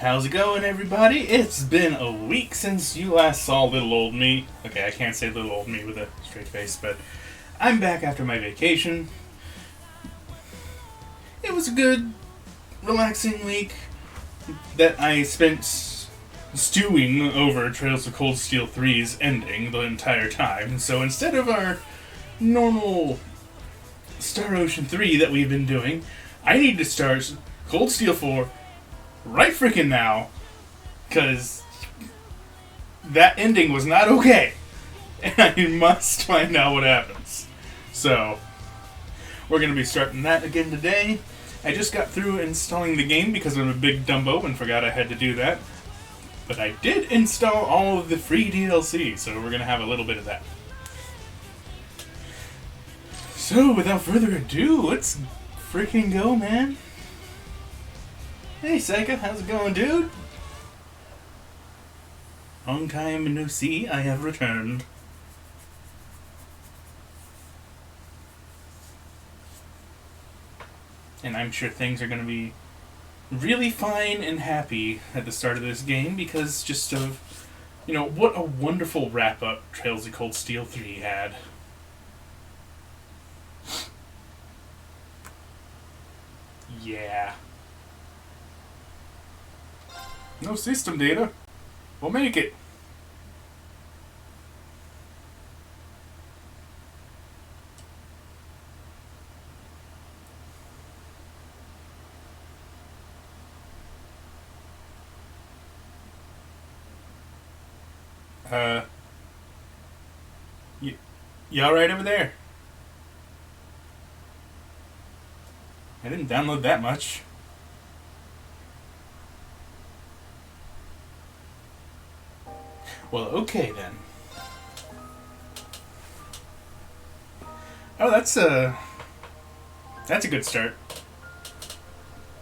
How's it going, everybody? It's been a week since you last saw little old me. Okay, I can't say little old me with a straight face, but I'm back after my vacation. It was a good, relaxing week that I spent stewing over Trails of Cold Steel 3's ending the entire time. So instead of our normal Star Ocean 3 that we've been doing, I need to start Cold Steel 4 right freaking now, because that ending was not okay, and I must find out what happens. So, we're going to be starting that again today. I just got through installing the game because I'm a big dumbo and forgot I had to do that. But I did install all of the free DLC, so we're going to have a little bit of that. So, without further ado, let's freaking go, man. Hey, Seika, how's it going, dude? Long time no see, I have returned. And I'm sure things are going to be really fine and happy at the start of this game because just of, what a wonderful wrap-up Trails of Cold Steel 3 had. Yeah. No system data. We'll make it. You alright over there? I didn't download that much. Well, okay then. Oh, that's a good start.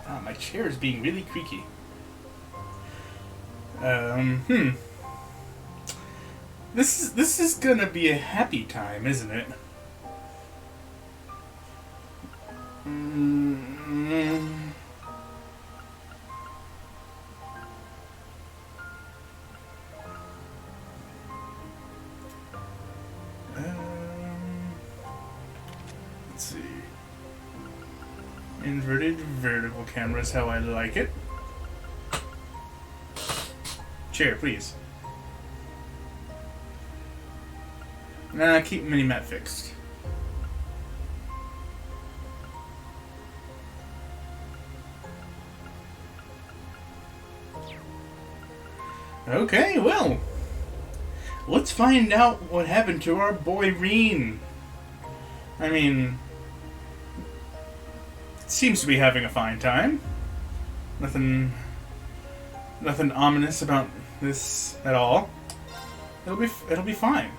Ah, my chair is being really creaky. This is gonna be a happy time, isn't it? Let's see. Inverted vertical camera is how I like it. Chair, please. Nah, keep mini-map fixed. Okay, well, let's find out what happened to our boy Reen. I mean, seems to be having a fine time. Nothing ominous about this at all. It'll be fine.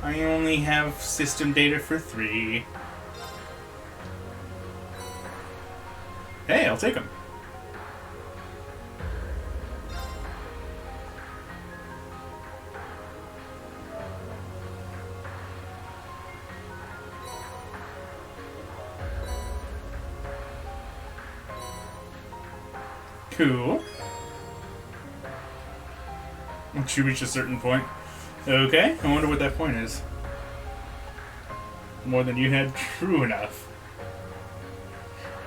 I only have system data for 3. Hey, I'll take them. Cool. Once you reach a certain point. Okay, I wonder what that point is. More than you had, true enough.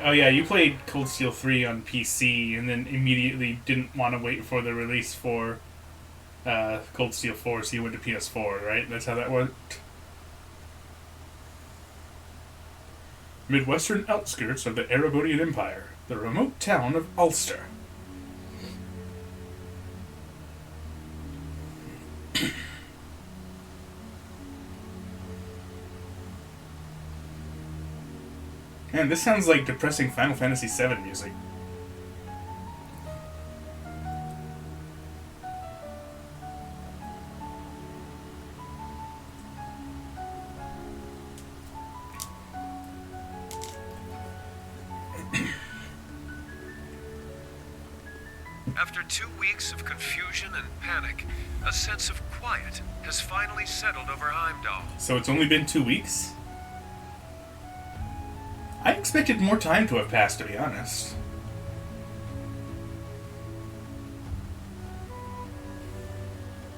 Oh yeah, you played Cold Steel 3 on PC and then immediately didn't want to wait for the release for Cold Steel 4, so you went to PS4, right? That's how that worked? Midwestern outskirts of the Aragonian Empire, the remote town of Ulster. Man, this sounds like depressing Final Fantasy VII music. After 2 weeks of confusion and panic, a sense of quiet has finally settled over Heimdall. So it's only been 2 weeks? I expected more time to have passed, to be honest.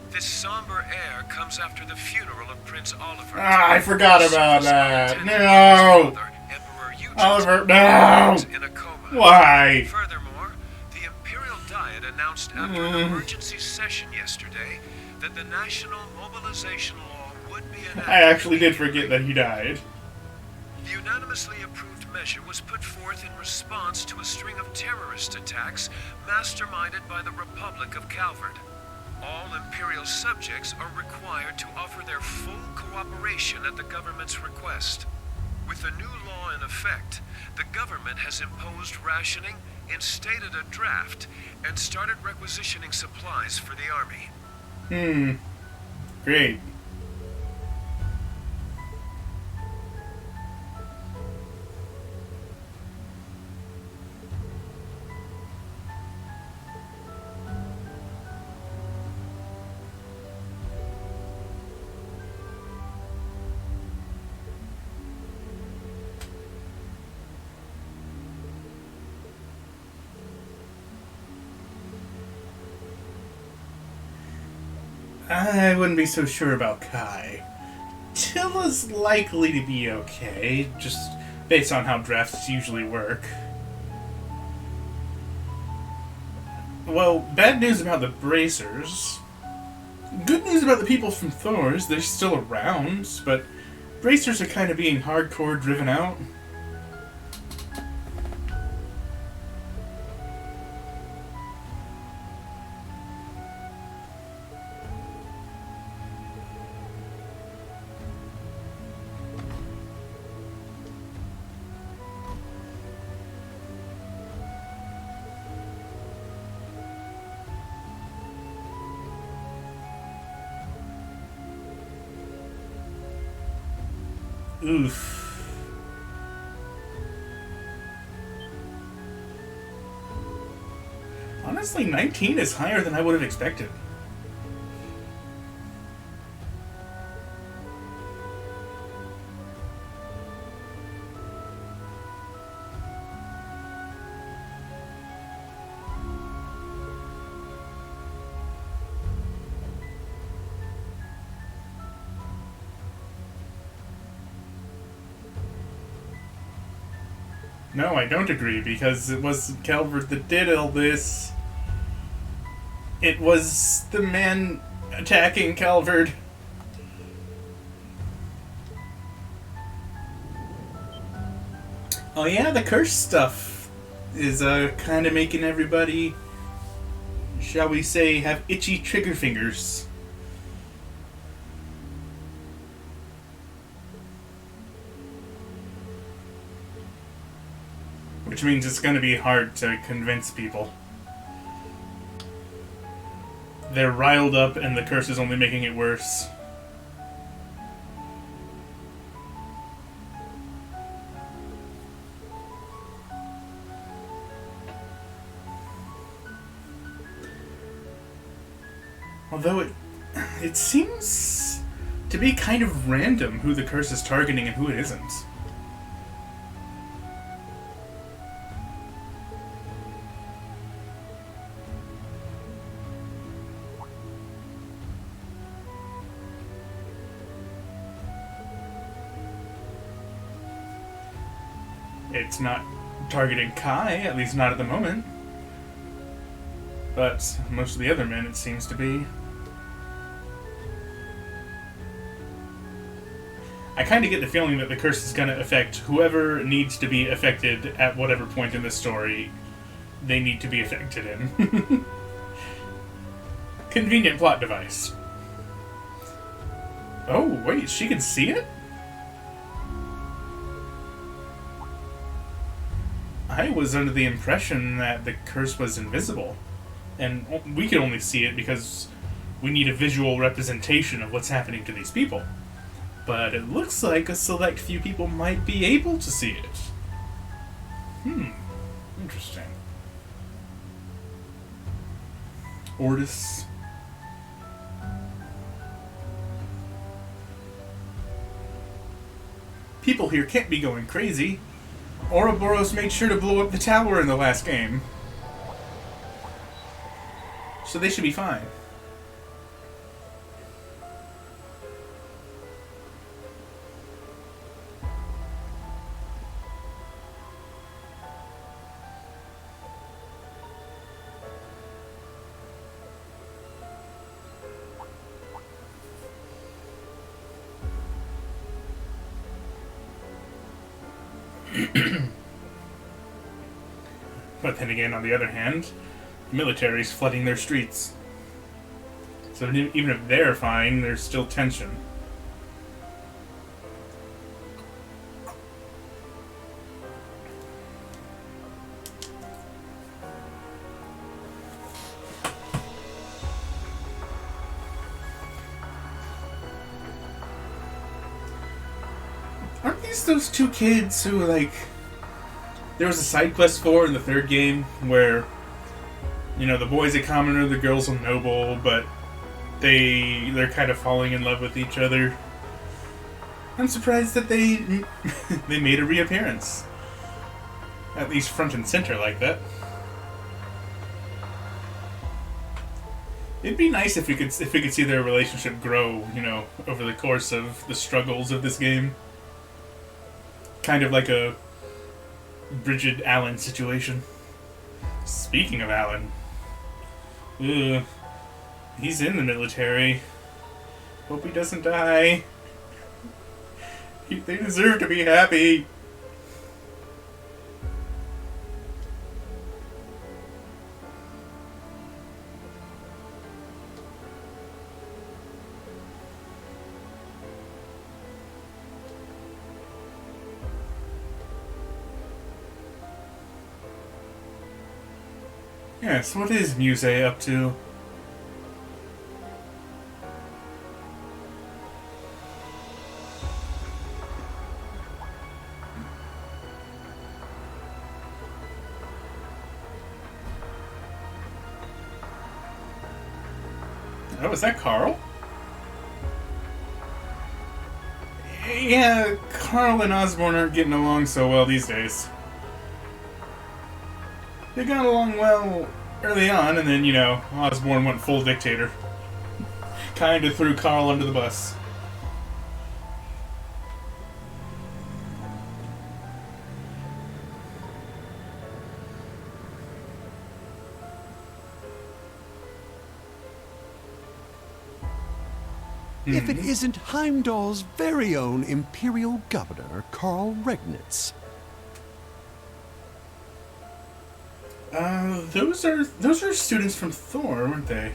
This somber air comes after the funeral of Prince Oliver. I forgot about that. No! Oliver, no! In a coma. Why? Furthermore, the Imperial Diet announced after an emergency session yesterday that the national mobilization law would be enacted. I actually did forget that he died. The unanimously approved measure was put forth in response to a string of terrorist attacks masterminded by the Republic of Calvard. All Imperial subjects are required to offer their full cooperation at the government's request. With the new law in effect, the government has imposed rationing, instated a draft, and started requisitioning supplies for the army. Great. I wouldn't be so sure about Kai. Tilla's likely to be okay, just based on how drafts usually work. Well, bad news about the bracers. Good news about the people from Thor's, they're still around, but bracers are kind of being hardcore driven out. Oof. Honestly, 19 is higher than I would have expected. No, I don't agree, because it was Calvert that did all this. It was the man attacking Calvert. Oh yeah, the curse stuff is kind of making everybody, shall we say, have itchy trigger fingers. Which means it's going to be hard to convince people. They're riled up and the curse is only making it worse. Although it seems to be kind of random who the curse is targeting and who it isn't. It's not targeting Kai, at least not at the moment. But most of the other men, it seems to be. I kind of get the feeling that the curse is going to affect whoever needs to be affected at whatever point in the story they need to be affected in. Convenient plot device. Oh, wait, she can see it? I was under the impression that the curse was invisible. And we can only see it because we need a visual representation of what's happening to these people. But it looks like a select few people might be able to see it. Interesting. Ortis. People here can't be going crazy. Ouroboros made sure to blow up the tower in the last game. So they should be fine. But then again, on the other hand, the military's flooding their streets. So even if they're fine, there's still tension. Aren't these those two kids who, like... There was a side quest for in the third game where, you know, the boy's a commoner, the girl's a noble, but they're kind of falling in love with each other. I'm surprised that they they made a reappearance. At least front and center like that. It'd be nice if we could see their relationship grow, you know, over the course of the struggles of this game. Kind of like a Bridget Allen situation. Speaking of Allen, he's in the military. Hope he doesn't die. They deserve to be happy. Yes, what is Muse up to? Oh, is that Carl? Yeah, Carl and Osborne aren't getting along so well these days. They got along well early on, and then, you know, Osborne went full dictator. Kinda threw Carl under the bus. If it isn't Heimdall's very own Imperial Governor, Karl Regnitz. Those are students from Thor, weren't they?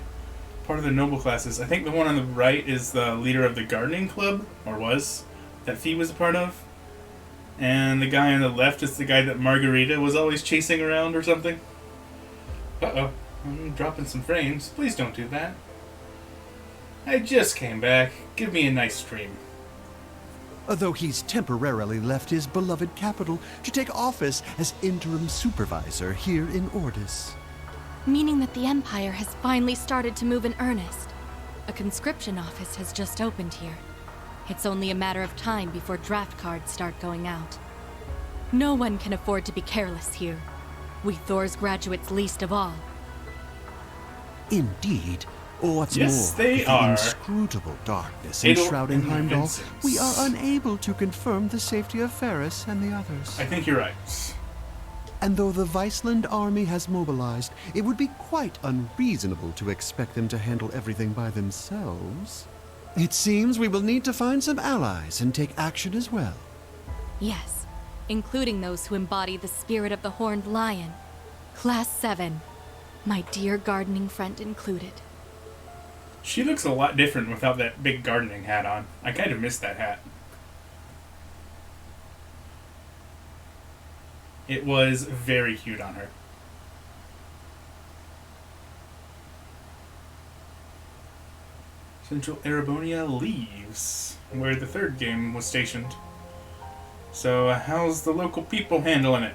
Part of the noble classes. I think the one on the right is the leader of the gardening club, or was, that Fee was a part of. And the guy on the left is the guy that Margarita was always chasing around or something. Uh-oh, I'm dropping some frames. Please don't do that. I just came back. Give me a nice stream. Though he's temporarily left his beloved capital to take office as interim supervisor here in Ordis. Meaning that the Empire has finally started to move in earnest. A conscription office has just opened here. It's only a matter of time before draft cards start going out. No one can afford to be careless here. We Thor's graduates least of all. Indeed. What's yes, more, they with the are. Inscrutable darkness enshrouding Heimdall, we are unable to confirm the safety of Ferris and the others. I think you're right. And though the Viceland army has mobilized, it would be quite unreasonable to expect them to handle everything by themselves. It seems we will need to find some allies and take action as well. Yes, including those who embody the spirit of the Horned Lion. Class 7, my dear gardening friend included. She looks a lot different without that big gardening hat on. I kind of miss that hat. It was very cute on her. Central Erebonia leaves, where the third game was stationed. So, how's the local people handling it?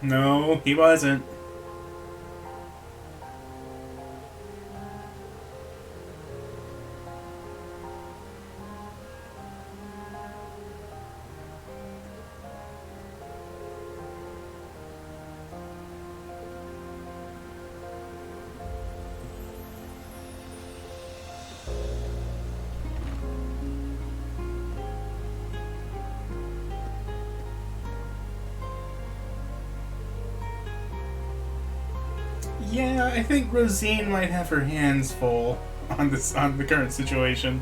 No, he wasn't. Yeah, I think Rosine might have her hands full on the current situation.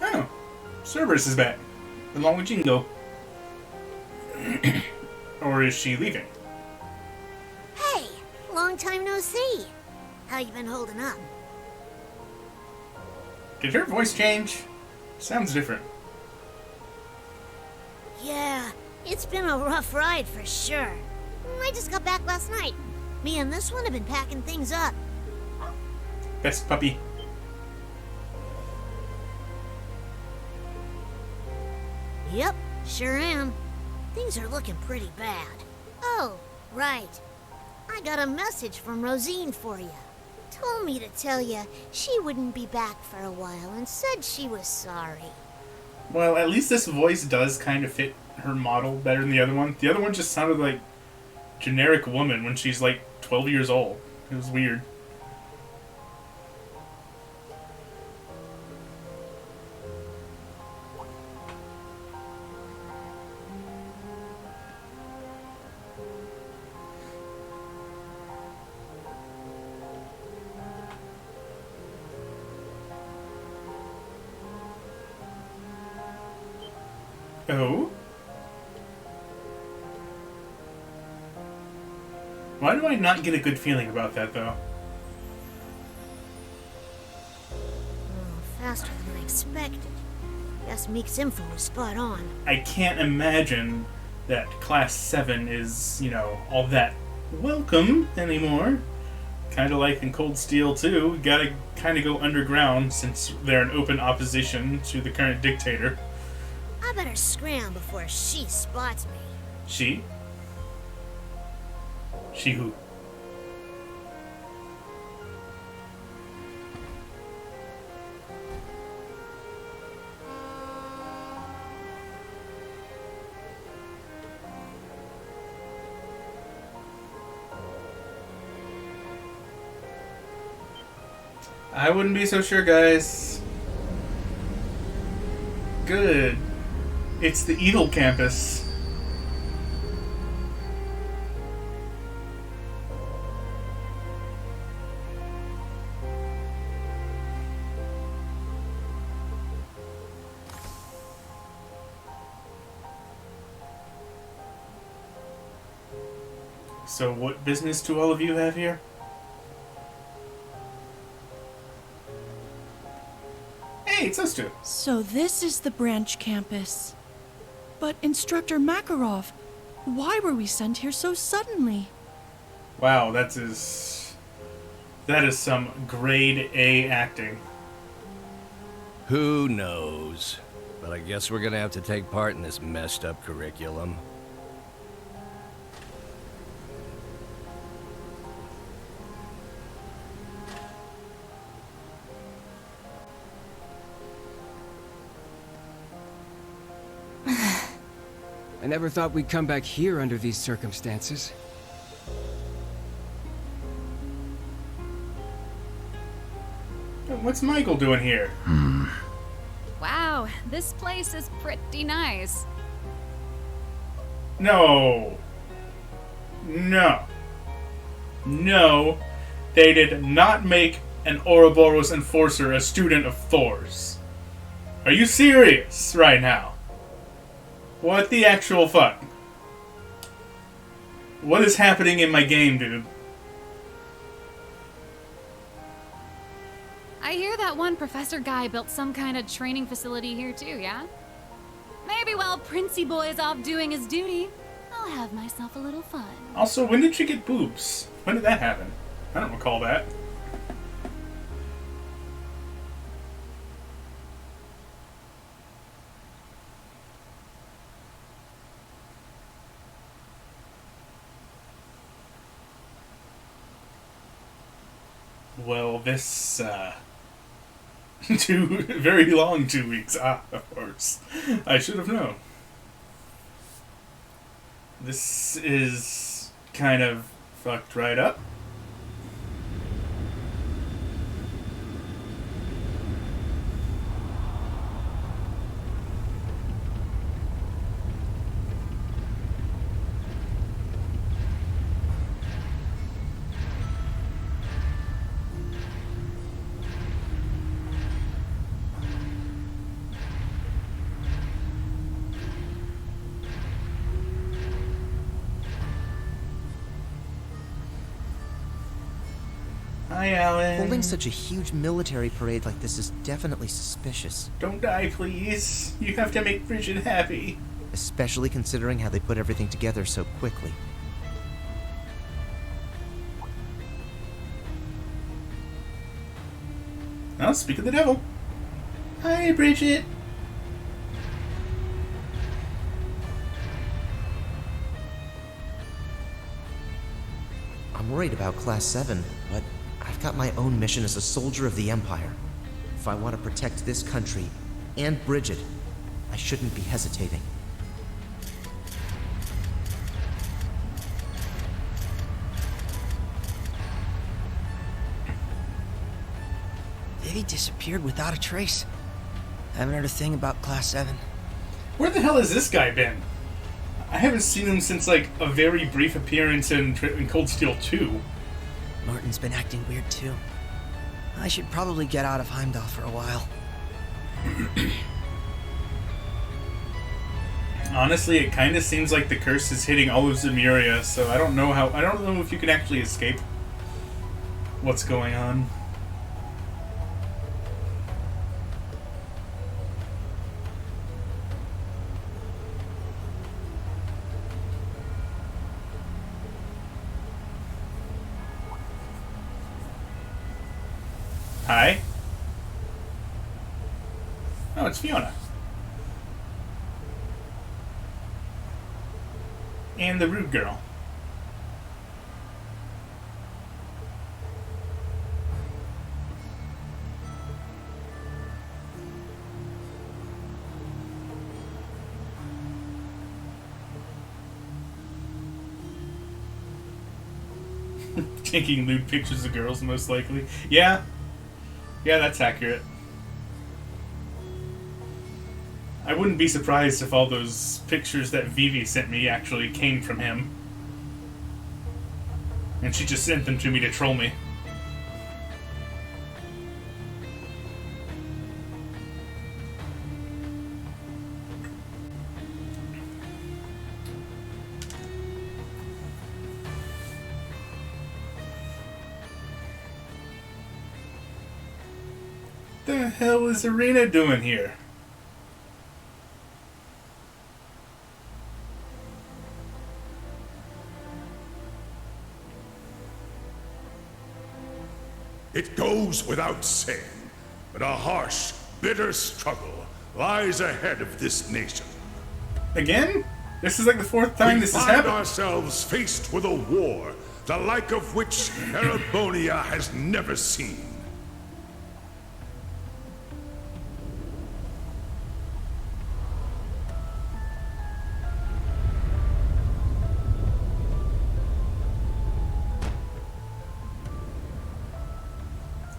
Oh, Cerberus is back, along with Jingo. Or is she leaving? Hey, long time no see. How you been holding up? Did her voice change? Sounds different. Yeah, it's been a rough ride for sure. I just got back last night. Me and this one have been packing things up. Best puppy. Yep, sure am. Things are looking pretty bad. Oh, right. I got a message from Rosine for you. Told me to tell you she wouldn't be back for a while and said she was sorry. Well, at least this voice does kind of fit her model better than the other one. The other one just sounded like generic woman when she's like 12 years old. It was weird. Oh? Why do I not get a good feeling about that, though? Oh, faster than I expected. Guess Meek's info was spot on. I can't imagine that Class 7 is, all that welcome anymore. Kind of like in Cold Steel 2, gotta kind of go underground since they're in open opposition to the current dictator. I better scram before she spots me. She? She who? I wouldn't be so sure, guys. Good. It's the Evil Campus. So what business do all of you have here? Hey, it's us two. So this is the branch campus. But Instructor Makarov, why were we sent here so suddenly? Wow, that is some grade A acting. Who knows? But I guess we're gonna have to take part in this messed up curriculum. I never thought we'd come back here under these circumstances. What's Michael doing here? Wow, this place is pretty nice. No. No. No. They did not make an Ouroboros Enforcer a student of Thor's. Are you serious right now? What the actual fuck? What is happening in my game, dude? I hear that one professor guy built some kind of training facility here too, yeah? Maybe while Princey Boy is off doing his duty, I'll have myself a little fun. Also, when did she get boobs? When did that happen? I don't recall that. Well, this, very long 2 weeks. Ah, of course. I should have known. This is kind of fucked right up. Hi, Alan. Holding such a huge military parade like this is definitely suspicious. Don't die, please. You have to make Bridget happy. Especially considering how they put everything together so quickly. Now, speak of the devil. Hi, Bridget. I'm worried about Class 7, but I've got my own mission as a soldier of the Empire. If I want to protect this country and Bridget, I shouldn't be hesitating. Vivi disappeared without a trace. I haven't heard a thing about Class 7. Where the hell has this guy been? I haven't seen him since, like, a very brief appearance in Cold Steel 2. Martin's been acting weird, too. I should probably get out of Heimdall for a while. Honestly, it kind of seems like the curse is hitting all of Zemuria, so I don't know if you can actually escape what's going on. Hi. Oh, it's Fiona. And the rude girl. Taking lewd pictures of girls, most likely. Yeah. Yeah, that's accurate. I wouldn't be surprised if all those pictures that Vivi sent me actually came from him. And she just sent them to me to troll me. The hell is Irina doing here? It goes without saying, but a harsh, bitter struggle lies ahead of this nation. Again? This is like the fourth time this has We find happened. ourselves faced with a war, the like of which Erebonia has never seen.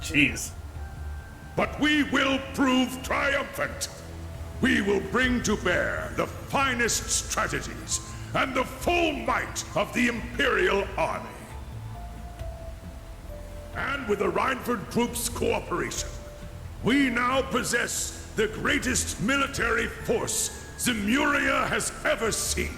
Jeez. But we will prove triumphant. We will bring to bear the finest strategies and the full might of the Imperial Army. And with the Reinford Group's cooperation, we now possess the greatest military force Zemuria has ever seen.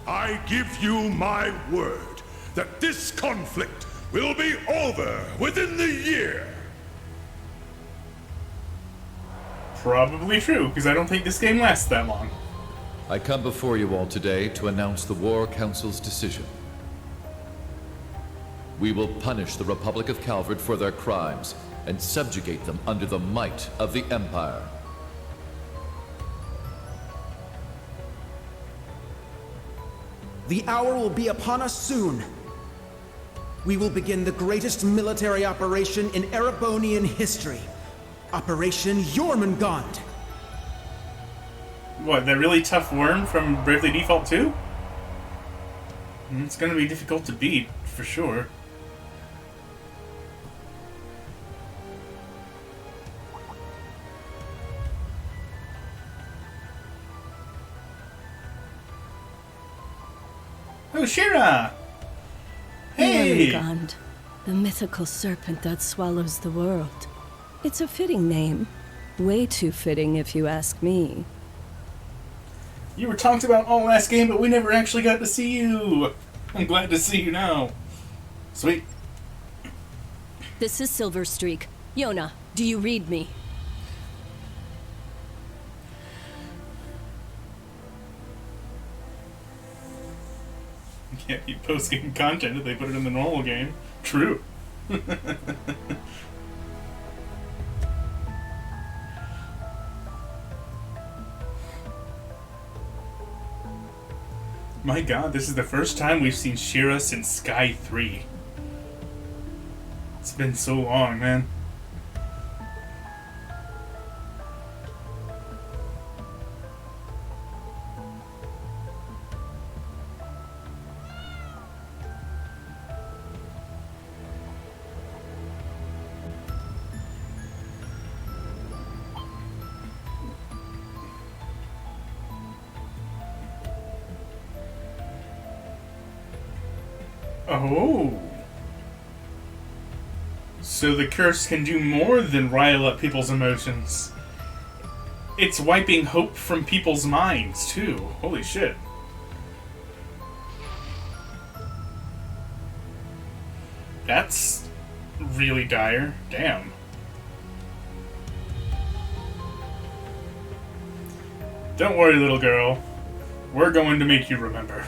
I give you my word that this conflict will be over within the year. Probably true, because I don't think this game lasts that long. I come before you all today to announce the War Council's decision. We will punish the Republic of Calvard for their crimes and subjugate them under the might of the Empire. The hour will be upon us soon. we will begin the greatest military operation in Erebonian history. Operation Jormungand. What, that really tough worm from Bravely Default 2? It's gonna be difficult to beat, for sure. Oh, Shira! Hey! Jormungand, the mythical serpent that swallows the world. It's a fitting name. Way too fitting, if you ask me. You were talked about all last game, but we never actually got to see you! I'm glad to see you now. Sweet. This is Silverstreak. Yona, do you read me? Can't keep post-game content if they put it in the normal game. True. My god, this is the first time we've seen Shira since Sky 3. It's been so long, man. Oh. So the curse can do more than rile up people's emotions. It's wiping hope from people's minds, too. Holy shit. That's really dire. Damn. Don't worry, little girl. We're going to make you remember.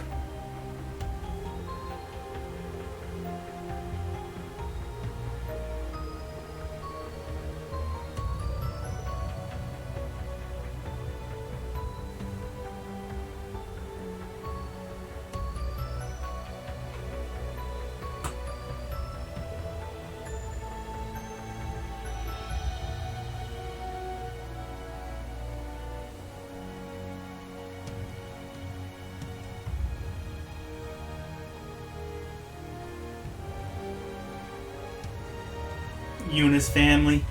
Yuna's family.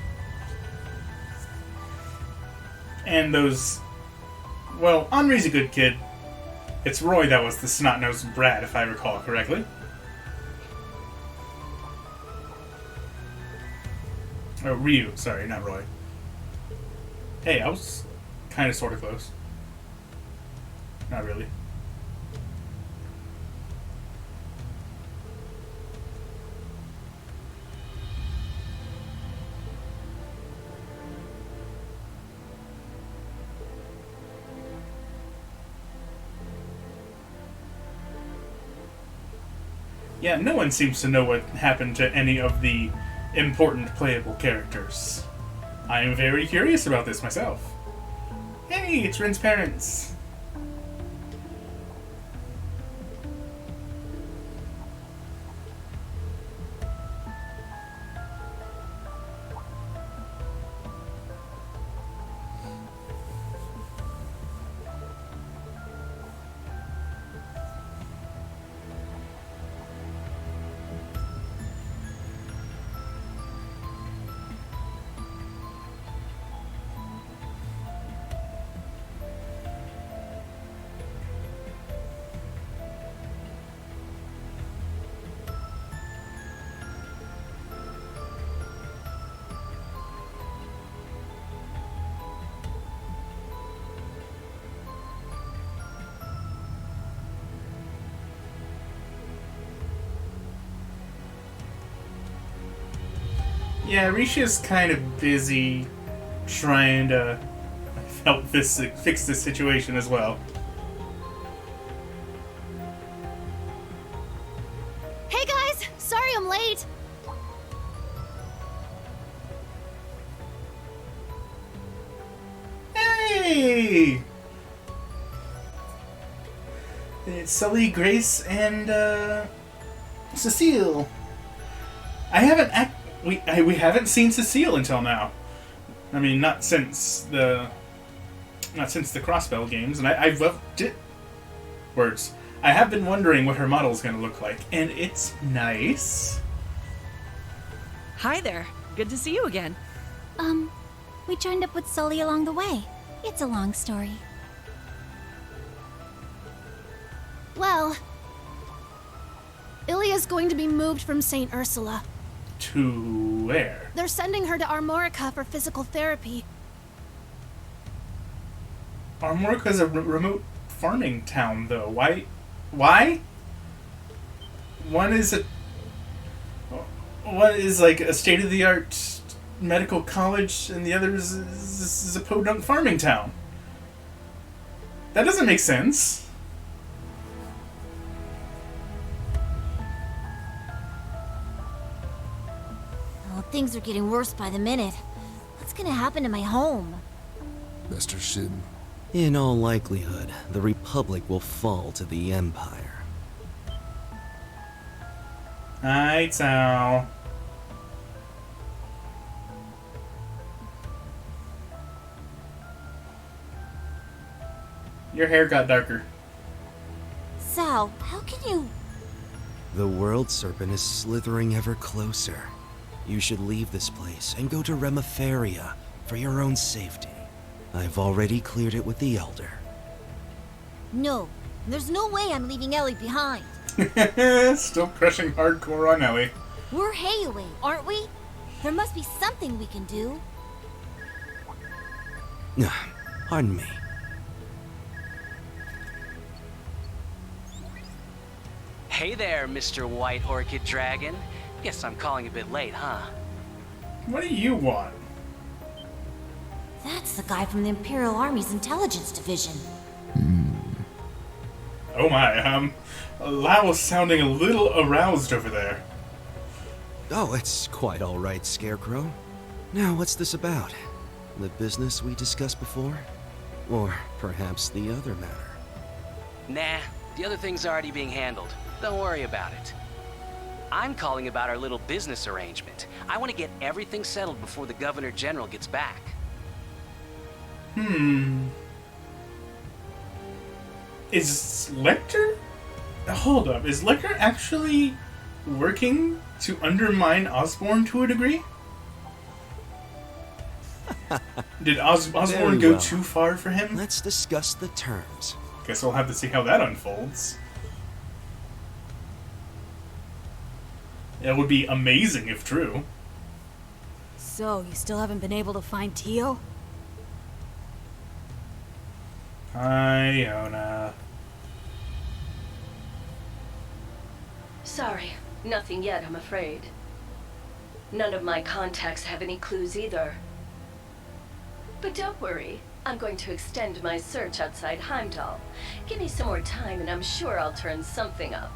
And those... Well, Henri's a good kid. It's Roy that was the snot-nosed brat, if I recall correctly. Oh, Ryu. Sorry, not Roy. Hey, I was kind of sort of close. Not really. Yeah, no one seems to know what happened to any of the important playable characters. I am very curious about this myself. Hey, it's Rin's parents. Yeah, Risha's kind of busy trying to help fix this situation as well. Hey guys! Sorry I'm late! Hey! It's Sully, Grace, and Cecile. we haven't seen Cecile until now. I mean, not since the Crossbell games, and I've loved it. Words. I have been wondering what her model's going to look like, and it's nice. Hi there. Good to see you again. We joined up with Sully along the way. It's a long story. Well, Ilya's going to be moved from St. Ursula. To where? They're sending her to Armorica for physical therapy. Armorica's a remote farming town, though. Why? One is like a state-of-the-art medical college, and the other is a podunk farming town. That doesn't make sense. Oh, things are getting worse by the minute. What's gonna happen to my home? Mr. Shin. In all likelihood, the Republic will fall to the Empire. Hi, Tal. Your hair got darker. Sal, how can you... The World Serpent is slithering ever closer. You should leave this place and go to Remiferia for your own safety. I've already cleared it with the Elder. No, there's no way I'm leaving Ellie behind. Still crushing hardcore on Ellie. We're Hayway, aren't we? There must be something we can do. Pardon me. Hey there, Mr. White Orchid Dragon. Guess I'm calling a bit late, huh? What do you want? That's the guy from the Imperial Army's intelligence division. Oh my, Lao's sounding a little aroused over there. Oh, it's quite all right, Scarecrow. Now, what's this about? The business we discussed before? Or perhaps the other matter? Nah, the other thing's already being handled. Don't worry about it. I'm calling about our little business arrangement. I want to get everything settled before the Governor General gets back. Is Lecter? Hold up, is Lecter actually working to undermine Osborn to a degree? Did Osborn go too far for him? Let's discuss the terms. Guess we'll have to see how that unfolds. That would be amazing if true. So, you still haven't been able to find Tio? Hi, Iona. Sorry, nothing yet, I'm afraid. None of my contacts have any clues either. But don't worry, I'm going to extend my search outside Heimdall. Give me some more time and I'm sure I'll turn something up.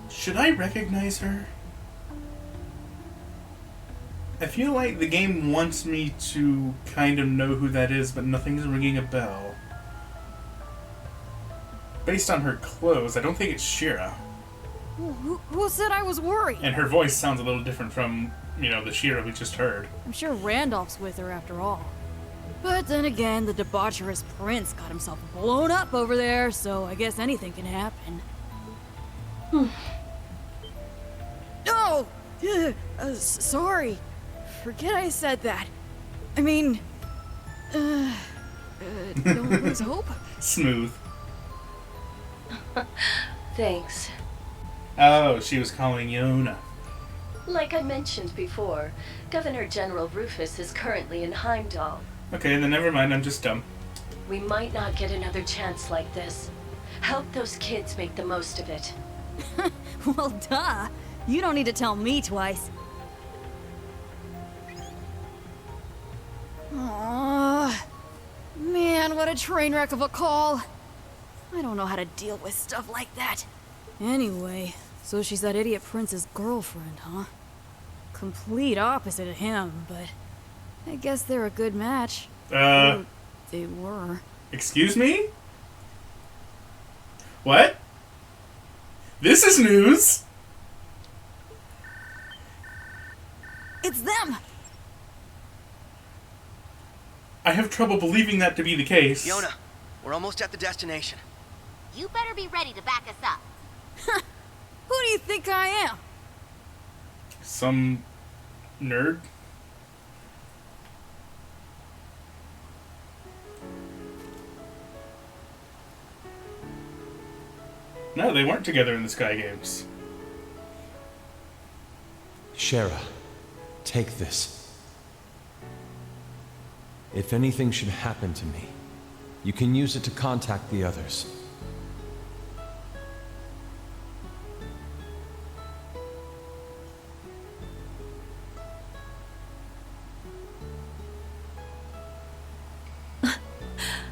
Should I recognize her? I feel like the game wants me to kind of know who that is, but nothing's ringing a bell. Based on her clothes, I don't think it's Shira. Who said I was worried? And her voice sounds a little different from, the Shira we just heard. I'm sure Randolph's with her after all. But then again, the debaucherous prince got himself blown up over there, so I guess anything can happen. No! Sorry. Forget I said that. I mean, don't lose hope. Smooth. Thanks. Oh, she was calling Iona. Like I mentioned before, Governor General Rufus is currently in Heimdall. Okay, then never mind, I'm just dumb. We might not get another chance like this. Help those kids make the most of it. Well, duh. You don't need to tell me twice. Aww. Man, what a train wreck of a call. I don't know how to deal with stuff like that. Anyway, so she's that idiot prince's girlfriend, huh? Complete opposite of him, but I guess they're a good match. Or they were. Excuse me? What? This is news! It's them! I have trouble believing that to be the case. Fiona, we're almost at the destination. You better be ready to back us up. Who do you think I am? Some nerd? No, they weren't together in the Sky Games. Shara, take this. If anything should happen to me, you can use it to contact the others.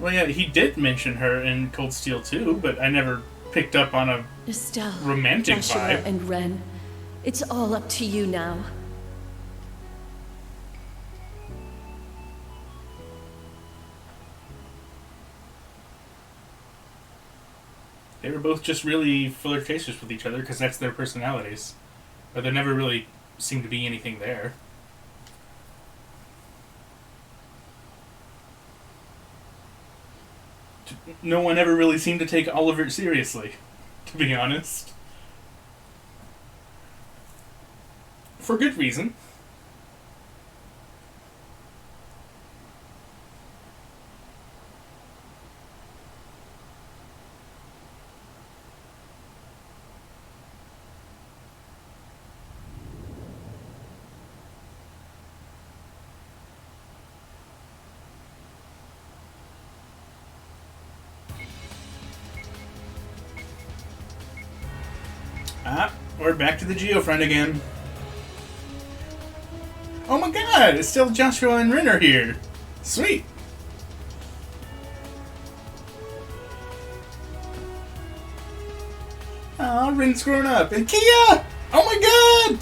Well, yeah, he did mention her in Cold Steel 2, but I never picked up on a Estelle, romantic Joshua, vibe. and Ren, it's all up to you now. They were both just really flirtatious with each other because that's their personalities. But there never really seemed to be anything there. No one ever really seemed to take Oliver seriously, to be honest. For good reason. Ah, we're back to the Geofront again. Oh my god, it's still Joshua and Ren are here. Sweet. Aw, Ren's grown up. And Kia! Oh my god!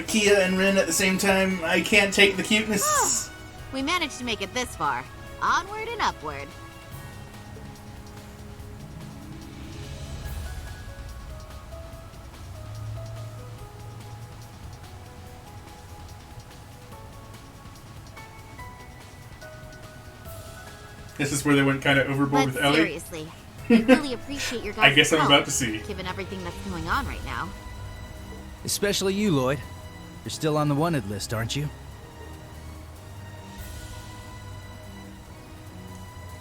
Kia and Ren at the same time. I can't take the cuteness. We managed to make it this far. Onward and upward. This is where they went kind of overboard But with Ellie. seriously, I really appreciate your guys' I guess I'm help, about to see. given everything that's going on right now. Especially you, Lloyd. You're still on the wanted list, aren't you?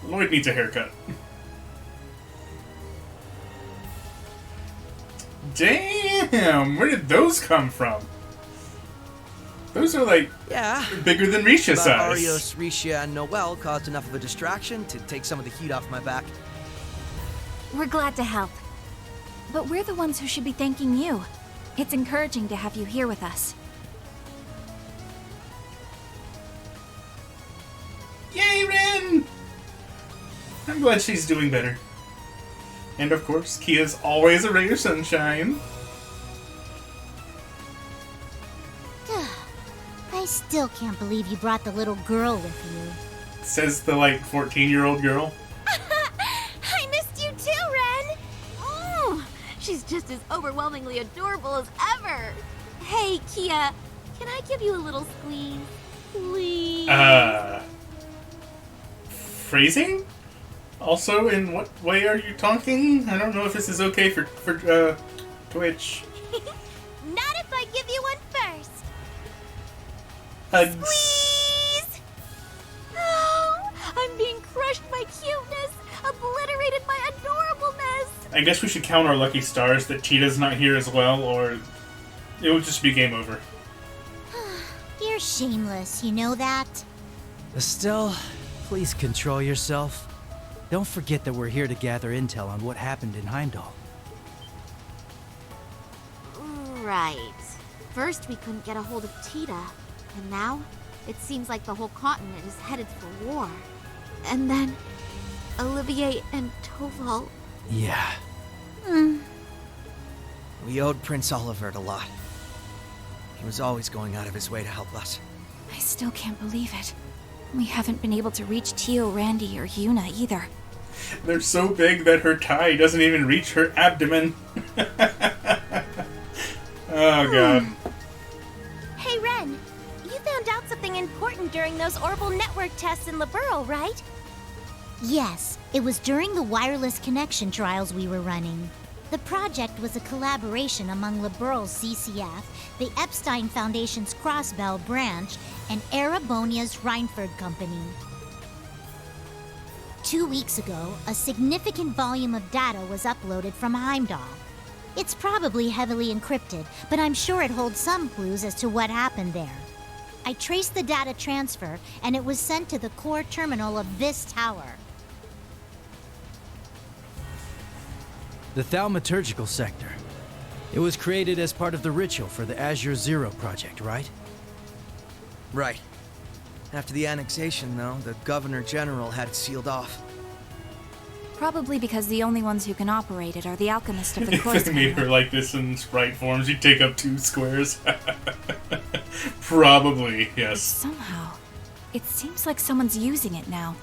Lloyd needs a haircut. Damn, where did those come from? Those are like bigger than Risha's But size. Arios, Risha, and Noel caused enough of a distraction to take some of the heat off my back. We're glad to help. But we're the ones who should be thanking you. It's encouraging to have you here with us. Yay, Ren! I'm glad she's doing better. And of course, Kia's always a ray of sunshine. I still can't believe you brought the little girl with you. Says the, 14-year-old girl. I missed you too, Ren! Oh, she's just as overwhelmingly adorable as ever. Hey, Kia, can I give you a little squeeze? Please? Phrasing? Also, in what way are you talking? I don't know if this is okay for Twitch. Not if I give you one first. Hugs. Squeeze! Oh, I'm being crushed by cuteness, obliterated by adorableness. I guess we should count our lucky stars that Tita's not here as well, or it would just be game over. You're shameless, you know that? Estelle, please control yourself. Don't forget that we're here to gather intel on what happened in Heimdall. Right. First we couldn't get a hold of Tita, and now it seems like the whole continent is headed for war. And then Olivier and Toval. Yeah. We owed Prince Olivert a lot. He was always going out of his way to help us. I still can't believe it. We haven't been able to reach Tio, Randy, or Yuna either. They're so big that her tie doesn't even reach her abdomen. Oh, God. Hey, Ren. You found out something important during those orbital network tests in Liberl, right? Yes, it was during the wireless connection trials we were running. The project was a collaboration among Liberl's CCF, the Epstein Foundation's Crossbell branch, and Erebonia's Reinford Company. 2 weeks ago, a significant volume of data was uploaded from Heimdall. It's probably heavily encrypted, but I'm sure it holds some clues as to what happened there. I traced the data transfer, and it was sent to the core terminal of this tower. The thaumaturgical sector. It was created as part of the ritual for the Azure Zero project, right? Right. After the annexation, though, the Governor General had it sealed off. Probably because the only ones who can operate it are the alchemists of the course. If they made her like this in sprite form, she'd take up 2 squares. Probably, yes. Somehow, it seems like someone's using it now.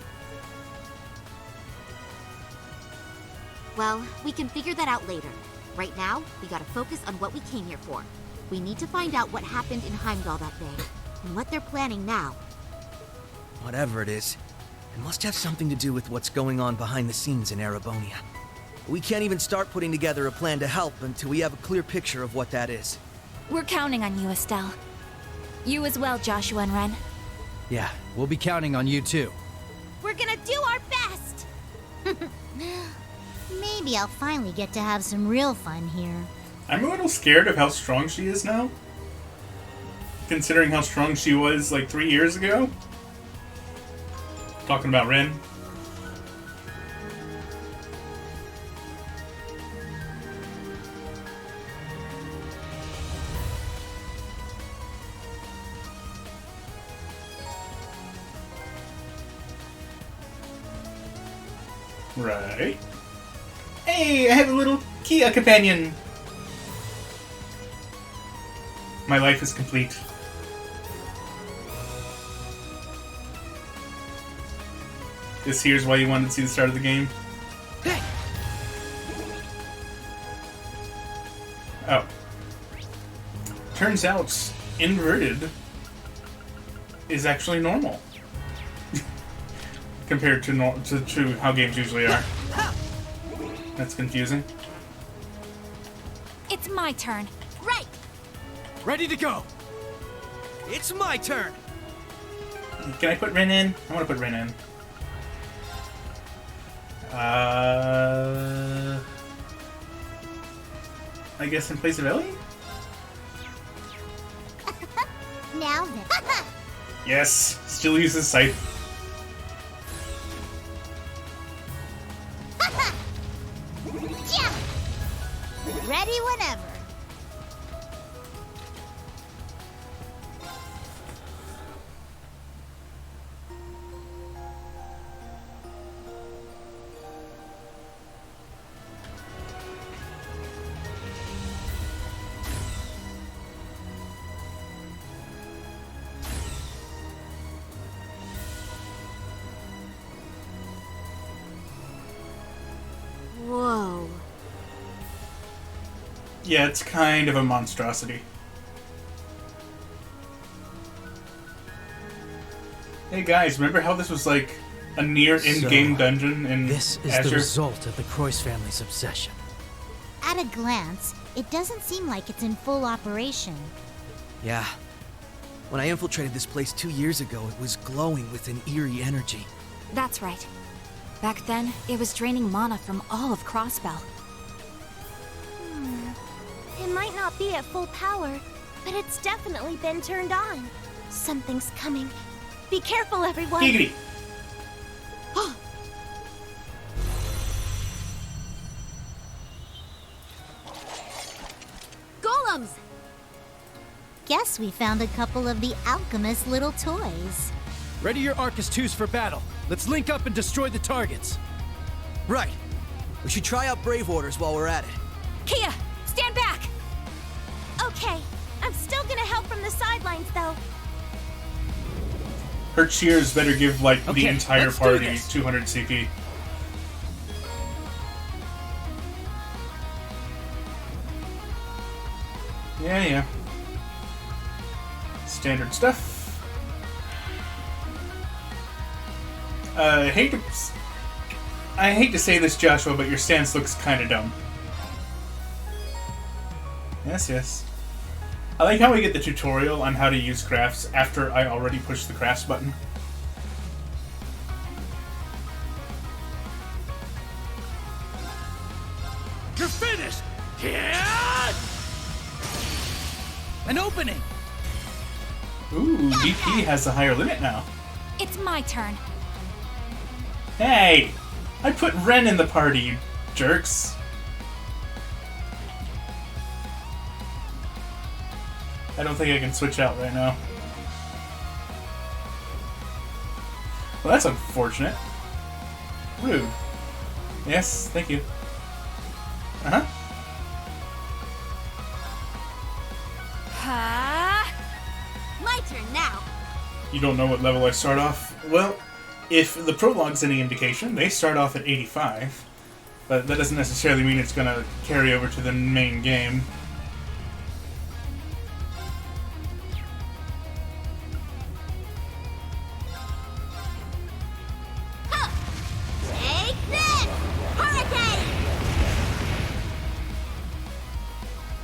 Well, we can figure that out later. Right now, we gotta focus on what we came here for. We need to find out what happened in Heimdall that day, and what they're planning now. Whatever it is, it must have something to do with what's going on behind the scenes in Erebonia. We can't even start putting together a plan to help until we have a clear picture of what that is. We're counting on you, Estelle. You as well, Joshua and Ren. Yeah, we'll be counting on you too. We're gonna do our best! Maybe I'll finally get to have some real fun here. I'm a little scared of how strong she is now. Considering how strong she was like 3 years ago. Talking about Ren. Right. Hey, I have a little Kia companion. My life is complete. This here's why you wanted to see the start of the game. Hey. Oh. Turns out, inverted is actually normal. Compared to how games usually are. That's confusing. It's my turn. Right! Ready to go! It's my turn! Can I put Ren in? I want to put Ren in. I guess in place of Ellie? Now then. Yes, still uses Scythe. Yeah. Ready whenever. Whoa. Yeah, it's kind of a monstrosity. Hey guys, remember how this was like a near in-game dungeon in This is Azure? the result of the Croix family's obsession. At a glance, it doesn't seem like it's in full operation. Yeah. When I infiltrated this place 2 years ago, it was glowing with an eerie energy. That's right. Back then, it was draining mana from all of Crossbell. It might not be at full power, but it's definitely been turned on. Something's coming. Be careful, everyone. Giggity. Golems! Guess we found a couple of the alchemist's little toys. Ready your Arcus 2s for battle. Let's link up and destroy the targets. Right. We should try out Brave Orders while we're at it. Kia, stand back! Okay, I'm still gonna help from the sidelines, though. Her cheers better give, like, the Okay, entire let's do party this. 200 CP. Yeah. Standard stuff. I hate to say this, Joshua, but your stance looks kind of dumb. Yes. I like how we get the tutorial on how to use crafts after I already pushed the crafts button. You're finished! Yeah! An opening! Ooh, DP has a higher limit now. It's my turn. Hey! I put Ren in the party, you jerks. I don't think I can switch out right now. Well, that's unfortunate. Rude. Yes, thank you. Uh-huh. My turn now. You don't know what level I start off? Well, if the prologue's any indication, they start off at 85. But that doesn't necessarily mean it's gonna carry over to the main game. Take this! Hurricane!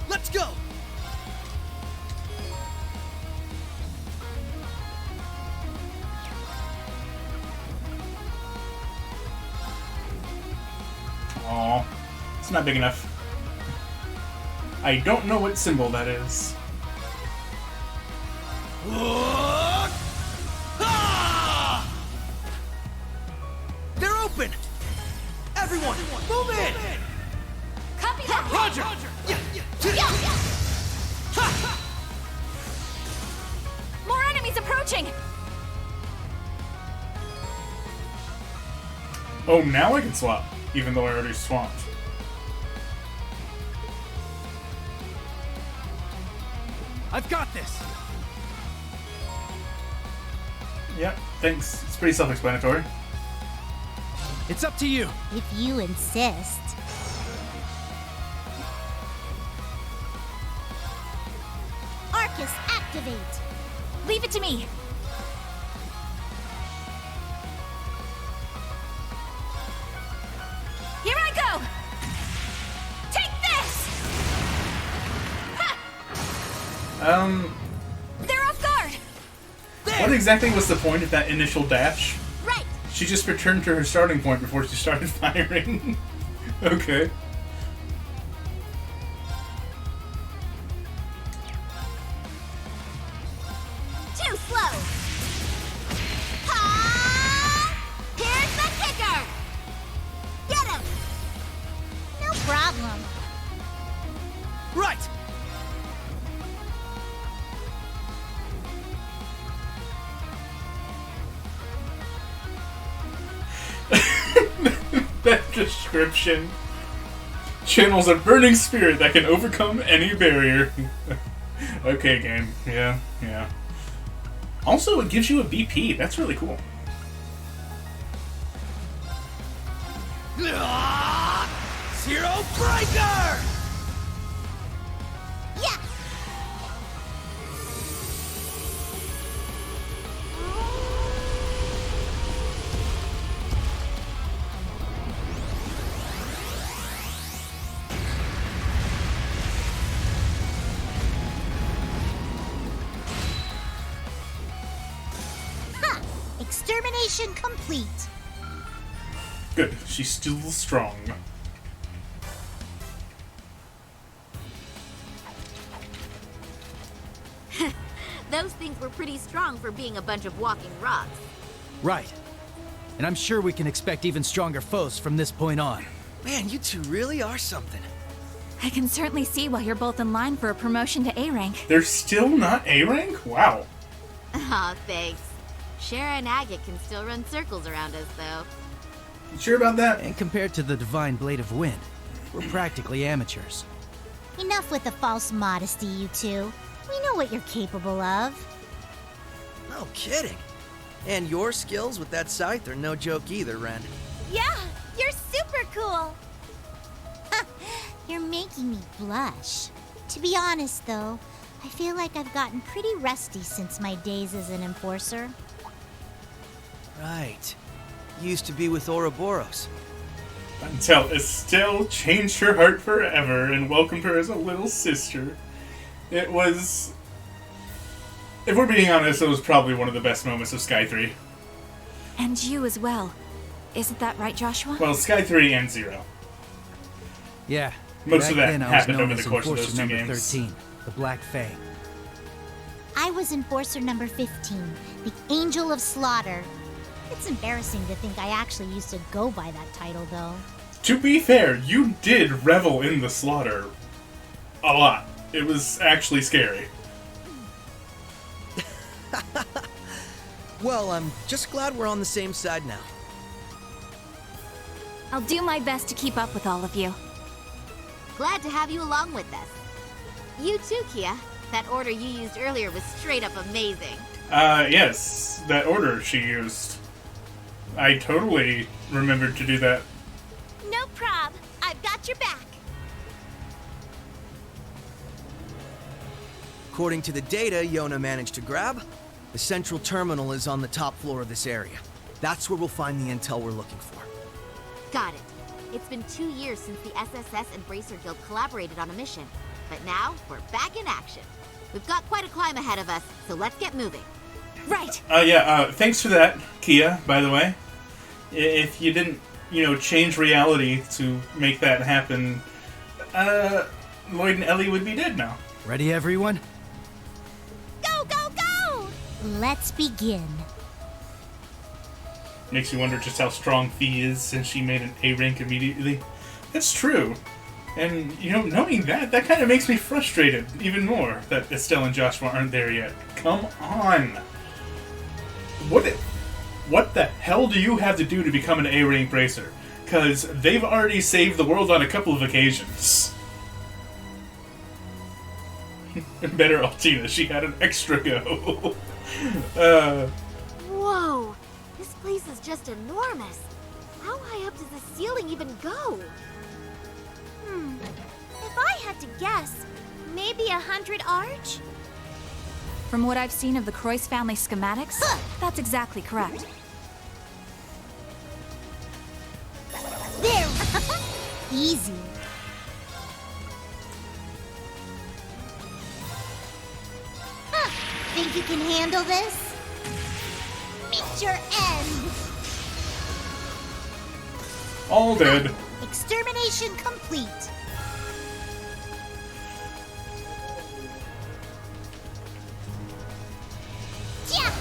Let's go! Aw, it's not big enough. I don't know what symbol that is. They're open! Everyone, move in! Copy that! Roger! More enemies approaching! Oh, now I can swap, even though I already swapped. I've got this! Yep, thanks. It's pretty self-explanatory. It's up to you. If you insist. Arcus, activate! Leave it to me! Here I go! Take this! Ha! They're off guard! What exactly was the point of that initial dash? Right! She just returned to her starting point before she started firing. Okay. Too slow! Ha! Here's the kicker! Get him! No problem. Right! That description channels a burning spirit that can overcome any barrier. Okay, game. Yeah. Also, it gives you a BP. That's really cool. Zero Breaker! Yeah! Ha! Extermination complete. Good. She's still strong. Those things were pretty strong for being a bunch of walking rocks. Right. And I'm sure we can expect even stronger foes from this point on. Man, you two really are something. I can certainly see why you're both in line for a promotion to A rank. They're still not A rank? Wow. Aw, thanks. Shara and Agate can still run circles around us, though. You sure about that? And compared to the Divine Blade of Wind, we're practically amateurs. Enough with the false modesty, you two. We know what you're capable of. No kidding. And your skills with that scythe are no joke either, Ren. Yeah, you're super cool. You're making me blush. To be honest, though, I feel like I've gotten pretty rusty since my days as an enforcer. Right. You used to be with Ouroboros. Until Estelle changed her heart forever and welcomed her as a little sister. It was... If we're being honest, it was probably one of the best moments of Sky 3. And you as well. Isn't that right, Joshua? Well, Sky 3 and 0. Yeah. Most back of that then, happened I was known over the as course of Enforcer those two number games. 13, the Black Fang. I was enforcer number 15, the Angel of Slaughter. It's embarrassing to think I actually used to go by that title, though. To be fair, you did revel in the slaughter a lot. It was actually scary. Well, I'm just glad we're on the same side now. I'll do my best to keep up with all of you. Glad to have you along with us. You too, Kia. That order you used earlier was straight up amazing. Yes, that order she used. I totally remembered to do that. No prob. I've got your back. According to the data Yona managed to grab, the central terminal is on the top floor of this area. That's where we'll find the intel we're looking for. Got it. It's been 2 years since the SSS and Bracer Guild collaborated on a mission. But now, we're back in action. We've got quite a climb ahead of us, so let's get moving. Right. Thanks for that, Kia, by the way. If you didn't, change reality to make that happen, Lloyd and Ellie would be dead now. Ready, everyone? Go, go, go! Let's begin. Makes you wonder just how strong Fee is since she made an A rank immediately. That's true. And, knowing that kind of makes me frustrated even more that Estelle and Joshua aren't there yet. Come on! What the hell do you have to do to become an A rank bracer? Because they've already saved the world on a couple of occasions. Better Altina, she had an extra go. Whoa! This place is just enormous. How high up does the ceiling even go? If I had to guess, maybe 100 arch? From what I've seen of the Croix family schematics, that's exactly correct. There! Easy. Think you can handle this? Meet your end! All dead. Extermination complete. Yeah!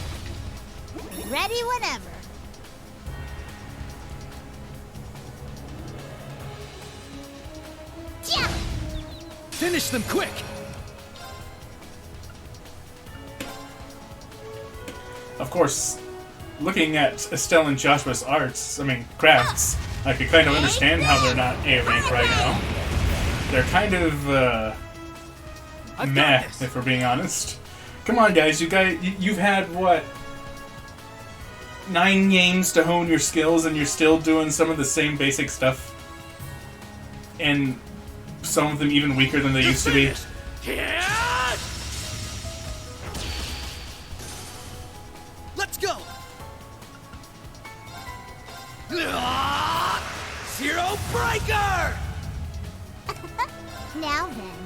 Ready whenever. Yeah! Finish them quick! Of course, looking at Estelle and Joshua's crafts, I could kind of understand how they're not A rank right now. They're kind of, meh, if we're being honest. Come on, guys, you've had, 9 games to hone your skills, and you're still doing some of the same basic stuff. And some of them even weaker than they used to be. Let's go! Zero Breaker! Now then.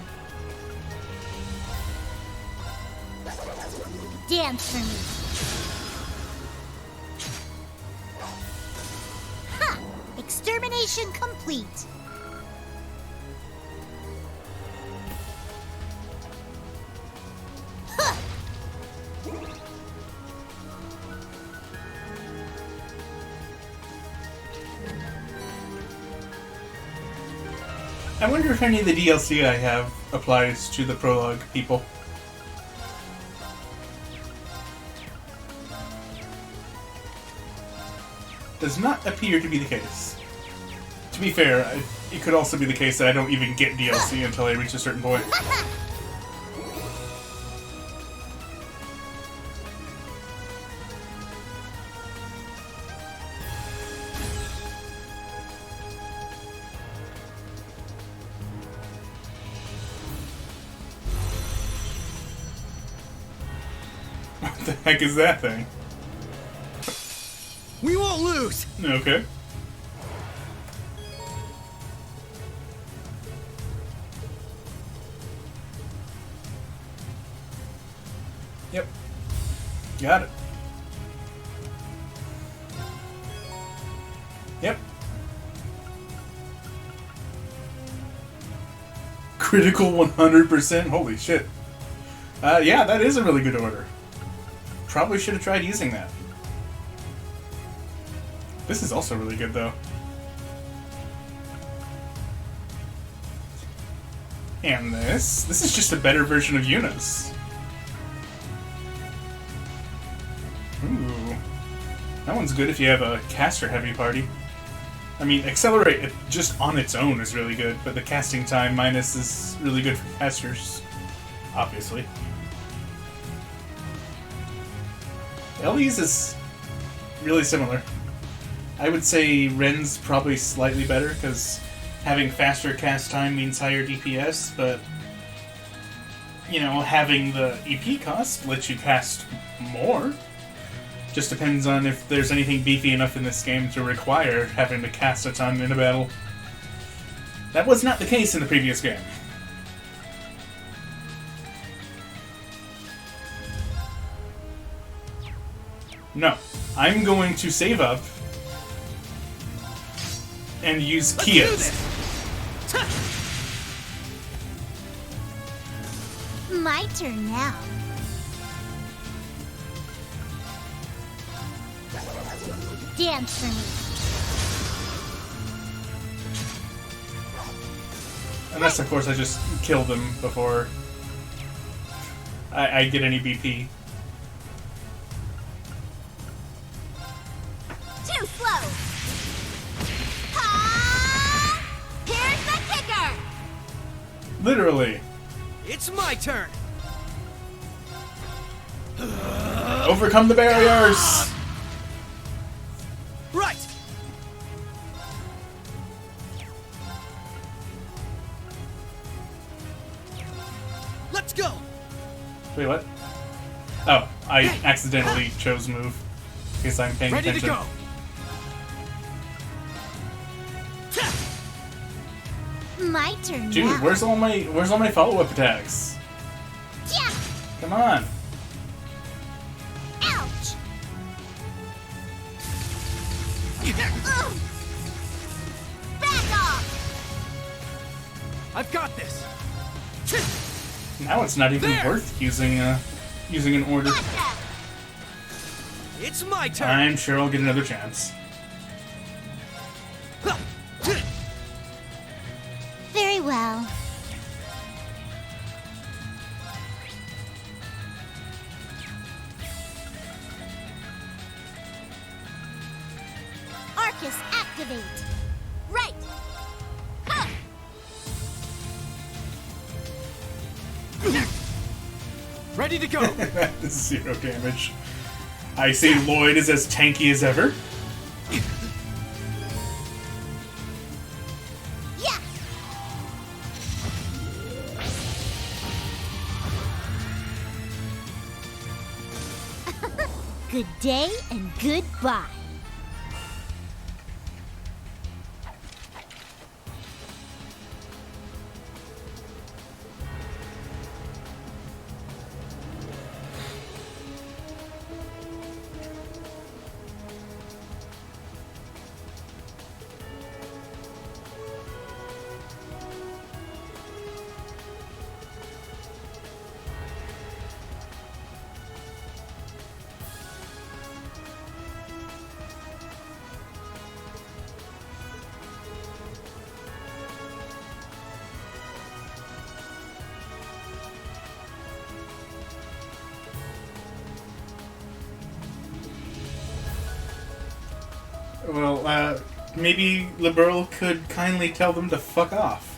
Dance for me. Ha! Extermination complete. Huh! I wonder if any of the DLC I have applies to the prologue people. Does not appear to be the case. To be fair, it could also be the case that I don't even get DLC until I reach a certain point. What the heck is that thing? We won't lose! Okay. Yep. Got it. Yep. Critical 100%? Holy shit. Yeah, that is a really good order. Probably should have tried using that. This is also really good, though. And this is just a better version of Eunice. Ooh. That one's good if you have a caster-heavy party. I mean, Accelerate it just on its own is really good, but the casting time minus is really good for casters, obviously. Ellie's is really similar. I would say Ren's probably slightly better, because having faster cast time means higher DPS, but, you know, having the EP cost lets you cast more. Just depends on if there's anything beefy enough in this game to require having to cast a ton in a battle. That was not the case in the previous game. No. I'm going to save up and use Kia's. My turn now. Dance for me. Unless, of course, I just kill them before I get any BP. Too slow. Ha! Here's the kicker. Literally. It's my turn. Overcome the barriers. Right. Let's go. Wait, what? Oh, I accidentally chose move. Because I'm paying Ready attention. to go. My turn Dude, now. where's all my follow-up attacks? Yeah. Come on. Ouch. Ugh. Back off. I've got this. Now it's not even worth using an order. It's my turn. I'm sure I'll get another chance. Very well. Arcus, activate. Right. Huh. Ready to go. That is 0 damage. I see Lloyd is as tanky as ever. Yeah. Good day and goodbye. Well, maybe Liberal could kindly tell them to fuck off.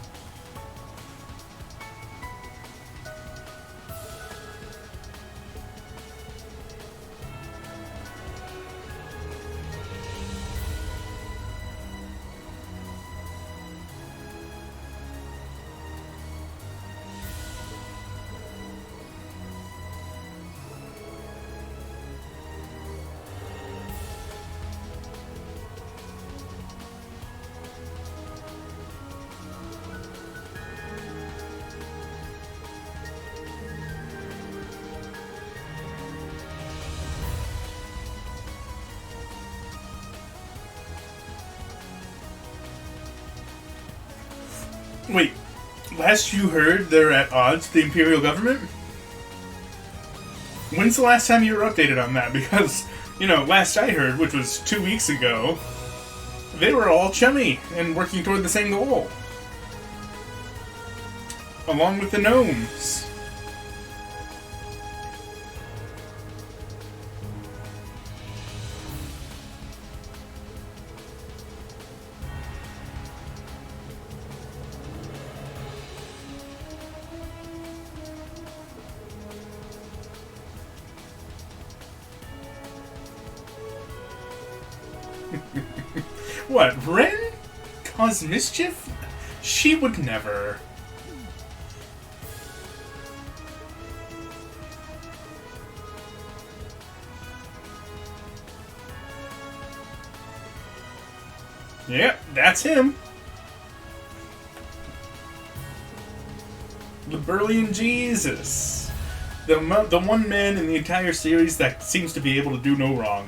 Wait, last you heard they're at odds with the Imperial government? When's the last time you were updated on that? Because, you know, last I heard, which was 2 weeks ago, they were all chummy and working toward the same goal. Along with the gnomes. What, Ren? Cause mischief? She would never. Yep, that's him. The Burlian Jesus. The one man in the entire series that seems to be able to do no wrong.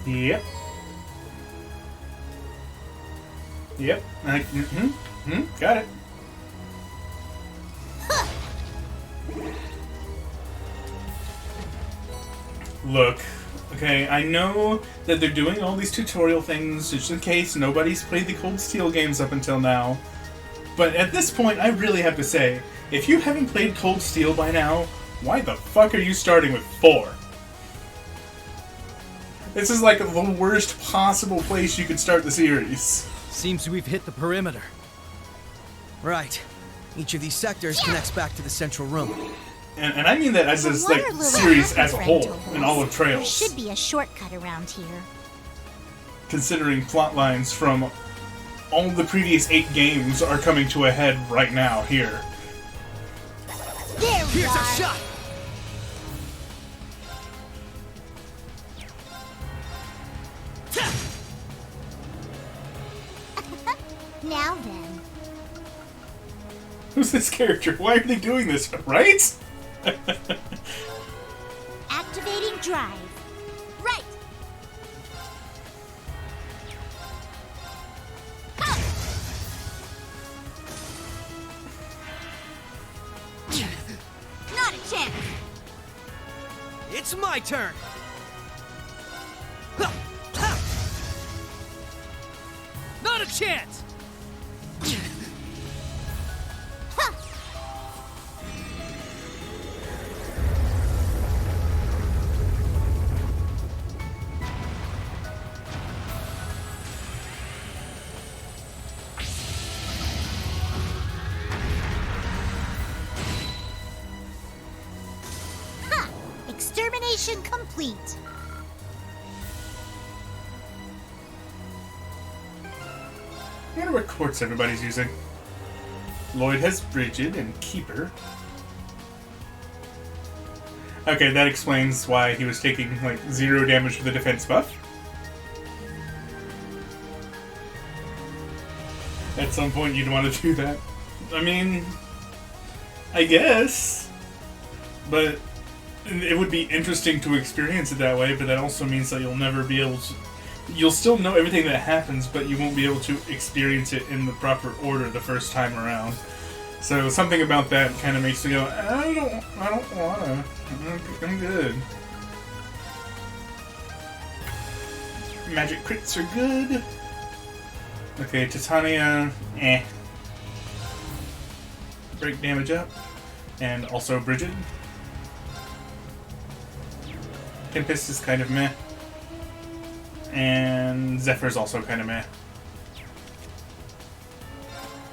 Yep. Yep. Got it. Look, okay, I know that they're doing all these tutorial things just in case nobody's played the Cold Steel games up until now. But at this point, I really have to say, if you haven't played Cold Steel by now, why the fuck are you starting with 4? This is like the worst possible place you could start the series. Seems we've hit the perimeter. Right. Each of these sectors connects back to the central room. And I mean that as this like series as a whole in all of Trails. There should be a shortcut around here. Considering plot lines from all the previous 8 games are coming to a head right now here. There we Here's are. a shot! Now then. Who's this character? Why are they doing this? Right? Activating drive. Right. Not a chance. It's my turn! Not a chance! Extermination complete. I wonder what quartz everybody's using. Lloyd has Bridget and Keeper. Okay, that explains why he was taking like 0 damage with the defense buff. At some point you'd want to do that. I mean, I guess. But it would be interesting to experience it that way, but that also means that you'll never be able to... You'll still know everything that happens, but you won't be able to experience it in the proper order the first time around. So something about that kind of makes me go, I don't wanna. I'm good. Magic crits are good. Okay, Titania, Break damage up. And also Bridget. Tempest is kind of meh. And Zephyr's also kind of meh.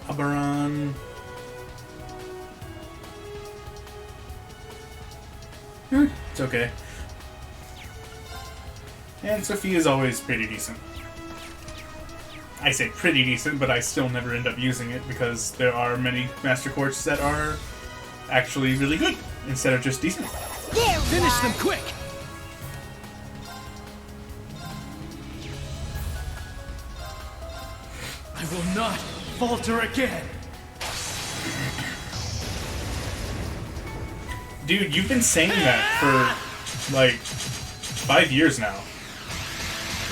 Oberon. It's okay. And Sophia's always pretty decent. I say pretty decent, but I still never end up using it because there are many Master Quartz that are actually really good instead of just decent. Finish them quick! I will not falter again! Dude, you've been saying that for, like, 5 years now.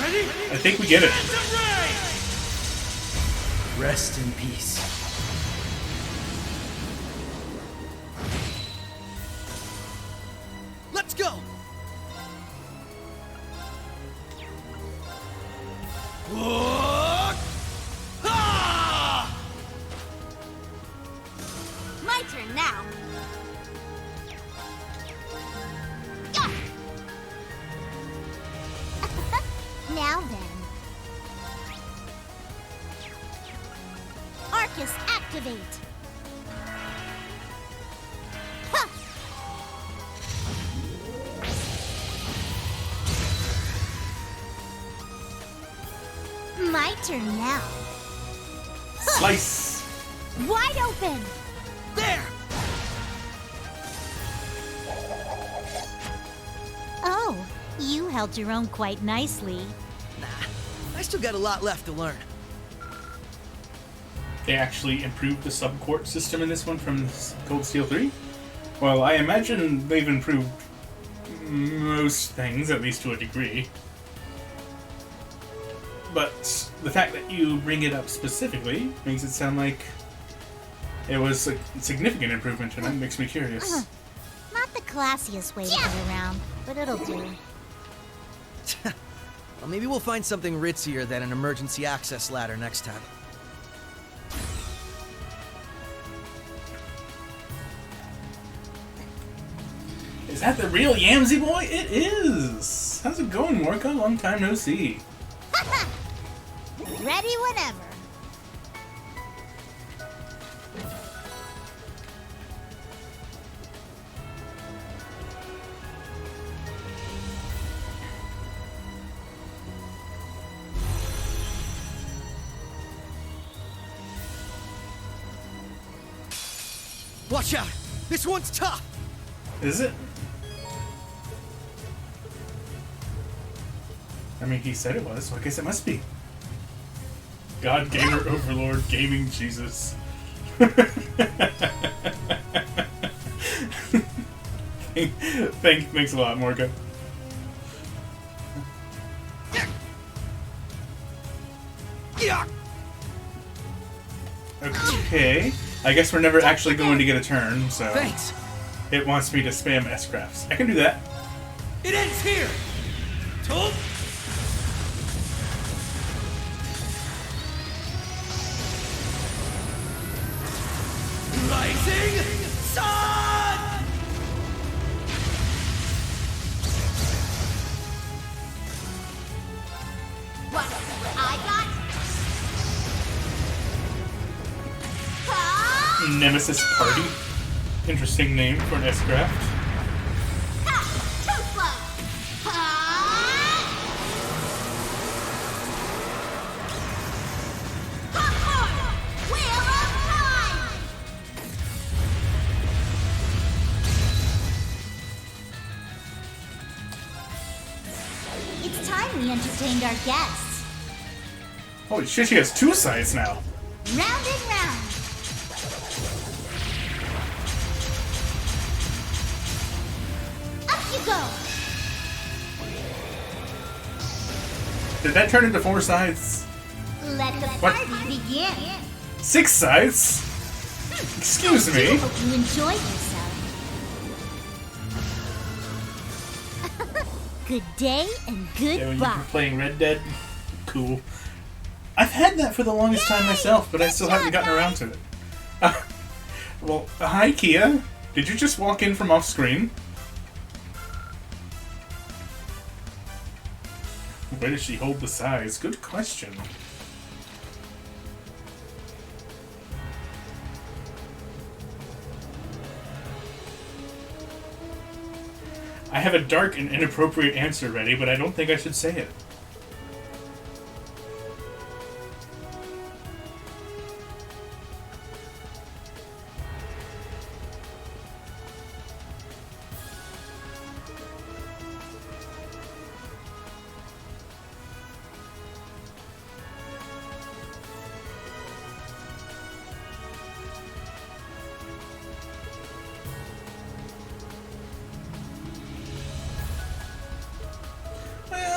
I think we get it. Rest in peace. Let's go! My turn now. Gah! Now then. Arcus, activate! Ha! My turn now. Slice! Wide open! There! Oh, you held your own quite nicely. Nah, I still got a lot left to learn. They actually improved the subcourt system in this one from Cold Steel 3? Well, I imagine they've improved most things, at least to a degree. But the fact that you bring it up specifically makes it sound like it was a significant improvement, and that makes me curious. Not the classiest way to get around, but it'll do. Well, maybe we'll find something ritzier than an emergency access ladder next time. Is that the real Yamsy boy? It is! How's it going, Morka? Long time no see. Ready whenever. Watch out! This one's tough! Is it? I mean, he said it was, so I guess it must be. God, Gamer Overlord, Gaming Jesus. Thanks a lot, Morga. Okay, I guess we're never actually going to get a turn, so... Thanks! It wants me to spam S-Crafts. I can do that. It ends here! Told. Rising Sun! What I got? Ha! Nemesis Party. Interesting name for an S-Craft. Ha! Too slow! Ha! Popcorn! Wheel of Time! It's time we entertained our guests. Holy shit, she has two sides now. Round and round. Up you go. Did that turn into 4 sides? Let the What? party begin. 6 sides? Excuse I me. do hope you enjoyed yourself. Good day and Yeah, when you goodbye. were playing Red Dead? Cool. I've had that for the longest time myself, but I still haven't gotten around to it. Well, hi Kia. Did you just walk in from off screen? Where does she hold the size? Good question. I have a dark and inappropriate answer ready, but I don't think I should say it.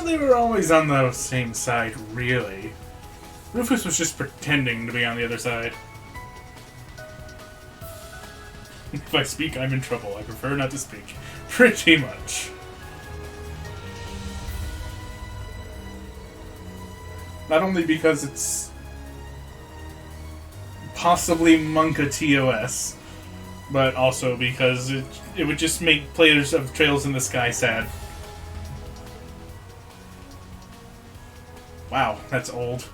Well, they were always on the same side, really. Rufus was just pretending to be on the other side. If I speak, I'm in trouble. I prefer not to speak. Pretty much. Not only because it's possibly Monka TOS, but also because it would just make players of Trails in the Sky sad. Wow, that's old.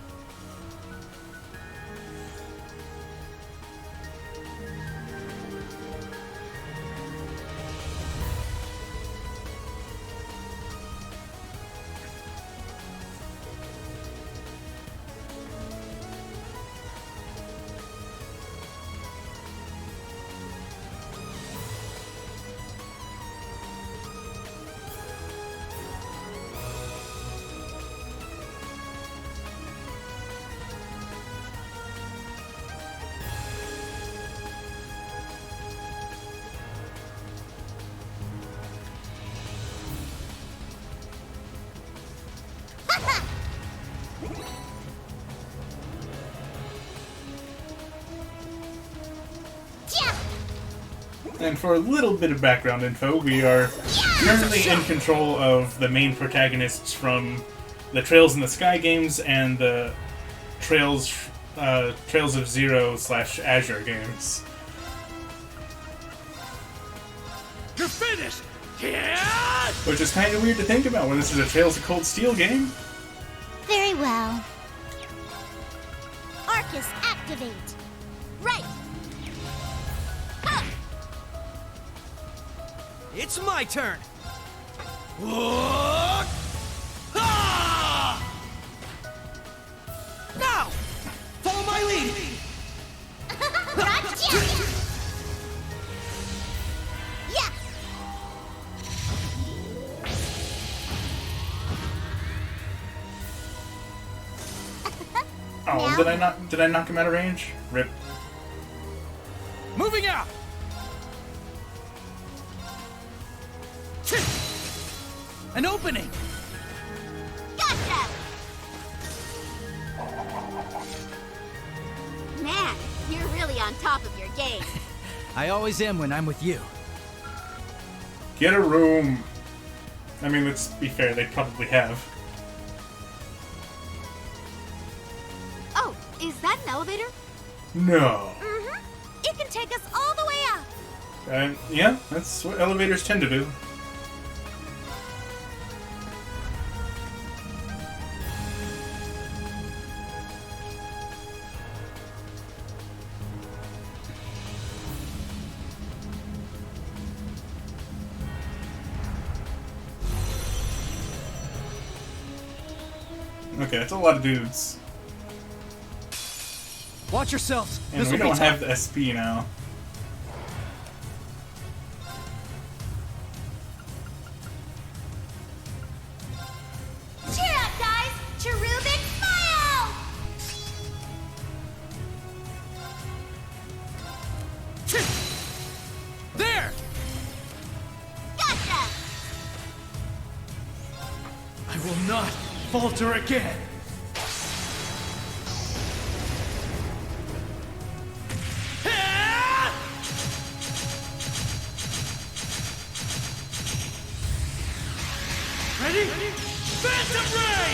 And for a little bit of background info, we are currently in control of the main protagonists from the Trails in the Sky games and the Trails of Zero / Azure games. You're finished! Yeah! Which is kind of weird to think about when this is a Trails of Cold Steel game. Very well. Arcus, activate! Right! It's my turn! Whoa! Ah! Now! Follow my lead! Gotcha! Yeah! Oh, did I knock him out of range? Rip. Moving out! An opening! Gotcha! Man, you're really on top of your game. I always am when I'm with you. Get a room. I mean, let's be fair, they probably have. Oh, is that an elevator? No. Mm-hmm. It can take us all the way up. Yeah, that's what elevators tend to do. Okay, that's a lot of dudes. Watch yourselves. And we don't have the SP now. Cheer up, guys! Cherubic smile! There! Gotcha! I will not falter again! Ready? Phantom Ray!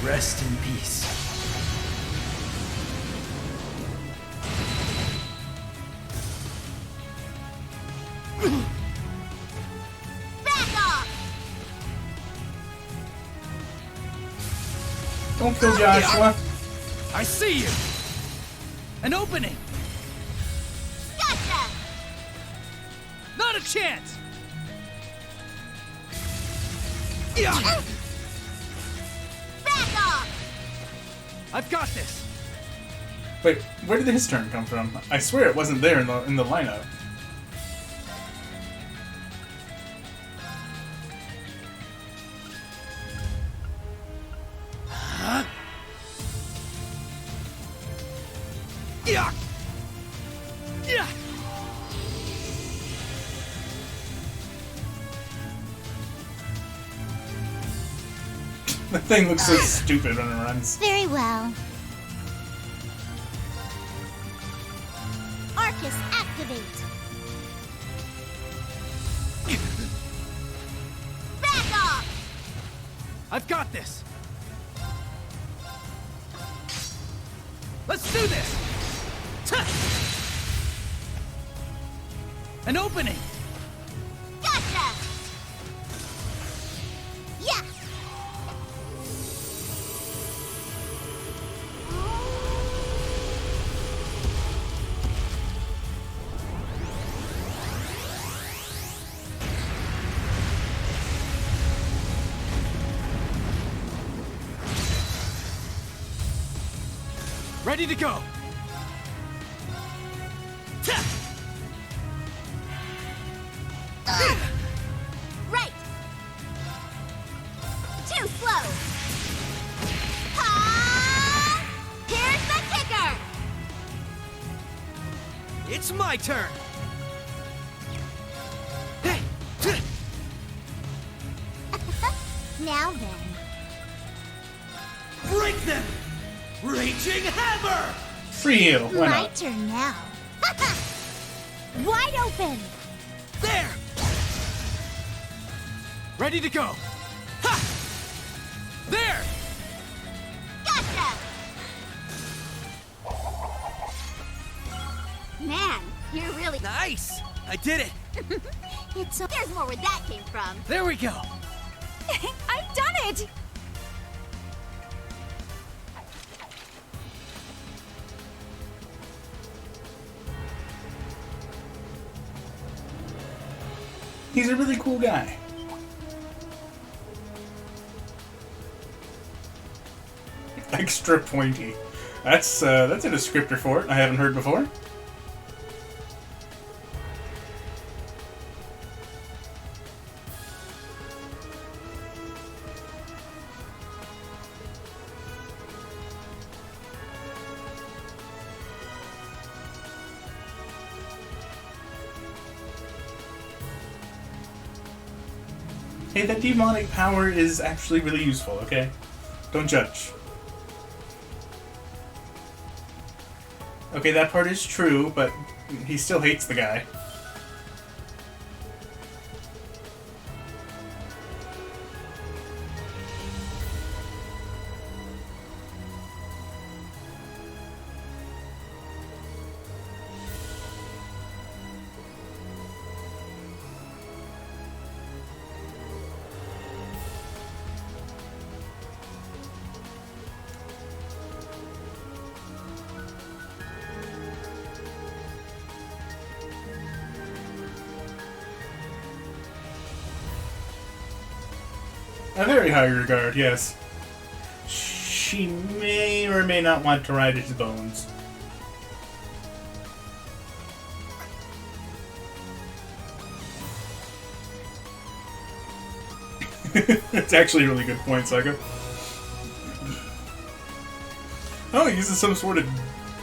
Rest in peace. Back off! Don't kill Joshua. I see you! An opening! Gotcha! Not a chance! Back off! I've got this! Wait, where did his turn come from? I swear it wasn't there in the lineup. Huh? Yeah! Yeah! The thing looks so stupid when it runs. Very well. Arcus, activate. Back off! I've got this! Let's do this! Tuh! An opening! Gotcha! Yeah! Ready to go! Right! Too slow! Ha! Here's the kicker! It's my turn! Now then. Break them! Raging Hammer! Free heal, why My not? turn now. Wide open! There! Ready to go! Ha! There! Gotcha! Man, you're really... Nice! I did it! There's more where that came from. There we go! I've done it! He's a really cool guy. Extra pointy. That's a descriptor for it I haven't heard before. Hey, that demonic power is actually really useful, okay? Don't judge. Okay, that part is true, but he still hates the guy. A very high regard, yes. She may or may not want to ride his bones. It's actually a really good point, Psycho. Oh, he uses some sort of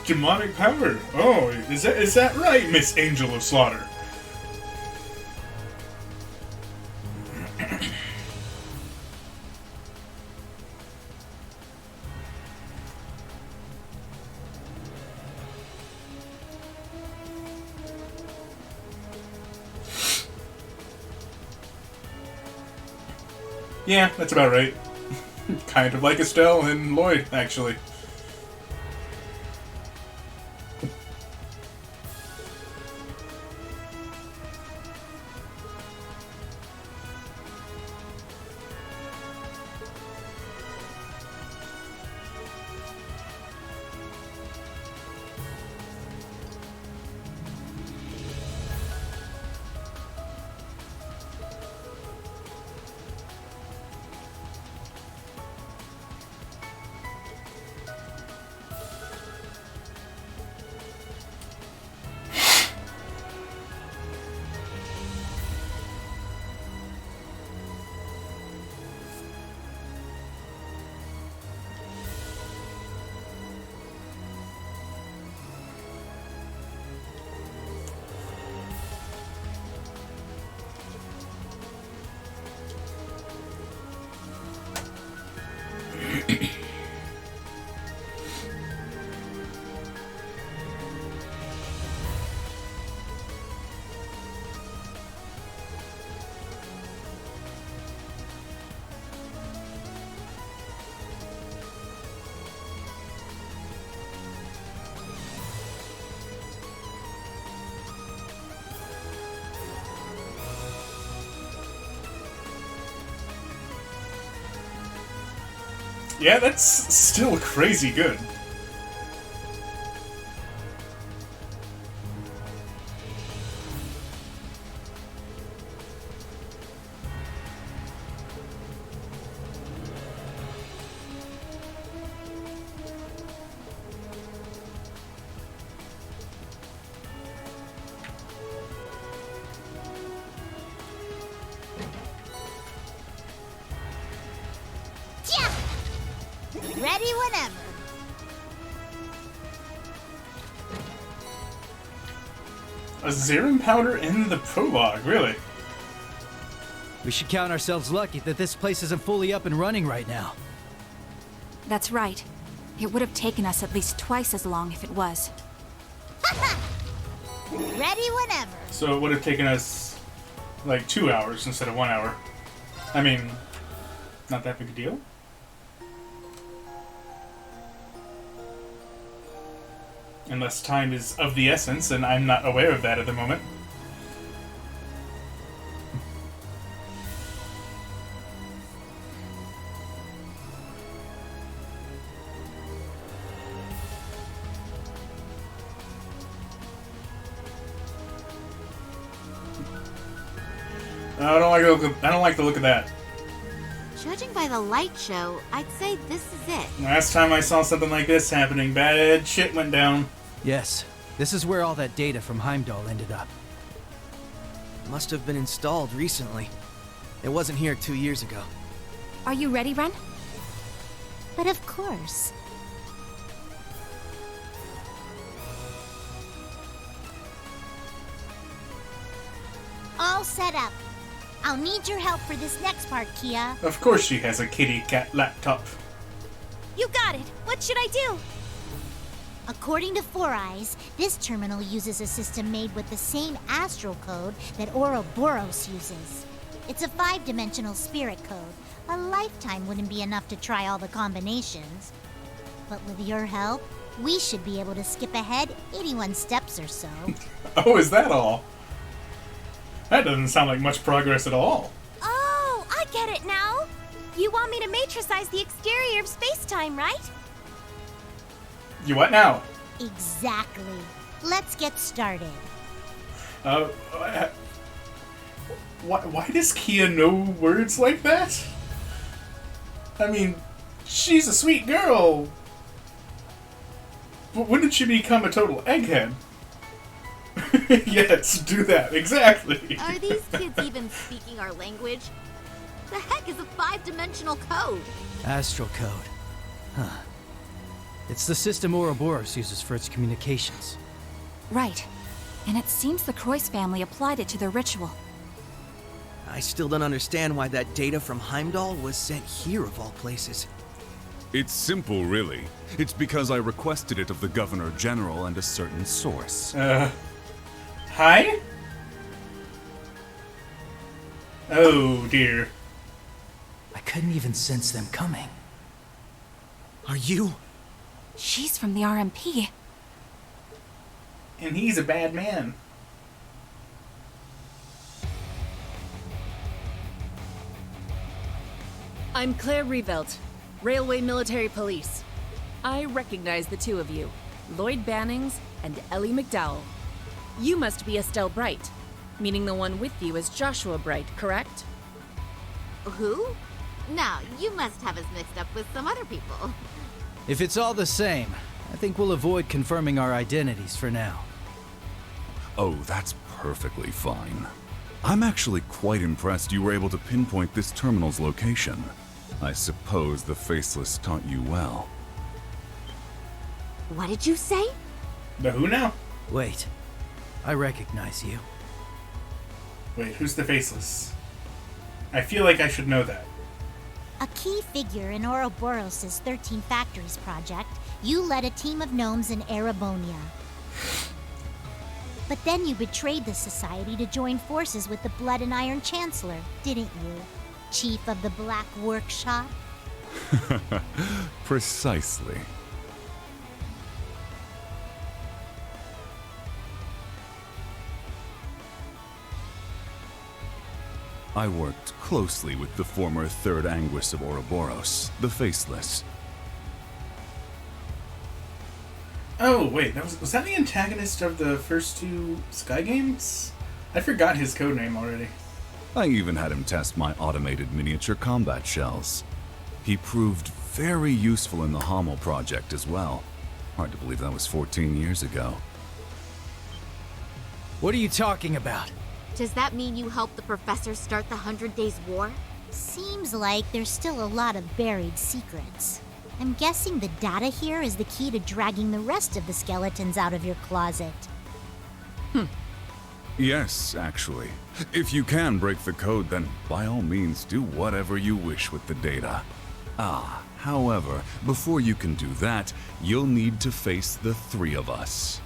demonic power. Oh, is that right, Miss Angel of Slaughter? Yeah, that's about right. Kind of like Estelle and Lloyd, actually. Yeah, that's still crazy good. Ready whenever. A Zerum powder in the prologue, really? We should count ourselves lucky that this place isn't fully up and running right now. That's right. It would have taken us at least twice as long if it was. Ready whenever. So it would have taken us like 2 hours instead of 1 hour. I mean, not that big a deal. Unless time is of the essence, and I'm not aware of that at the moment. I don't like the look of that. Judging by the light show, I'd say this is it. Last time I saw something like this happening, bad shit went down. Yes, this is where all that data from Heimdall ended up. Must have been installed recently. It wasn't here 2 years ago. Are you ready, Ren? But of course. All set up. I'll need your help for this next part, Kia. Of course she has a kitty cat laptop. You got it. What should I do? According to Four Eyes, this terminal uses a system made with the same astral code that Ouroboros uses. It's a 5-dimensional spirit code. A lifetime wouldn't be enough to try all the combinations. But with your help, we should be able to skip ahead 81 steps or so. Oh, is that all? That doesn't sound like much progress at all. Oh, I get it now. You want me to matricize the exterior of space-time, right? You what now? Exactly. Let's get started. Why does Kia know words like that? I mean, she's a sweet girl. But when did she become a total egghead? Yes, do that, exactly. Are these kids even speaking our language? The heck is a 5-dimensional code? Astral code. Huh. It's the system Ouroboros uses for its communications. Right. And it seems the Croix family applied it to their ritual. I still don't understand why that data from Heimdall was sent here of all places. It's simple, really. It's because I requested it of the Governor General and a certain source. Hi? Oh, dear. I couldn't even sense them coming. Are you? She's from the RMP. And he's a bad man. I'm Claire Revelt, Railway Military Police. I recognize the two of you, Lloyd Bannings and Ellie McDowell. You must be Estelle Bright, meaning the one with you is Joshua Bright, correct? Who? No, you must have us mixed up with some other people. If it's all the same, I think we'll avoid confirming our identities for now. Oh, that's perfectly fine. I'm actually quite impressed you were able to pinpoint this terminal's location. I suppose the Faceless taught you well. What did you say? The who now? Wait. I recognize you. Wait, who's the Faceless? I feel like I should know that. A key figure in Ouroboros' 13 Factories project, you led a team of gnomes in Erebonia. But then you betrayed the society to join forces with the Blood and Iron Chancellor, didn't you? Chief of the Black Workshop? Precisely. I worked closely with the former Third Anguis of Ouroboros, the Faceless. Oh, wait, was that the antagonist of the first two Sky games? I forgot his codename already. I even had him test my automated miniature combat shells. He proved very useful in the Hommel project as well. Hard to believe that was 14 years ago. What are you talking about? Does that mean you helped the professor start the 100 Days War? Seems like there's still a lot of buried secrets. I'm guessing the data here is the key to dragging the rest of the skeletons out of your closet. Yes, actually. If you can break the code, then by all means do whatever you wish with the data. However, before you can do that, you'll need to face the three of us.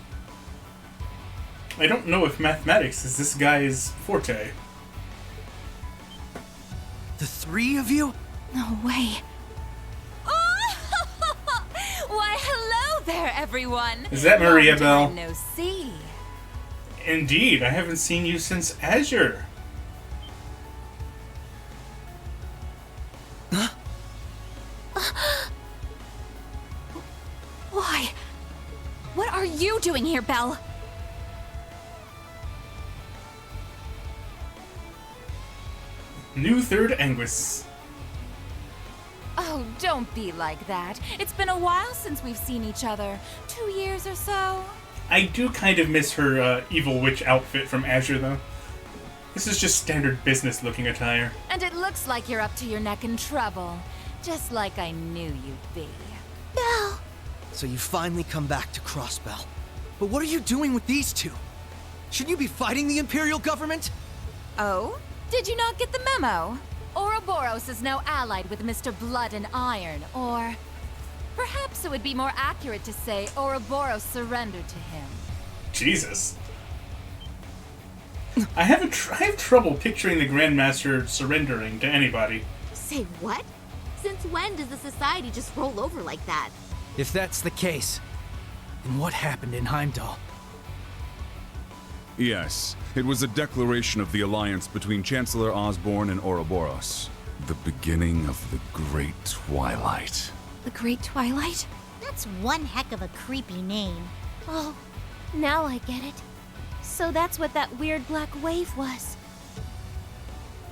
I don't know if mathematics is this guy's forte. The three of you? No way. Why, hello there, everyone. Is that Maria Bell? Long time no see. Indeed, I haven't seen you since Azure. Why? What are you doing here, Belle? New Third Anguis. Oh, don't be like that. It's been a while since we've seen each other. 2 years or so. I do kind of miss her evil witch outfit from Azure, though. This is just standard business-looking attire. And it looks like you're up to your neck in trouble. Just like I knew you'd be. Belle! So you finally come back to Crossbell. But what are you doing with these two? Shouldn't you be fighting the Imperial government? Oh? Did you not get the memo? Ouroboros is now allied with Mr. Blood and Iron, or... perhaps it would be more accurate to say Ouroboros surrendered to him. Jesus. I have trouble picturing the Grandmaster surrendering to anybody. Say what? Since when does the society just roll over like that? If that's the case, then what happened in Heimdall? Yes, it was a declaration of the alliance between Chancellor Osborne and Ouroboros. The beginning of the Great Twilight. The Great Twilight? That's one heck of a creepy name. Oh, now I get it. So that's what that weird black wave was.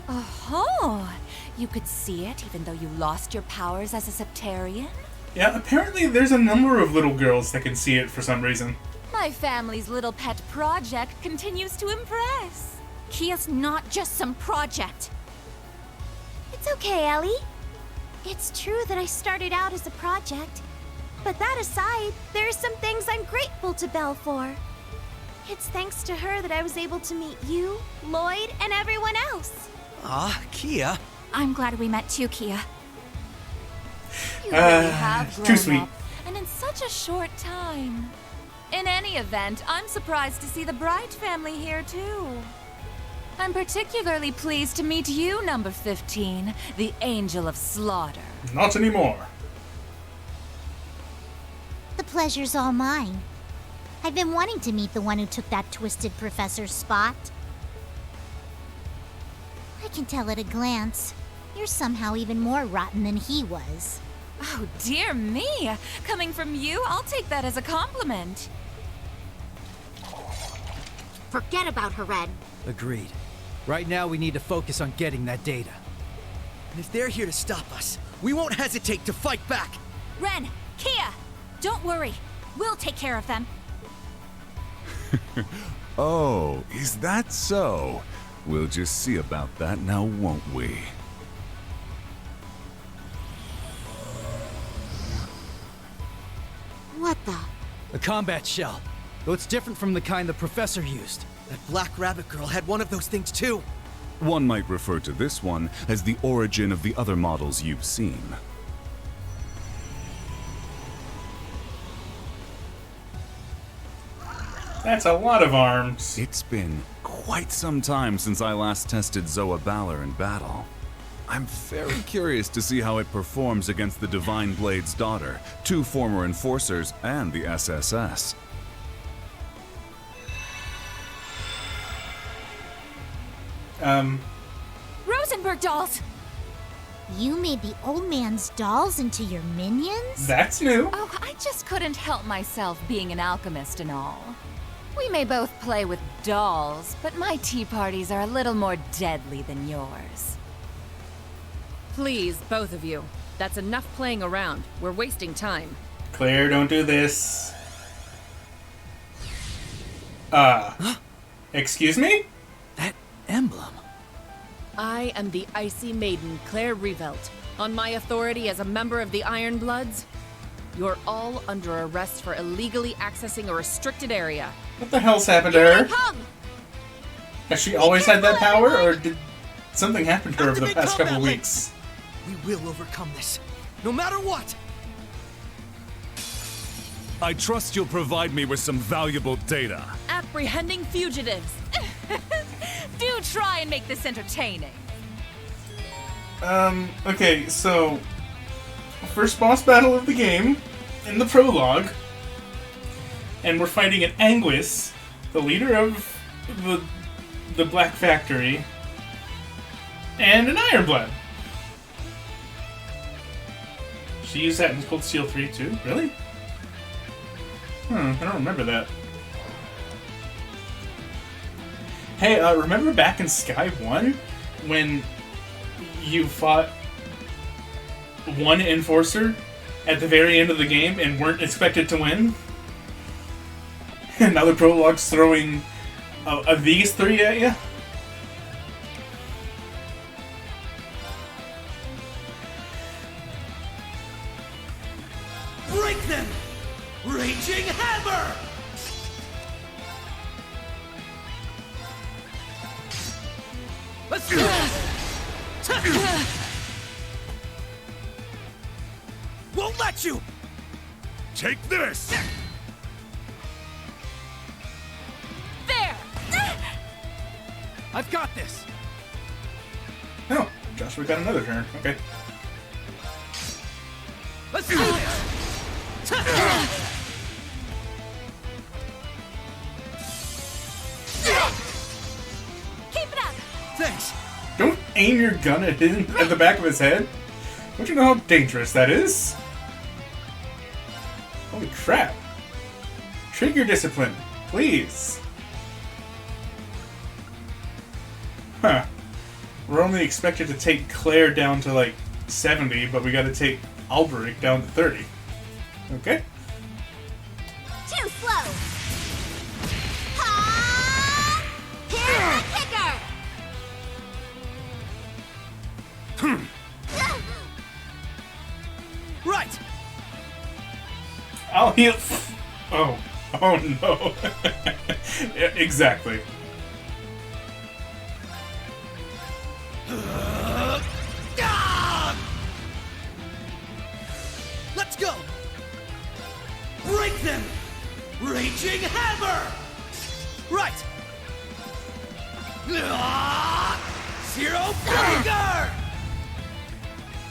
Oh, you could see it even though you lost your powers as a Septarian? Yeah, apparently there's a number of little girls that can see it for some reason. My family's little pet project continues to impress. Kia's not just some project. It's okay, Ellie. It's true that I started out as a project. But that aside, there are some things I'm grateful to Belle for. It's thanks to her that I was able to meet you, Lloyd, and everyone else. Kia. I'm glad we met too, Kia. You really have grown too sweet. up, and in such a short time. In any event, I'm surprised to see the Bright family here too. I'm particularly pleased to meet you, number 15, the Angel of Slaughter. Not anymore. The pleasure's all mine. I've been wanting to meet the one who took that twisted professor's spot. I can tell at a glance. You're somehow even more rotten than he was. Oh, dear me! Coming from you, I'll take that as a compliment. Forget about her, Red. Agreed. Right now we need to focus on getting that data. And if they're here to stop us, we won't hesitate to fight back! Ren, Kia, don't worry. We'll take care of them. Oh, is that so? We'll just see about that now, won't we? What the? A combat shell. Though it's different from the kind the professor used. That black rabbit girl had one of those things too. One might refer to this one as the origin of the other models you've seen. That's a lot of arms. It's been quite some time since I last tested Zoa Balor in battle. I'm very curious to see how it performs against the Divine Blade's daughter, 2 former enforcers, and the SSS. Rosenberg dolls! You made the old man's dolls into your minions? That's new. Oh, I just couldn't help myself being an alchemist and all. We may both play with dolls, but my tea parties are a little more deadly than yours. Please, both of you. That's enough playing around. We're wasting time. Claire, don't do this. Excuse me? That emblem. I am the Icy Maiden, Claire Revelt. On my authority as a member of the Iron Bloods, you're all under arrest for illegally accessing a restricted area. What the hell's happened to her? Has she always had that power, or did something happen to her over the past couple of weeks? We will overcome this, no matter what! I trust you'll provide me with some valuable data. Apprehending fugitives. Do try and make this entertaining. Okay, so first boss battle of the game in the prologue, and we're fighting an Anguis, the leader of the Black Factory, and an Ironblood. She used that in Cold Steel 3 too? Really? I don't remember that. Hey, remember back in Sky 1 when you fought one Enforcer at the very end of the game and weren't expected to win? And now the prologue's throwing these 3 at you? Break them! Raging Hammer! Let's go! Won't let you! Take this! There! I've got this! Oh, Joshua got another turn. Okay. Let's do this! Keep it up! Thanks! Don't aim your gun at the back of his head. Don't you know how dangerous that is? Holy crap. Trigger discipline, please. Huh. We're only expected to take Claire down to like 70, but we gotta take Alberic down to 30. Okay. Too slow. Ha! Here's the kicker. Right! I'll heal. Oh. Oh no. Yeah, exactly. Let's go! Break them! Raging Hammer! Right! Zero Finger!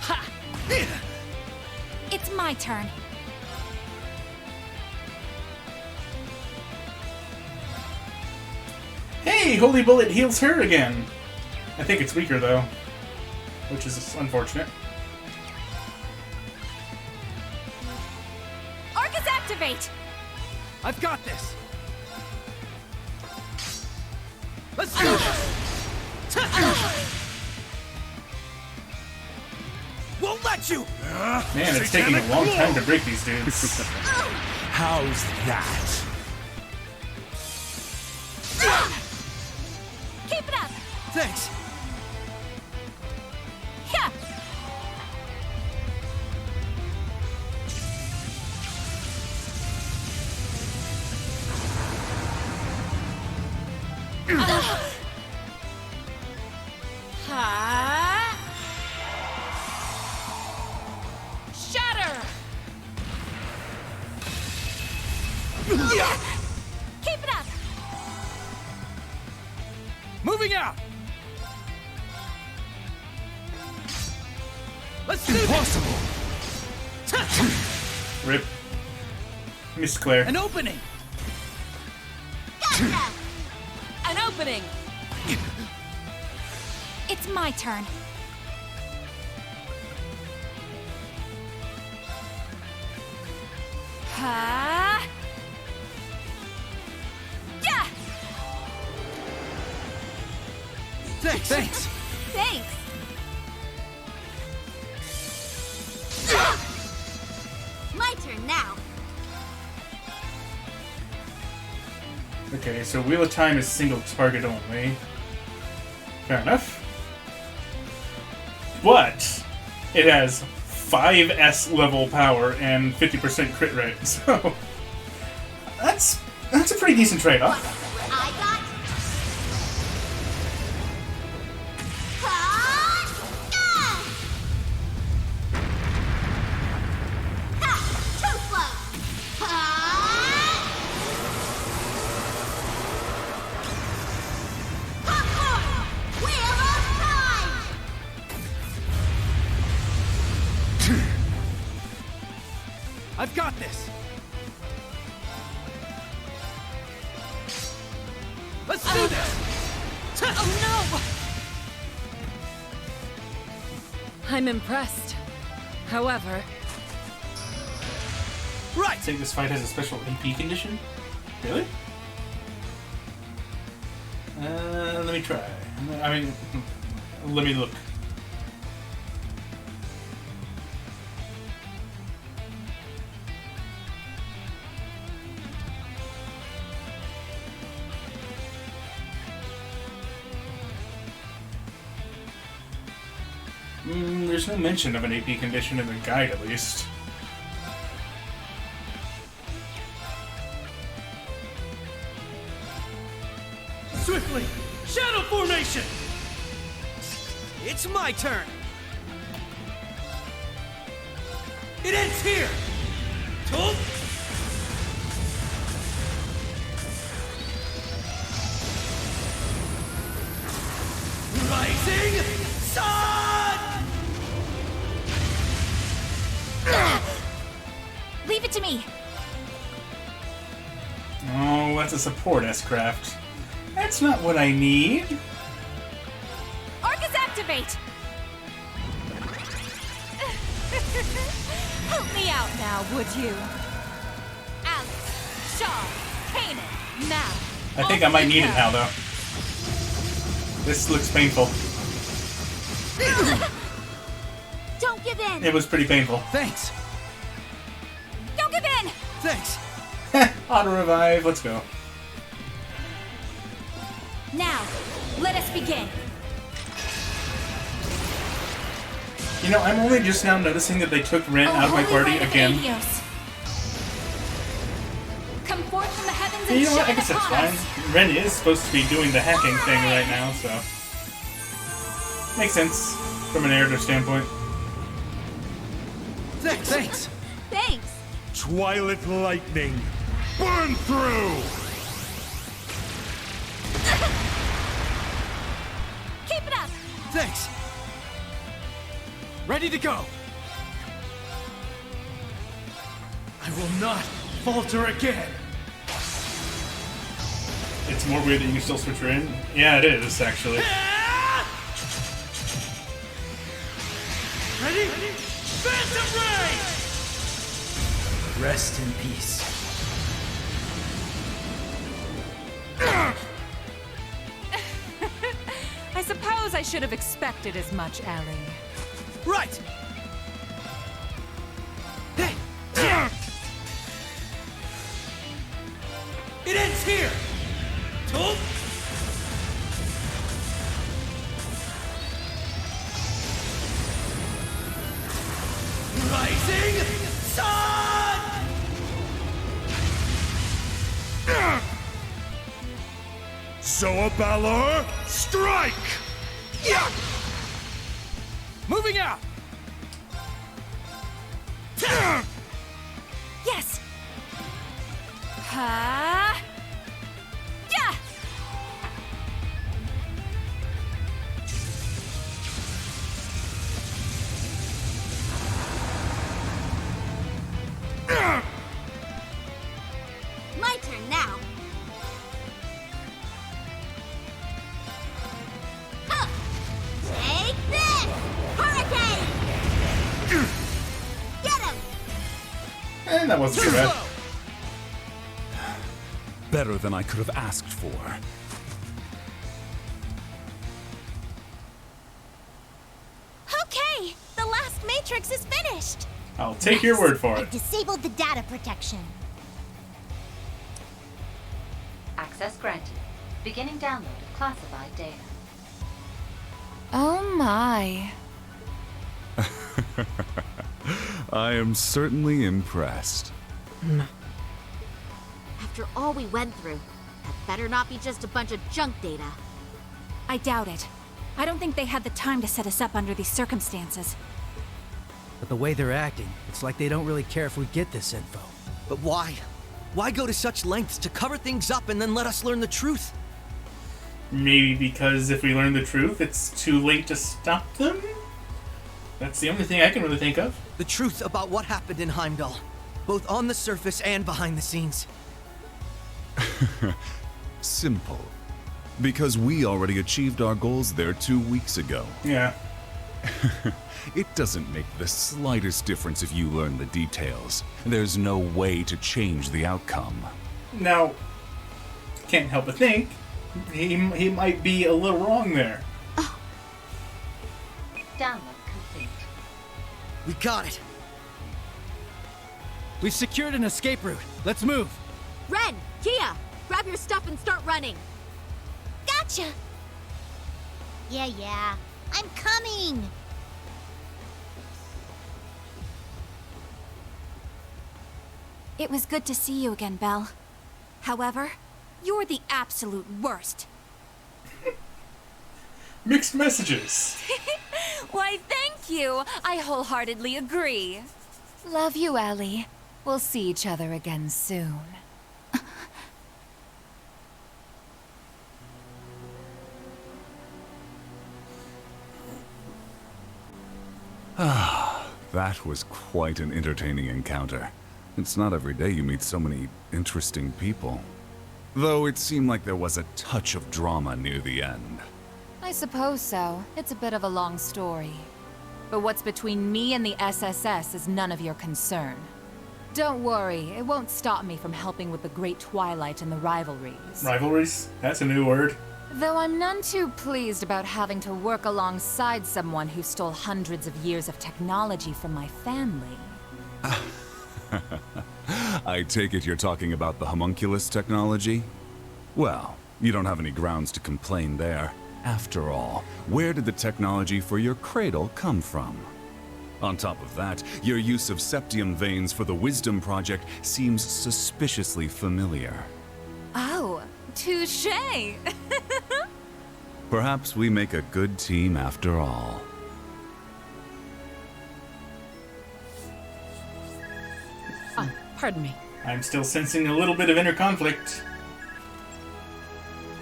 Ha! It's my turn. Hey, Holy Bullet heals her again. I think it's weaker though, which is unfortunate. Arcus activate! I've got this! Let's do Won't let you! Man, it's taking a long time to break these dudes. How's that? Keep it up! Thanks! Yeah! Keep it up! Moving out! Let's do this! Impossible! Rip. Miss Claire. An opening! Gotcha! An opening! It's my turn. Ha! Yeah! Thanks! Thanks. My turn now. Okay, so Wheel of Time is single target only. Fair enough. But it has 5S level power and 50% crit rate, so that's a pretty decent trade-off. I got. Too slow. Popcorn! Wheel of Time! I've got this! Let's do this! Oh no! I'm impressed. However... Right! Saying this fight has a special AP condition? Really? Let me try. I mean, let me look. There's no mention of an AP condition in the guide, at least. Swiftly! Shadow formation! It's my turn! It ends here! Told. Rising Sun! Leave it to me. Oh, that's a support S-Craft. That's not what I need. Arcus activate! Help me out now, would you? Alex, Shaw, Kanan, now. I think I might need it now, though. This looks painful. Don't give in. It was pretty painful. Thanks! Don't give in! Thanks! Auto revive, let's go. Now, let us begin. You know, I'm only just now noticing that they took Ren out of my party again. Adios. Come forth from the heavens Yeah, and you know what? I shine guess that's upon us. fine. Ren is supposed to be doing the hacking thing right now, so makes sense from a narrative standpoint. Thanks! Thanks. Twilight lightning, burn through! Keep it up. Thanks! Ready to go! I will not falter again! It's more weird that you can still switch Ren. Yeah, it is, actually. Ready? Phantom Ray! Rest in peace. I suppose I should have expected as much, Ellie. Right! It ends here! Told. Rising Sun! Soa Balor, strike! Moving out! Yes. Yeah! My turn now. Huh. Take this! Hurricane! Get him! And that wasn't too bad. Better than I could have asked for. Okay, the last matrix is finished. I'll take your word for I've it. disabled the data protection. Access granted. Beginning download of classified data. Oh my. I am certainly impressed. After all we went through, that better not be just a bunch of junk data. I doubt it. I don't think they had the time to set us up under these circumstances. But the way they're acting, it's like they don't really care if we get this info. But why? Why go to such lengths to cover things up and then let us learn the truth? Maybe because if we learn the truth, it's too late to stop them? That's the only thing I can really think of. The truth about what happened in Heimdall, both on the surface and behind the scenes. Simple. Because we already achieved our goals there 2 weeks ago. Yeah. It doesn't make the slightest difference if you learn the details. There's no way to change the outcome. Now, can't help but think, he might be a little wrong there. Download complete. We got it. We've secured an escape route. Let's move. Ren, Kia, grab your stuff and start running. Gotcha! Yeah, I'm coming! It was good to see you again, Belle. However, you're the absolute worst. Mixed messages. Why, thank you. I wholeheartedly agree. Love you, Ellie. We'll see each other again soon. That was quite an entertaining encounter. It's not every day you meet so many interesting people. Though it seemed like there was a touch of drama near the end. I suppose so. It's a bit of a long story. But what's between me and the SSS is none of your concern. Don't worry, it won't stop me from helping with the Great Twilight and the rivalries. Rivalries? That's a new word. Though I'm none too pleased about having to work alongside someone who stole hundreds of years of technology from my family. I take it you're talking about the homunculus technology? Well, you don't have any grounds to complain there. After all, where did the technology for your cradle come from? On top of that, your use of septium veins for the Wisdom Project seems suspiciously familiar. Oh, touché! Perhaps we make a good team after all. Oh, pardon me. I'm still sensing a little bit of inner conflict.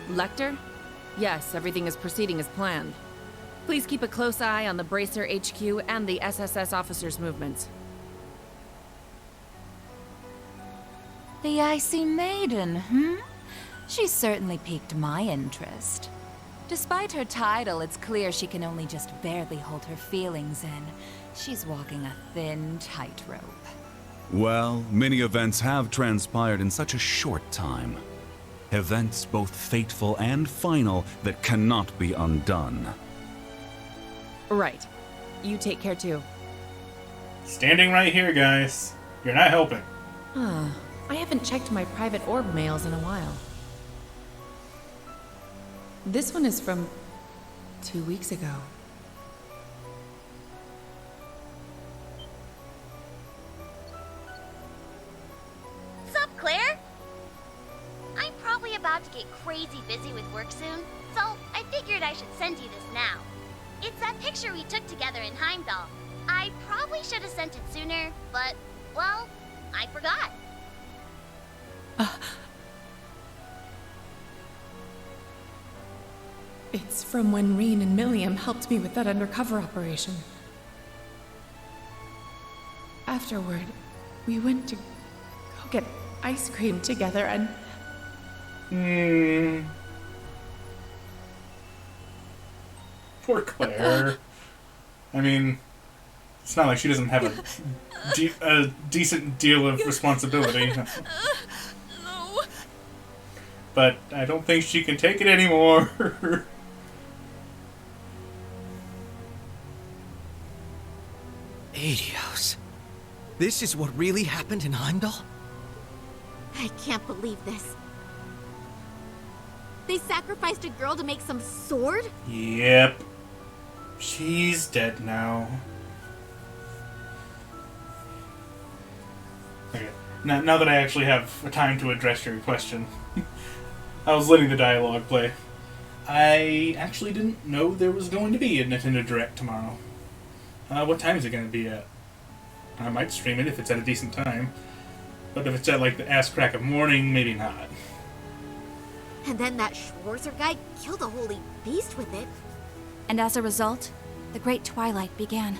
Lecter? Yes, everything is proceeding as planned. Please keep a close eye on the Bracer HQ and the SSS officers' movements. The Icy Maiden, hmm? She certainly piqued my interest. Despite her title, it's clear she can only just barely hold her feelings in. She's walking a thin tightrope. Well, many events have transpired in such a short time. Events both fateful and final that cannot be undone. Right. You take care too. Standing right here, guys. You're not helping. Huh. I haven't checked my private orb mails in a while. This one is from 2 weeks ago. Sup, Claire? I'm probably about to get crazy busy with work soon, so I figured I should send you this now. It's that picture we took together in Heimdall. I probably should have sent it sooner, but, well, I forgot. It's from when Reen and Milliam helped me with that undercover operation. Afterward, we went to go get ice cream together and... Poor Claire. I mean, it's not like she doesn't have a decent deal of responsibility. No. But I don't think she can take it anymore. Adios. This is what really happened in Heimdall? I can't believe this. They sacrificed a girl to make some sword? Yep. She's dead now. Okay. Now that I actually have a time to address your question, I was letting the dialogue play. I actually didn't know there was going to be a Nintendo Direct tomorrow. What time is it going to be at? I might stream it if it's at a decent time. But if it's at like the ass crack of morning, maybe not. And then that Schwarzer guy killed a holy beast with it. And as a result, the Great Twilight began.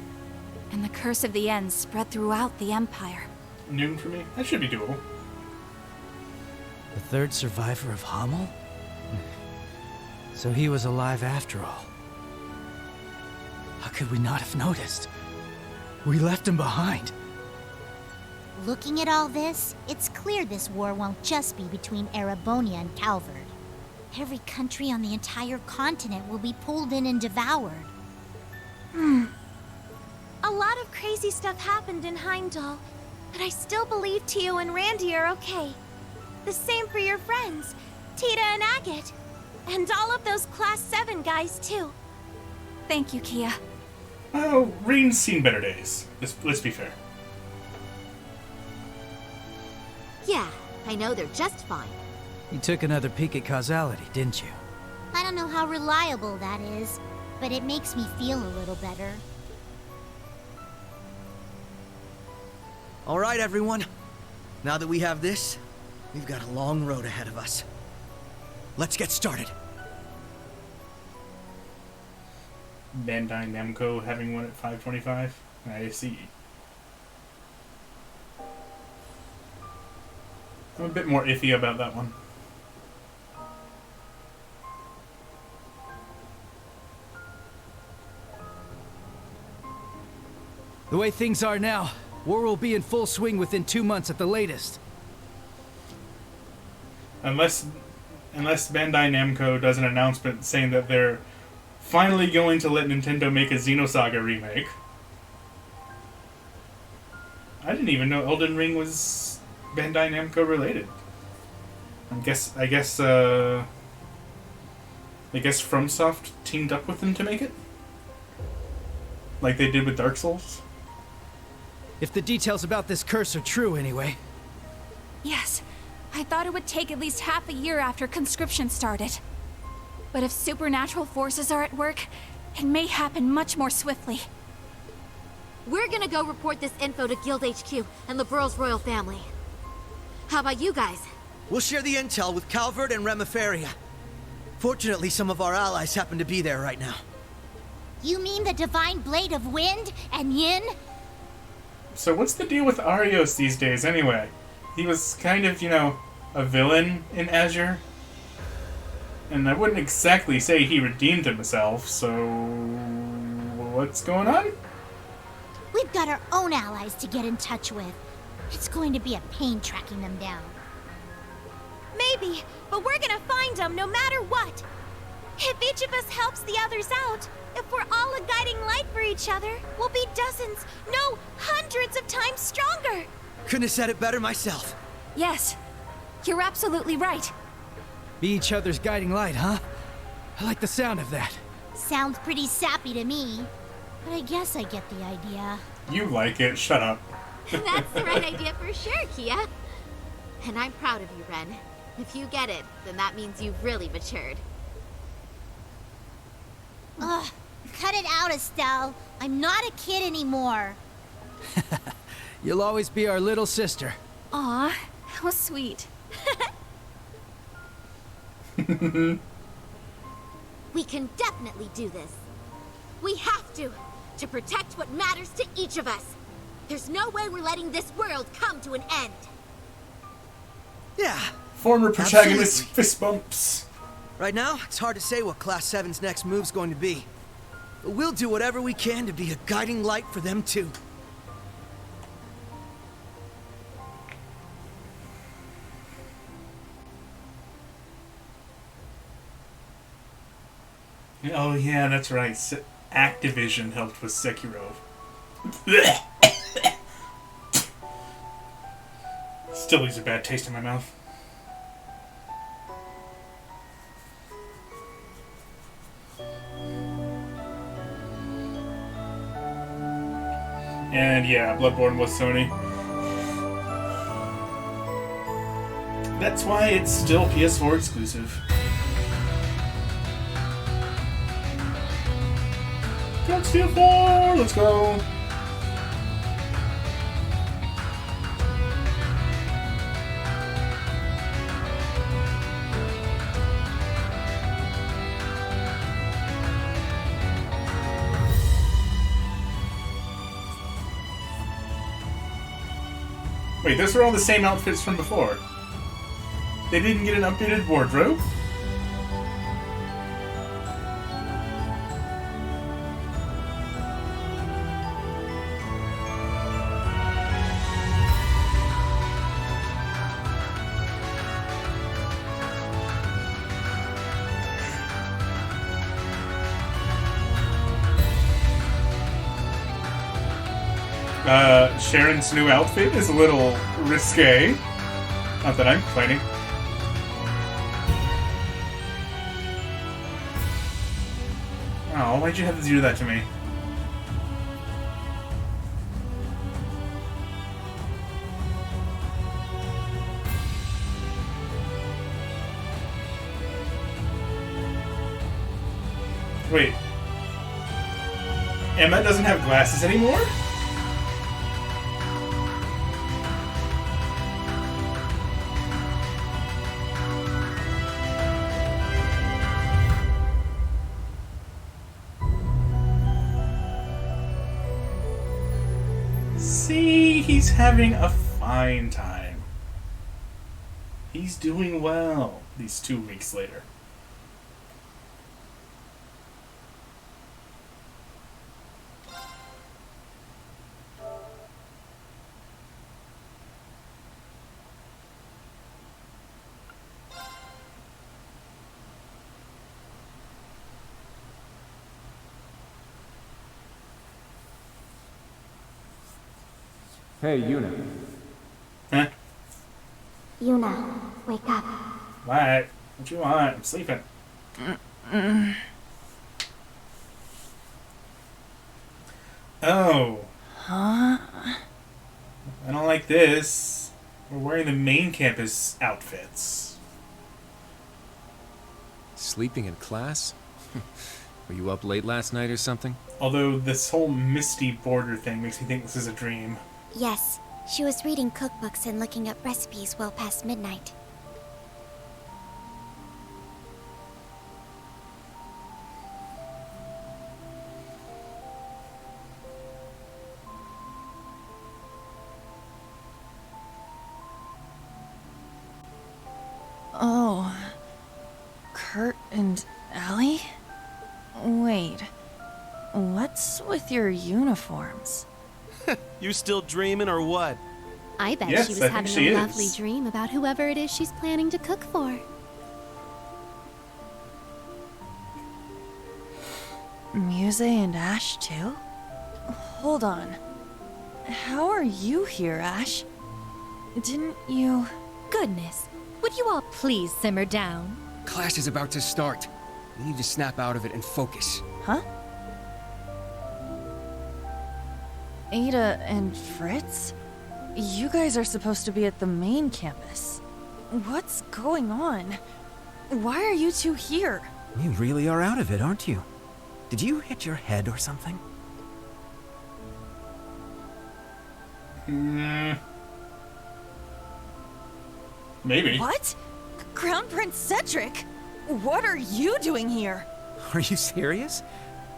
And the Curse of the End spread throughout the Empire. Noon for me? That should be doable. The third survivor of Hamel? So he was alive after all. How could we not have noticed? We left him behind. Looking at all this, it's clear this war won't just be between Erebonia and Calvard. Every country on the entire continent will be pulled in and devoured. A lot of crazy stuff happened in Heimdall, but I still believe Tio and Randy are okay. The same for your friends, Tita and Agate. And all of those Class 7 guys, too. Thank you, Kia. Oh, Reen's seen better days. Let's be fair. Yeah, I know they're just fine. You took another peek at causality, didn't you? I don't know how reliable that is, but it makes me feel a little better. All right, everyone. Now that we have this, we've got a long road ahead of us. Let's get started. Bandai Namco having one at 525? I see. I'm a bit more iffy about that one. The way things are now, war will be in full swing within 2 months at the latest. Unless Bandai Namco does an announcement saying that they're finally going to let Nintendo make a Xenosaga remake. I didn't even know Elden Ring was Bandai Namco related. I guess FromSoft teamed up with them to make it? Like they did with Dark Souls? If the details about this curse are true anyway. Yes, I thought it would take at least half a year after conscription started. But if supernatural forces are at work, it may happen much more swiftly. We're gonna go report this info to Guild HQ and the Burl's royal family. How about you guys? We'll share the intel with Calvard and Remiferia. Fortunately, some of our allies happen to be there right now. You mean the Divine Blade of Wind and Yin? So what's the deal with Arios these days anyway? He was kind of, a villain in Azure. And I wouldn't exactly say he redeemed himself, so what's going on? We've got our own allies to get in touch with. It's going to be a pain tracking them down. Maybe, but we're gonna find them no matter what. If each of us helps the others out, if we're all a guiding light for each other, we'll be dozens, no, hundreds of times stronger. Couldn't have said it better myself. Yes, you're absolutely right. Be each other's guiding light, huh? I like the sound of that. Sounds pretty sappy to me, but I guess I get the idea. You like it, shut up. That's the right idea for sure, Kia. And I'm proud of you, Ren. If you get it, then that means you've really matured. Ugh, cut it out, Estelle. I'm not a kid anymore. You'll always be our little sister. Aw, how sweet. We can definitely do this. We have to protect what matters to each of us. There's no way we're letting this world come to an end. Yeah. Former protagonist fist bumps. Right now, it's hard to say what Class 7's next move's going to be. But we'll do whatever we can to be a guiding light for them too. Oh yeah, that's right. Activision helped with Sekiro. Still leaves a bad taste in my mouth. And yeah, Bloodborne was Sony. That's why it's still PS4 exclusive. ToCS4, let's go! Wait, those are all the same outfits from before. They didn't get an updated wardrobe? Sharon's new outfit is a little risque. Not that I'm complaining. Oh, why'd you have to do that to me? Wait. Emma doesn't have glasses anymore? See, he's having a fine time. He's doing well these 2 weeks later. Hey, Yuna. Huh? Yuna, wake up. What? What you want? I'm sleeping. Oh. Huh? I don't like this. We're wearing the main campus outfits. Sleeping in class? Were you up late last night or something? Although this whole misty border thing makes me think this is a dream. Yes, she was reading cookbooks and looking up recipes well past midnight. Oh. Kurt and Ellie? Wait. What's with your uniforms? You still dreaming or what? I bet Yes, she was I think having she a is. lovely dream about whoever it is she's planning to cook for. Muse and Ash, too? Hold on. How are you here, Ash? Didn't you... Goodness, would you all please simmer down? Class is about to start. We need to snap out of it and focus. Huh? Ada and Fritz? You guys are supposed to be at the main campus. What's going on? Why are you two here? You really are out of it, aren't you? Did you hit your head or something? Maybe. What? Crown Prince Cedric? What are you doing here? Are you serious?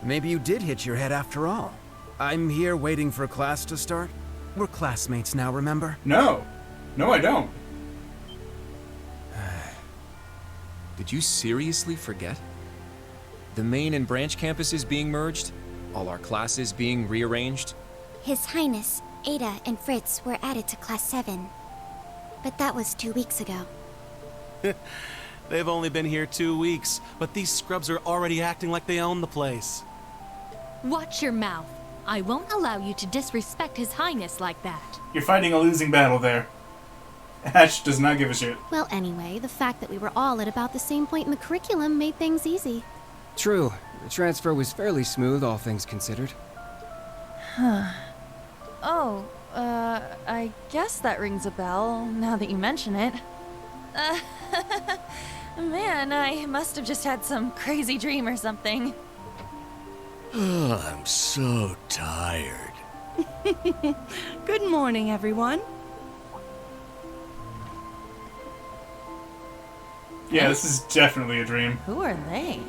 Maybe you did hit your head after all. I'm here waiting for class to start. We're classmates now, remember? No. No, I don't. Did you seriously forget? The main and branch campuses being merged? All our classes being rearranged? His Highness, Ada, and Fritz were added to Class 7. But that was 2 weeks ago. They've only been here 2 weeks, but these scrubs are already acting like they own the place. Watch your mouth. I won't allow you to disrespect His Highness like that. You're fighting a losing battle there. Ash does not give a shit. Well, anyway, the fact that we were all at about the same point in the curriculum made things easy. True. The transfer was fairly smooth, all things considered. Huh. Oh, I guess that rings a bell, now that you mention it. Man, I must have just had some crazy dream or something. I'm so tired. Good morning, everyone. Yeah, this is definitely a dream. Who are they?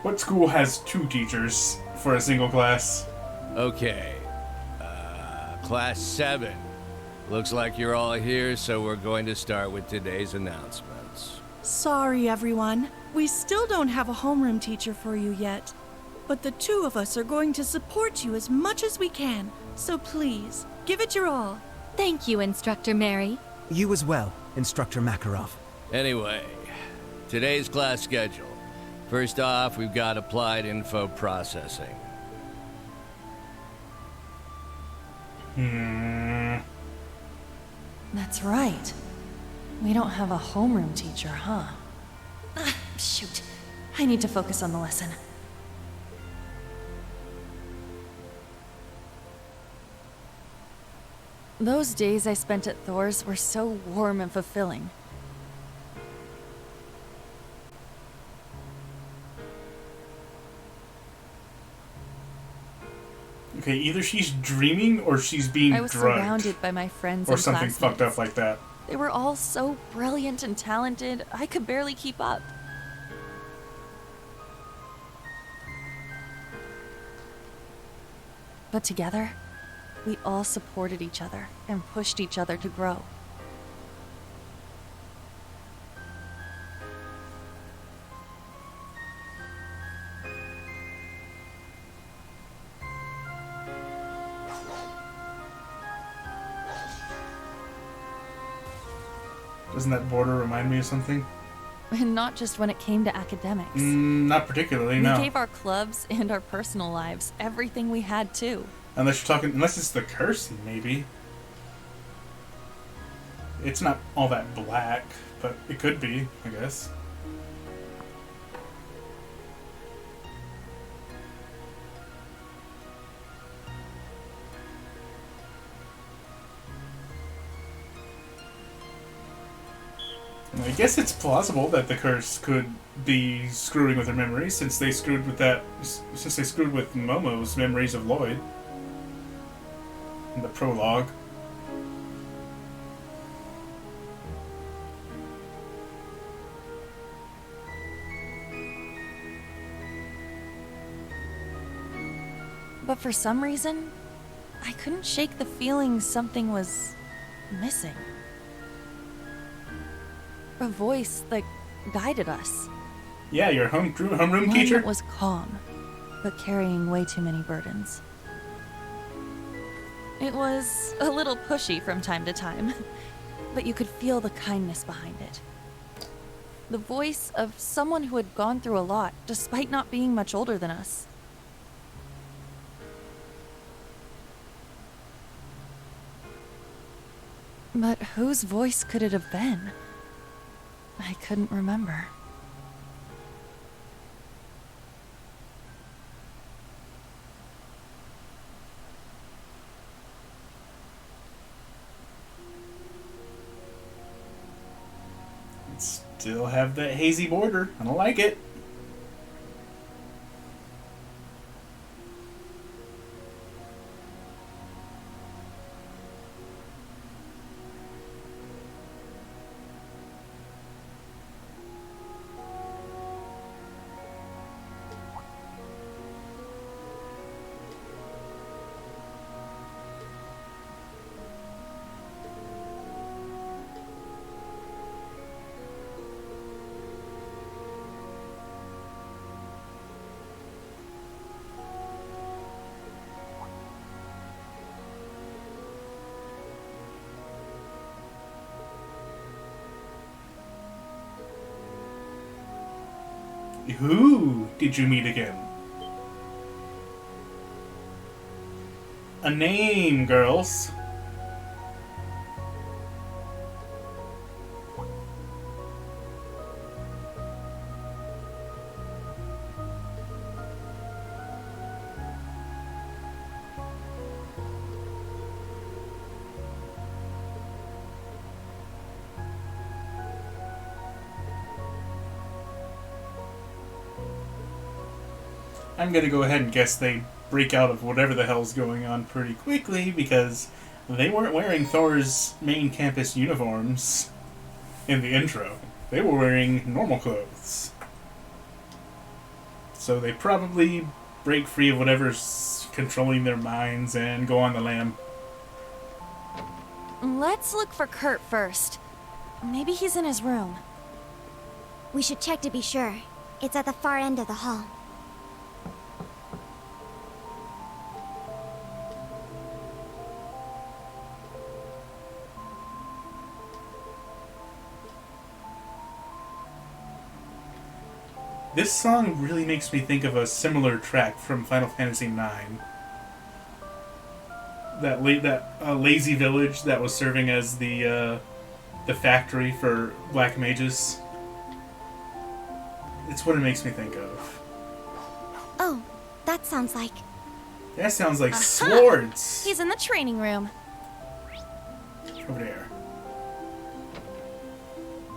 What school has 2 teachers for a single class? Okay. Class 7. Looks like you're all here, so we're going to start with today's announcements. Sorry, everyone. We still don't have a homeroom teacher for you yet. But the 2 of us are going to support you as much as we can. So please, give it your all. Thank you, Instructor Mary. You as well, Instructor Makarov. Anyway, today's class schedule. First off, we've got applied info processing. That's right. We don't have a homeroom teacher, huh? Shoot. I need to focus on the lesson. Those days I spent at Thor's were so warm and fulfilling. Okay, either she's dreaming or she's being I was drugged. surrounded by my friends Or and something classmates. fucked up like that. They were all so brilliant and talented, I could barely keep up. But together, we all supported each other and pushed each other to grow. Doesn't that border remind me of something? And not just when it came to academics. Not particularly, no. We gave our clubs and our personal lives everything we had too. Unless it's the curse, maybe. It's not all that black, but it could be, I guess. I guess it's plausible that the curse could be screwing with her memories, since they screwed with Momo's memories of Lloyd in the prologue. But for some reason, I couldn't shake the feeling something was missing. A voice that guided us. Yeah, your homeroom One teacher? that was calm, but carrying way too many burdens. It was a little pushy from time to time, but you could feel the kindness behind it. The voice of someone who had gone through a lot, despite not being much older than us. But whose voice could it have been? I couldn't remember. Still have that hazy border. I don't like it. Who did you meet again? A name, girls. I'm gonna go ahead and guess they break out of whatever the hell's going on pretty quickly because they weren't wearing Thor's main campus uniforms in the intro. They were wearing normal clothes. So they probably break free of whatever's controlling their minds and go on the lam. Let's look for Kurt first. Maybe he's in his room. We should check to be sure. It's at the far end of the hall. This song really makes me think of a similar track from Final Fantasy IX. That lazy village that was serving as the factory for black mages. It's what it makes me think of. Oh, that sounds like... That sounds like swords. He's in the training room. Over there.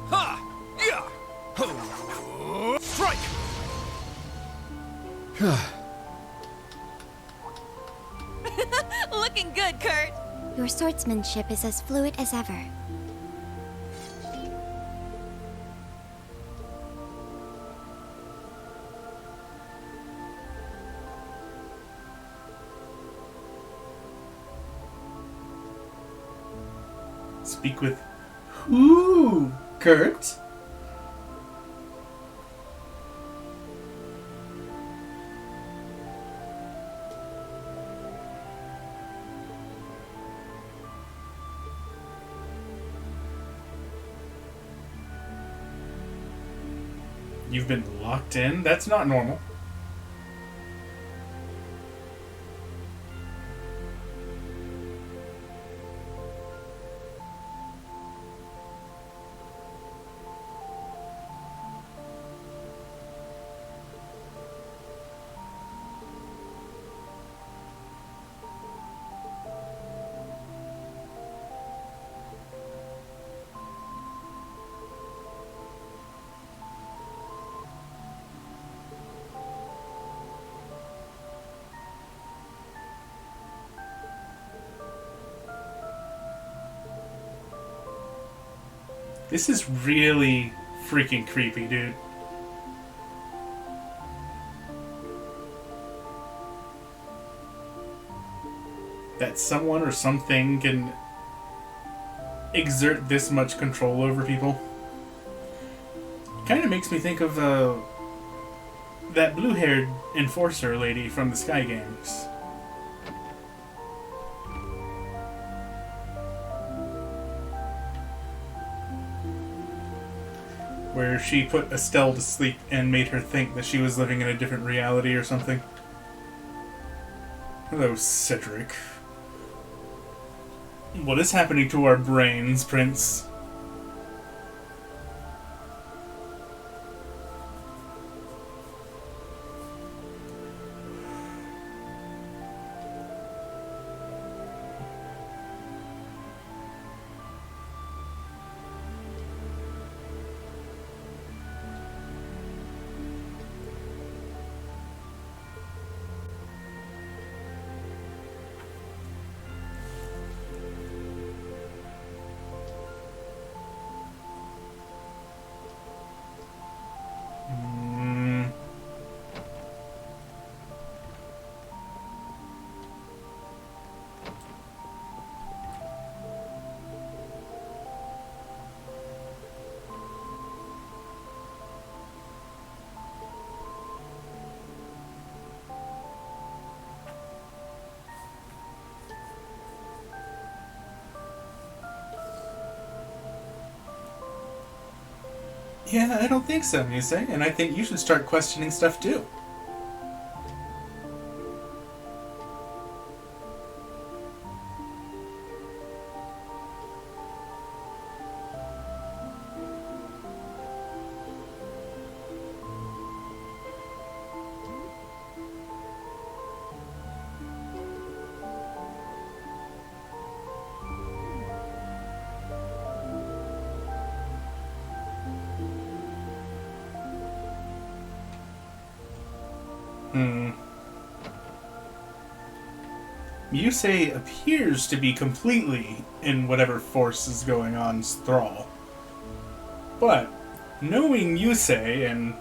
Ha! Yeah! Ho! Strike! Looking good, Kurt. Your swordsmanship is as fluid as ever. Speak with who, Kurt? You've been locked in? That's not normal. This is really freaking creepy, dude. That someone or something can exert this much control over people. Kind of makes me think of that blue-haired enforcer lady from the Sky Games. Where she put Estelle to sleep and made her think that she was living in a different reality or something. Hello, Cedric. What is happening to our brains, Prince? Yeah, I don't think so, Yusei, and I think you should start questioning stuff too. Yusei appears to be completely in whatever force is going on's thrall. But, knowing Yusei and,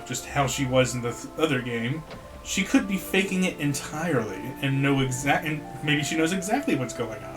just how she was in the other game, she could be faking it entirely and maybe she knows exactly what's going on.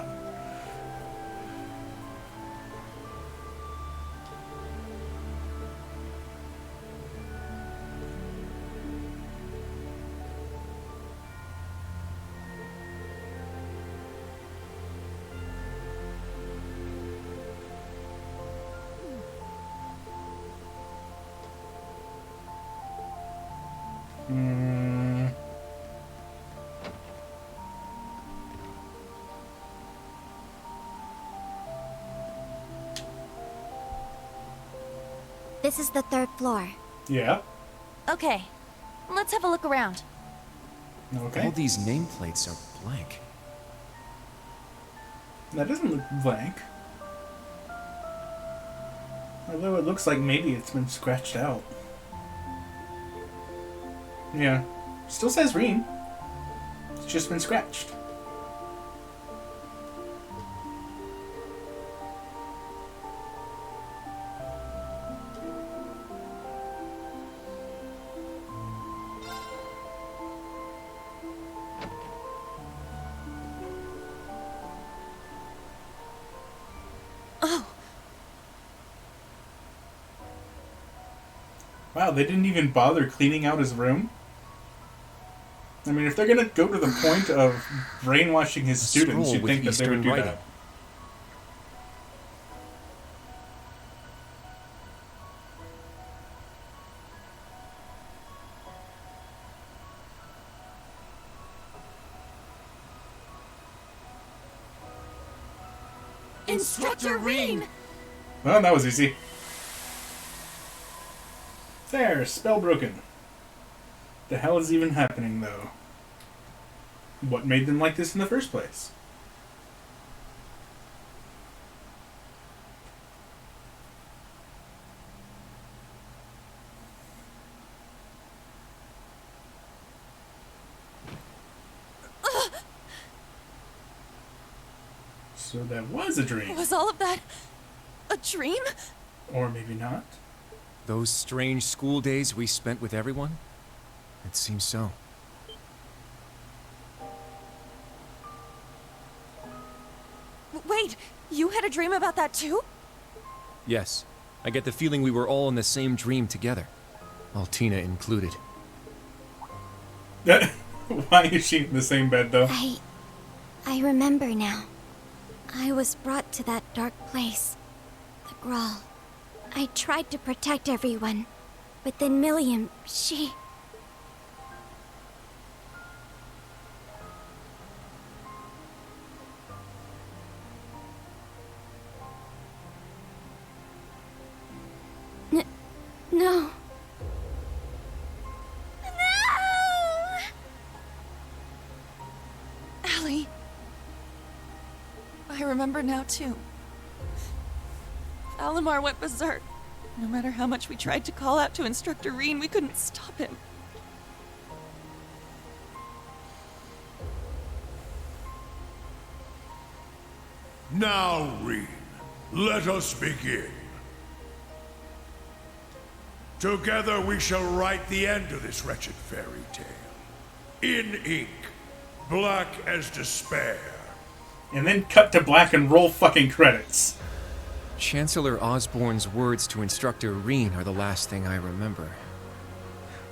This is the 3rd floor. Yeah. Okay, let's have a look around. Okay. All these nameplates are blank. That doesn't look blank. Although it looks like maybe it's been scratched out. Yeah. Still says Reen. It's just been scratched. Wow, they didn't even bother cleaning out his room? I mean, if they're gonna go to the point of brainwashing his students, you'd think that they would do that. Instructor Reen! Well, that was easy. There, spell broken. The hell is even happening, though? What made them like this in the first place? So that was a dream. Was all of that a dream? Or maybe not. Those strange school days we spent with everyone? It seems so. Wait, you had a dream about that too? Yes. I get the feeling we were all in the same dream together. Altina included. Why is she in the same bed, though? I remember now. I was brought to that dark place. The Grawl. I tried to protect everyone, but then Milliam, she... No. Allie. I remember now too. Alamar went berserk. No matter how much we tried to call out to Instructor Reen, we couldn't stop him. Now, Reen, let us begin. Together we shall write the end of this wretched fairy tale. In ink, black as despair. And then cut to black and roll fucking credits. Chancellor Osborne's words to Instructor Reen are the last thing I remember.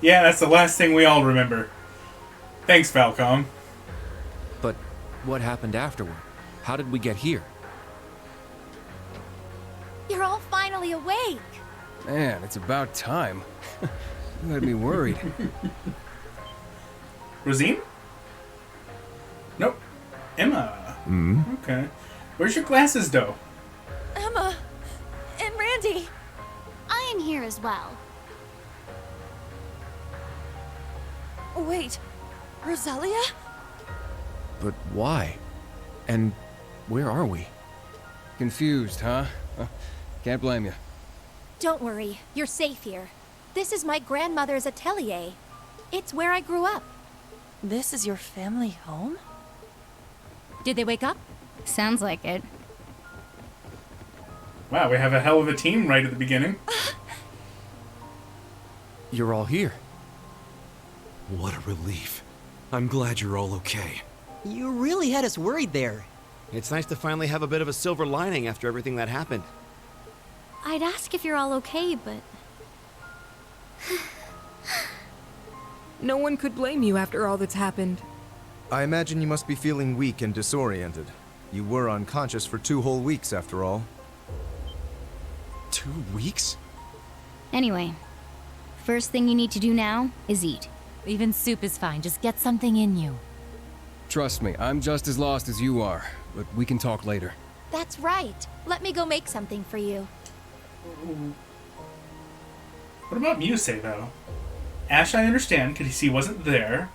Yeah, that's the last thing we all remember. Thanks, Falcom. But what happened afterward? How did we get here? You're all finally awake. Man, it's about time. You had me worried. Rosine? Nope. Emma. Hmm? Okay. Where's your glasses, though? Emma and Randy. I am here as well. Wait, Rosalia? But why? And where are we? Confused, huh? Can't blame you. Don't worry, you're safe here. This is my grandmother's atelier. It's where I grew up. This is your family home? Did they wake up? Sounds like it. Wow, we have a hell of a team right at the beginning. You're all here. What a relief. I'm glad you're all okay. You really had us worried there. It's nice to finally have a bit of a silver lining after everything that happened. I'd ask if you're all okay, but... No one could blame you after all that's happened. I imagine you must be feeling weak and disoriented. You were unconscious for 2 whole weeks, after all. 2 weeks? Anyway, first thing you need to do now is eat. Even soup is fine, just get something in you. Trust me, I'm just as lost as you are, but we can talk later. That's right. Let me go make something for you. What about Muse, though? Ash, I understand, because he wasn't there.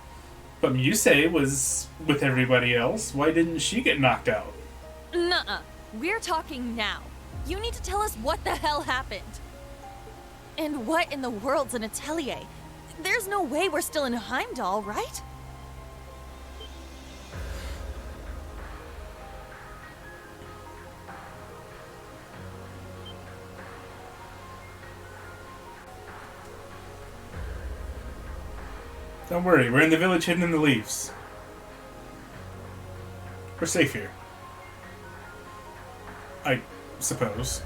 But Muse was with everybody else. Why didn't she get knocked out? Nuh-uh. We're talking now. You need to tell us what the hell happened. And what in the world's an atelier? There's no way we're still in Heimdall, right? Don't worry, we're in the village hidden in the leaves. We're safe here. I suppose.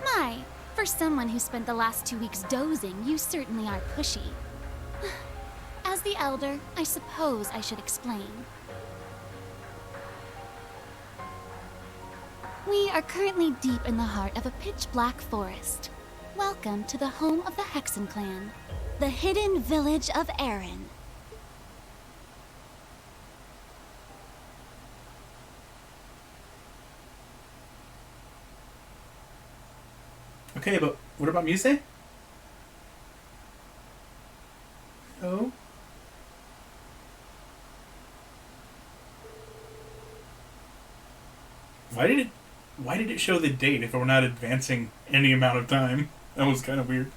My, for someone who spent the last 2 weeks dozing, you certainly are pushy. As the elder, I suppose I should explain. We are currently deep in the heart of a pitch-black forest. Welcome to the home of the Hexen clan, the hidden village of Erin. Okay, but what about Muse? Oh? Why did it show the date if we're not advancing any amount of time? That was kind of weird.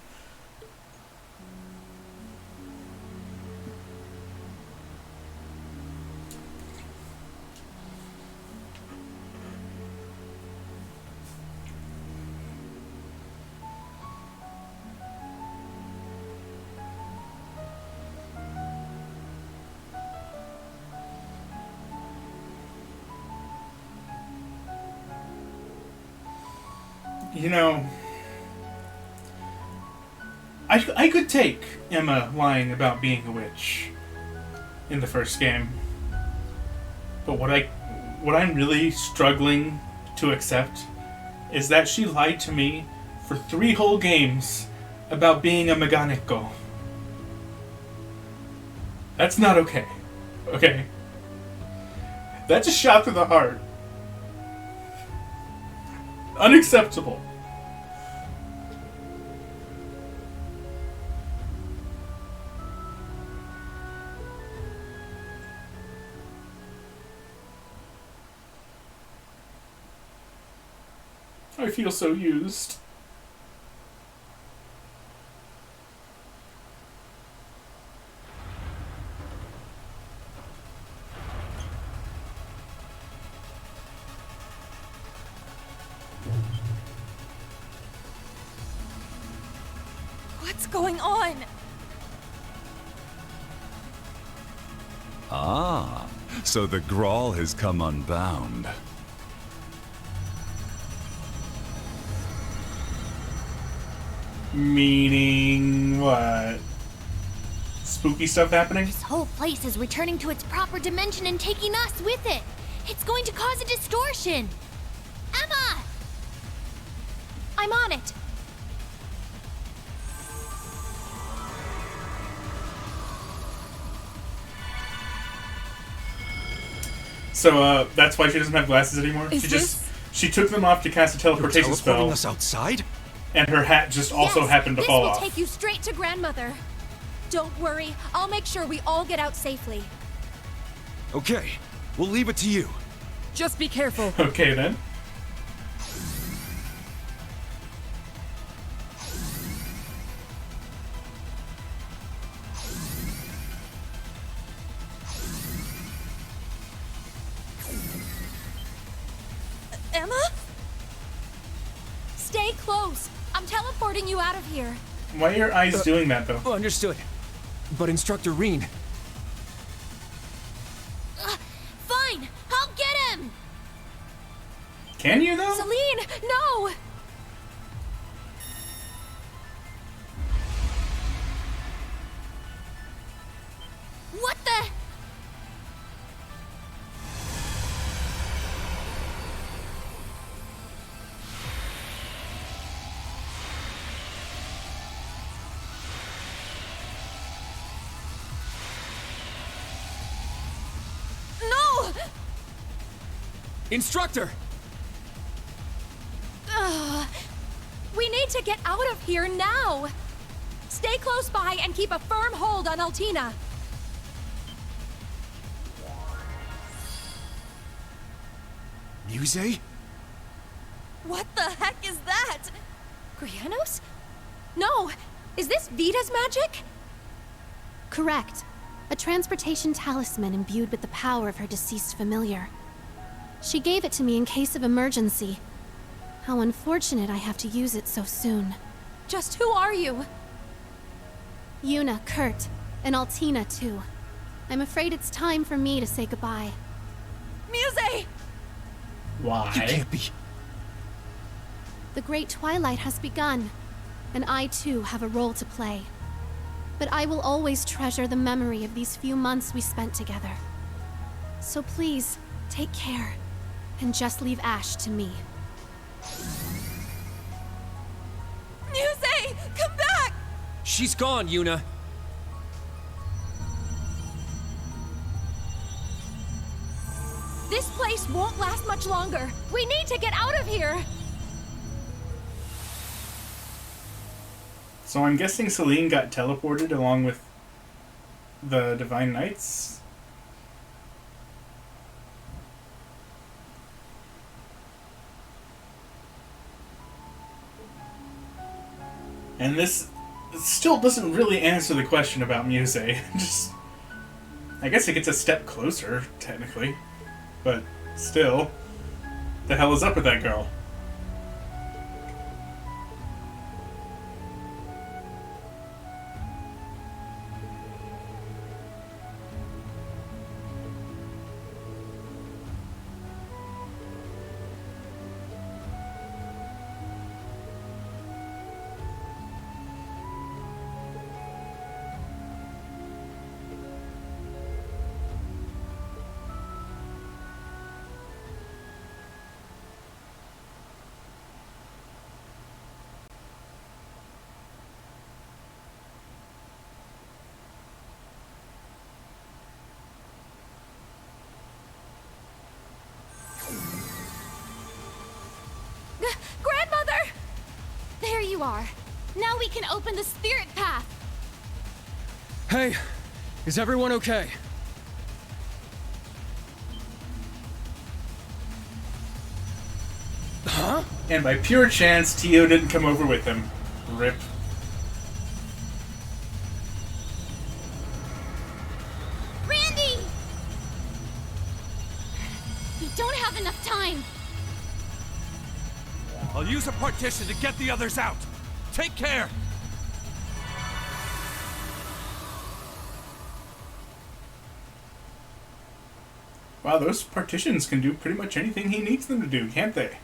You know, I could take Emma lying about being a witch in the first game. But what I'm really struggling to accept is that she lied to me for 3 whole games about being a Meganiko. That's not okay. Okay? That's a shot to the heart. Unacceptable. I feel so used. What's going on? Ah, so the Grawl has come unbound. Meaning what? Spooky stuff happening? This whole place is returning to its proper dimension and taking us with it. It's going to cause a distortion! Emma! I'm on it. So, that's why she doesn't have glasses anymore? She took them off to cast a teleportation spell. Teleporting us outside? And her hat just also happened to fall off. This will take you straight to Grandmother. Don't worry, I'll make sure we all get out safely. Okay, we'll leave it to you. Just be careful. Okay, then. Emma? Stay close. I'm teleporting you out of here. Why are your eyes doing that, though? Understood. But Instructor Reen... Fine, I'll get him! Can you, though? Celine, no! What the... No! Instructor! We need to get out of here now! Stay close by and keep a firm hold on Altina. Muse? What the heck is that? Grianos? No! Is this Vita's magic? Correct. A transportation talisman imbued with the power of her deceased familiar. She gave it to me in case of emergency. How unfortunate I have to use it so soon. Just who are you? Yuna, Kurt, and Altina too. I'm afraid it's time for me to say goodbye. Muse! Why? You can't be... The Great Twilight has begun, and I too have a role to play. But I will always treasure the memory of these few months we spent together. So please, take care, and just leave Ash to me. Muse! Come back! She's gone, Yuna. This place won't last much longer. We need to get out of here! So I'm guessing Celine got teleported along with the Divine Knights? And this still doesn't really answer the question about Muse. Just, I guess it gets a step closer, technically. But still, the hell is up with that girl? Grandmother! There you are. Now we can open the spirit path. Hey, is everyone okay? Huh? And by pure chance, Tio didn't come over with him. Rip. Randy! We don't have enough time. I'll use a partition to get the others out. Take care! Wow, those partitions can do pretty much anything he needs them to do, can't they?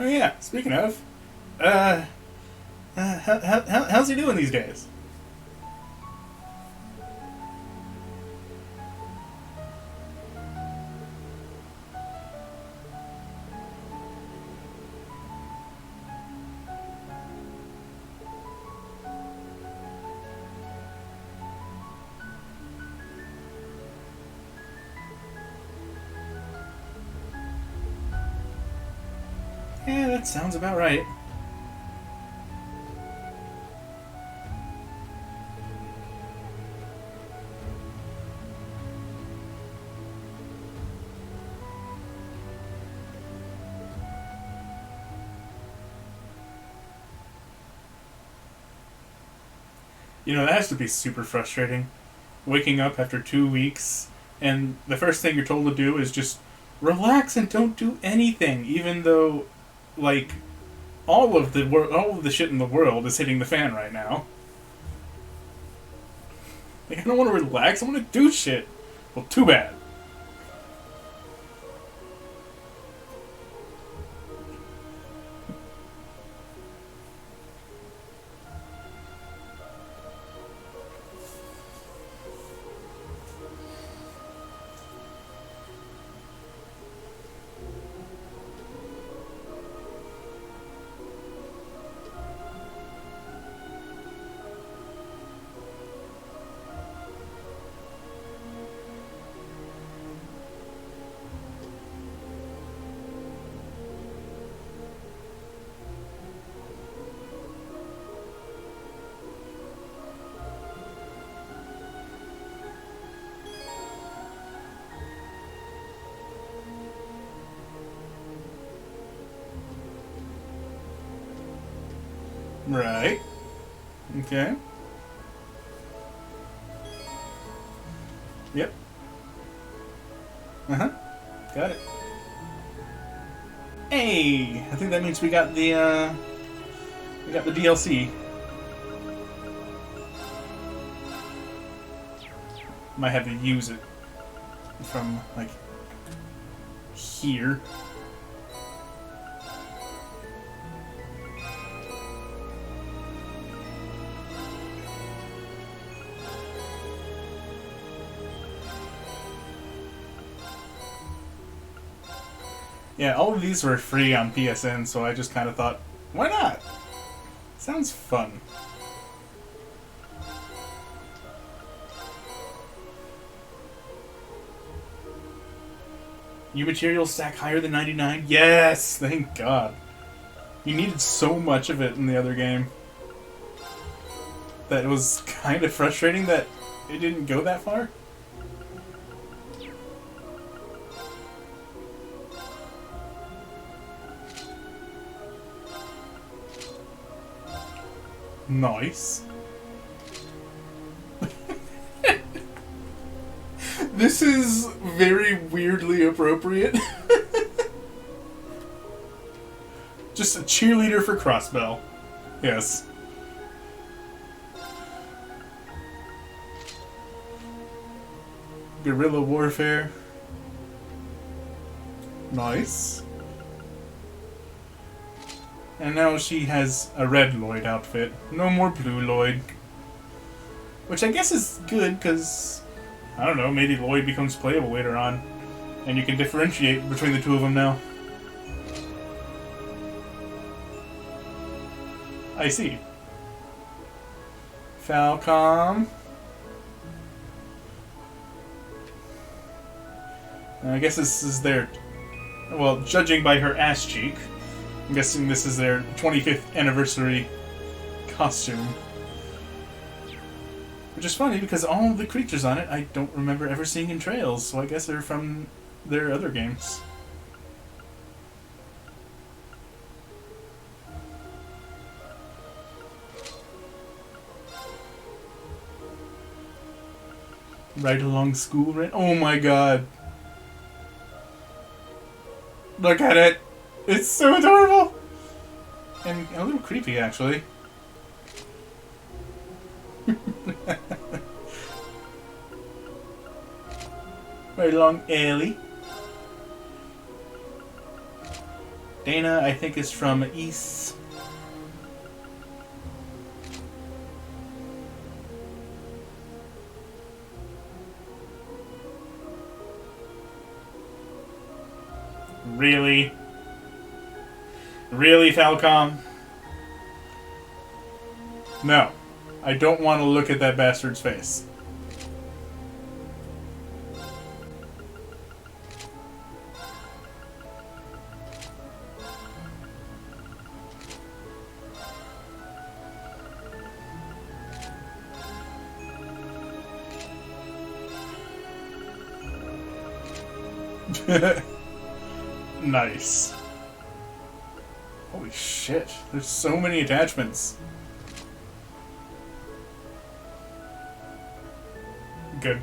Oh yeah, speaking of, how's he doing these days? Yeah, that sounds about right. You know, that has to be super frustrating. Waking up after 2 weeks, and the first thing you're told to do is just relax and don't do anything, even though, like, all of the shit in the world is hitting the fan right now. Like, I don't want to relax, I want to do shit. Well, too bad. Right. Okay. Yep. Uh-huh. Got it. Hey! I think that means we got the DLC. Might have to use it from, like, here. Yeah, all of these were free on PSN, so I just kind of thought, why not? Sounds fun. You materials stack higher than 99? Yes! Thank God. You needed so much of it in the other game that it was kind of frustrating that it didn't go that far. Nice. This is very weirdly appropriate. Just a cheerleader for Crossbell. Yes. Guerrilla warfare. Nice. And now she has a red Lloyd outfit. No more blue Lloyd. Which I guess is good, because, I don't know, maybe Lloyd becomes playable later on. And you can differentiate between the two of them now. I see. Falcom. I guess this is their... Well, judging by her ass cheek, I'm guessing this is their 25th anniversary costume. Which is funny because all the creatures on it I don't remember ever seeing in Trails, so I guess they're from their other games. Right along school, right? Oh my god. Look at it! It's so adorable! And a little creepy, actually. Right along Ellie. Dana, I think, is from East. Really? Really, Falcom? No. I don't want to look at that bastard's face. Nice. Holy shit. There's so many attachments. Good.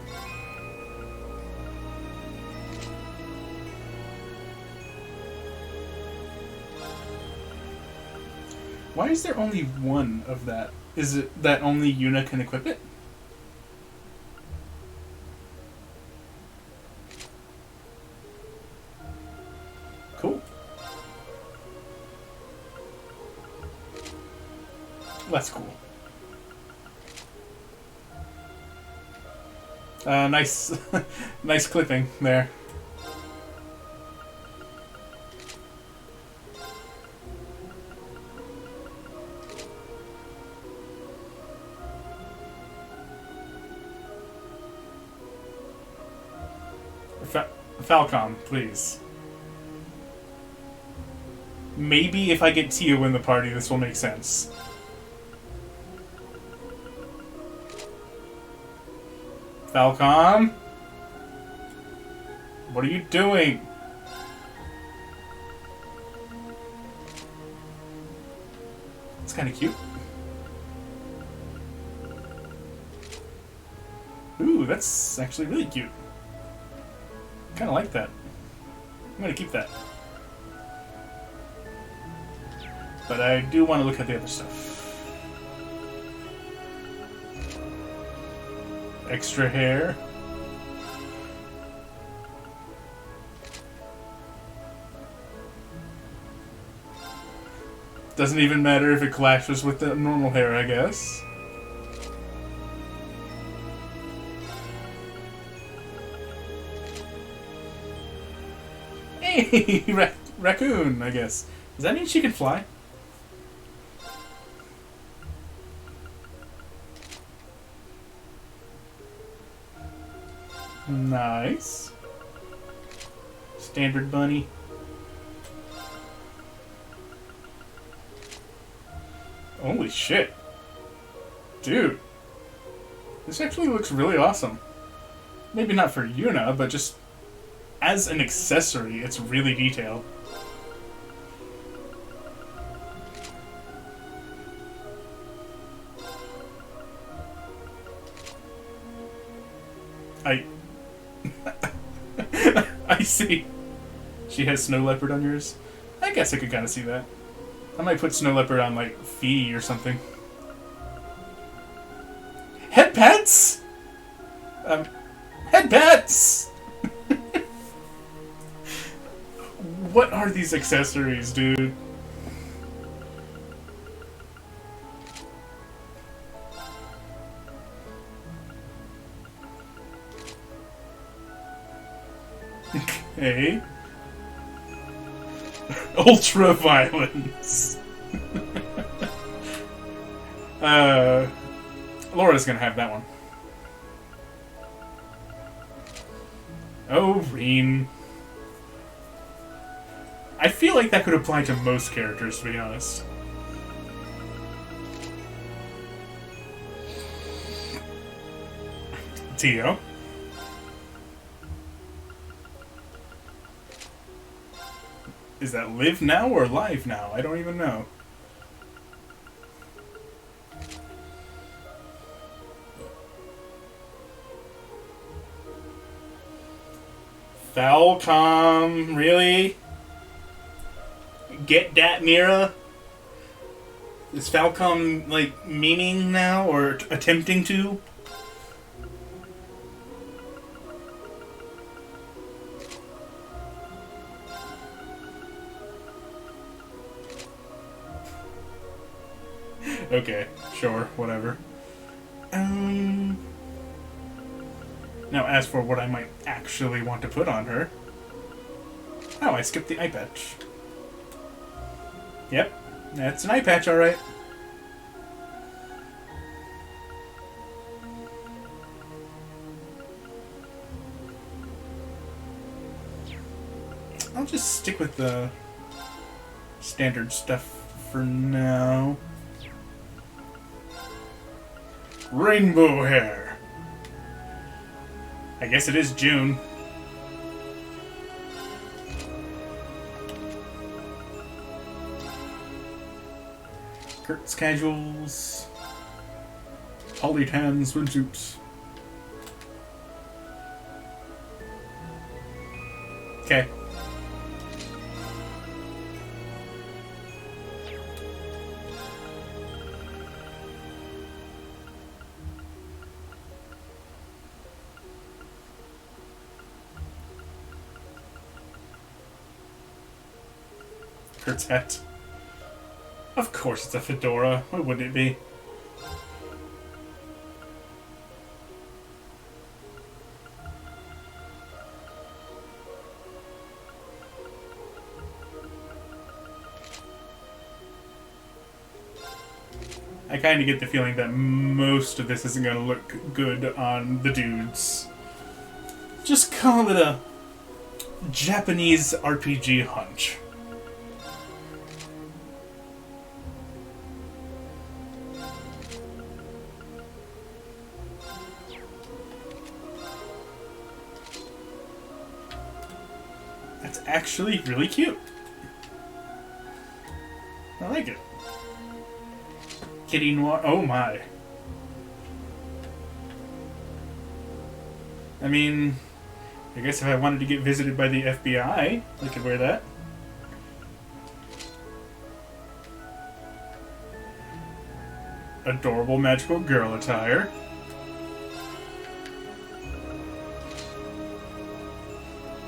Why is there only one of that? Is it that only Yuna can equip it? Cool. That's cool. Nice, nice clipping there. Falcom, please. Maybe if I get Tio in the party, this will make sense. Falcom? What are you doing? It's kind of cute. Ooh, that's actually really cute. Kind of like that. I'm gonna keep that. But I do want to look at the other stuff. Extra hair. Doesn't even matter if it clashes with the normal hair, I guess. Hey, raccoon, I guess. Does that mean she can fly? Nice. Standard bunny. Holy shit. Dude. This actually looks really awesome. Maybe not for Yuna, but just as an accessory, it's really detailed. I see. She has Snow Leopard on yours? I guess I could kind of see that. I might put Snow Leopard on, like, Fee or something. Head pets? Head pets! What are these accessories, dude? Okay. Ultra violence. Laura's gonna have that one. Oh, Reen. I feel like that could apply to most characters, to be honest. Tio. Is that live now or live now? I don't even know. Falcom, really? Get that, Mira? Is Falcom, like, meaning now, or attempting to? Okay, sure, whatever. Now, as for what I might actually want to put on her... Oh, I skipped the eye patch. Yep, that's an eye patch, alright. I'll just stick with the standard stuff for now. Rainbow hair. I guess it is June. Kurt's casuals. Polytan swimsuits. Okay. Kurt's hat. Of course it's a fedora. Why wouldn't it be? I kind of get the feeling that most of this isn't going to look good on the dudes. Just call it a Japanese RPG hunch. That's actually really cute. I like it. Kitty Noir. Oh my. I mean, I guess if I wanted to get visited by the FBI, I could wear that. Adorable magical girl attire.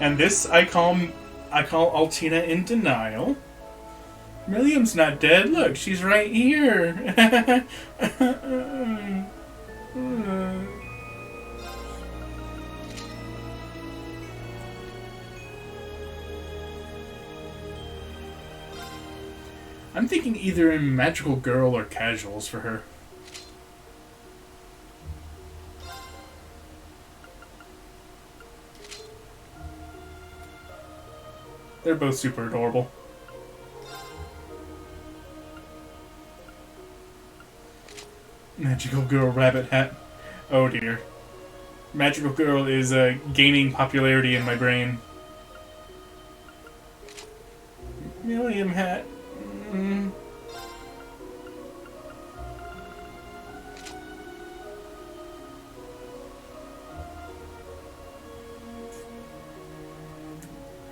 And this I call Altina in denial. Miriam's not dead. Look, she's right here. I'm thinking either in magical girl or casuals for her. They're both super adorable. Magical Girl rabbit hat. Oh dear. Magical Girl is gaining popularity in my brain. Millium hat.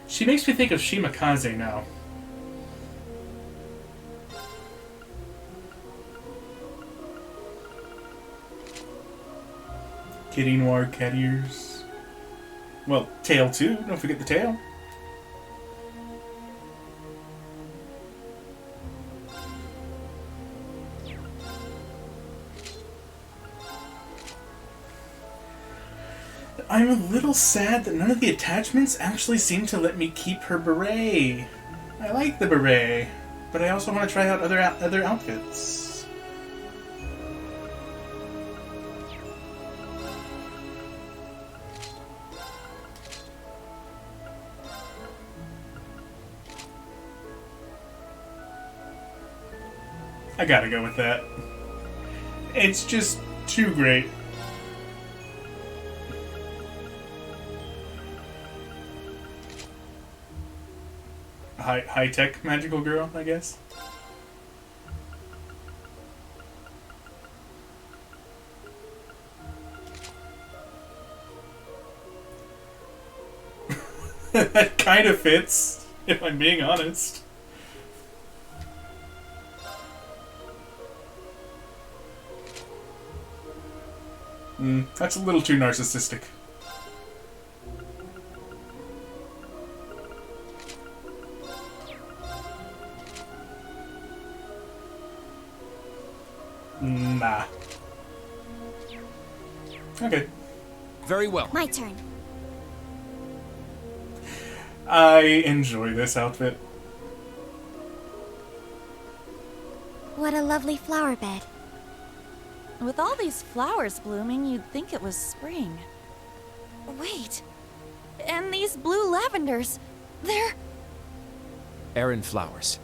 She makes me think of Shimakaze now. Kitty Noir cat ears. Well, tail too. Don't forget the tail. I'm a little sad that none of the attachments actually seem to let me keep her beret. I like the beret, but I also want to try out other outfits. I gotta go with that. It's just too great. High-tech magical girl, I guess. That kind of fits, if I'm being honest. That's a little too narcissistic. Nah. Okay. Very well. My turn. I enjoy this outfit. What a lovely flower bed. With all these flowers blooming, you'd think it was spring. Wait. And these blue lavenders, they're... Errand flowers.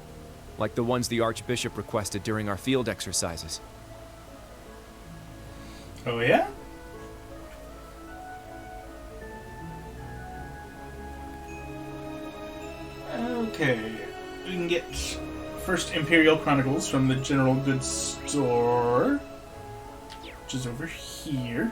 Like the ones the Archbishop requested during our field exercises. Oh, yeah? Okay. We can get first Imperial Chronicles from the General Goods Store, which is over here.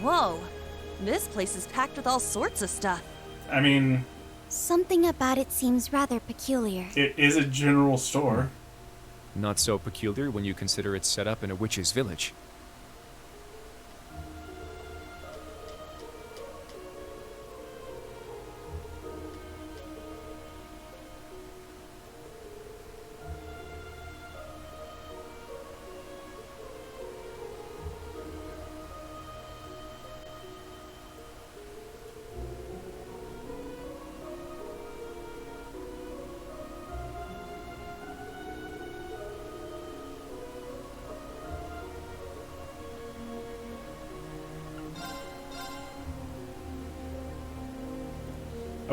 Whoa. This place is packed with all sorts of stuff. I mean... Something about it seems rather peculiar. It is a general store. Not so peculiar when you consider it's set up in a witch's village.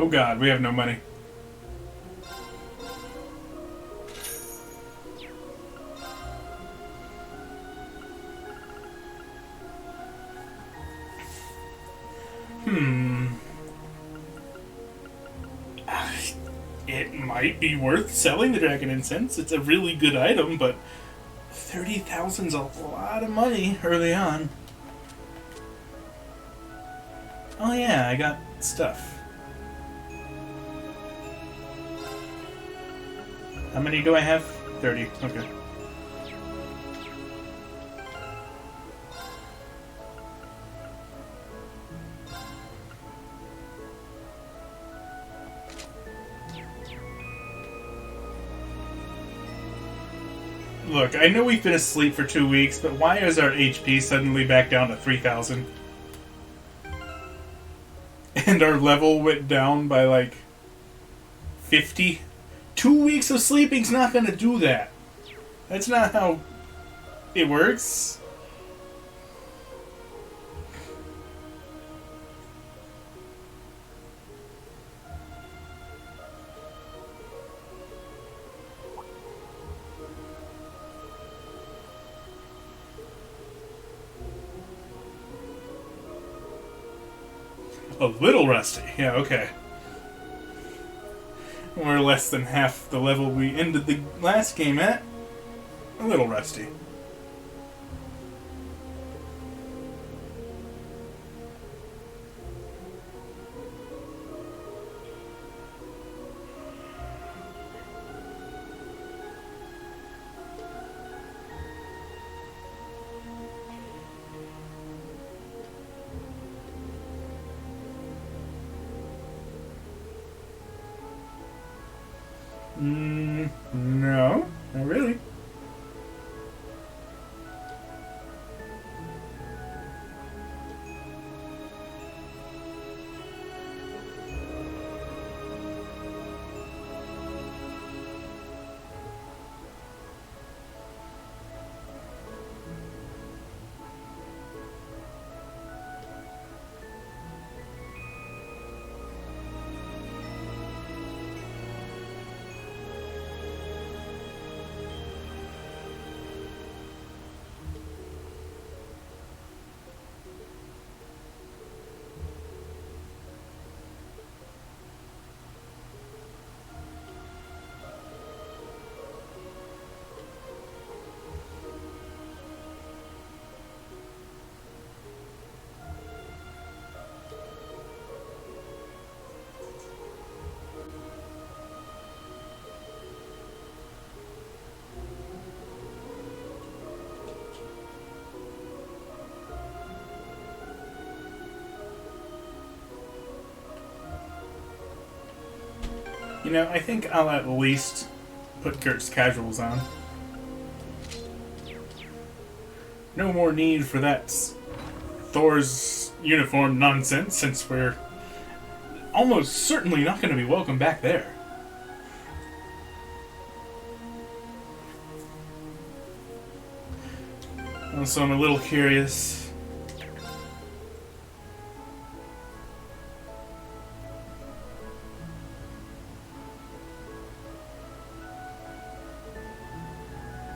Oh god, we have no money. It might be worth selling the Dragon Incense. It's a really good item, but 30,000's a lot of money early on. Oh yeah, I got stuff. How many do I have? 30. Okay. Look, I know we've been asleep for 2 weeks, but why is our HP suddenly back down to 3,000? And our level went down by like 50? 2 weeks of sleeping's not gonna do that. That's not how it works. A little rusty. Yeah, okay. We're less than half the level we ended the last game at. A little rusty. No, not really. You know, I think I'll at least put Gert's casuals on. No more need for that Thor's uniform nonsense, since we're almost certainly not going to be welcome back there. Also, I'm a little curious.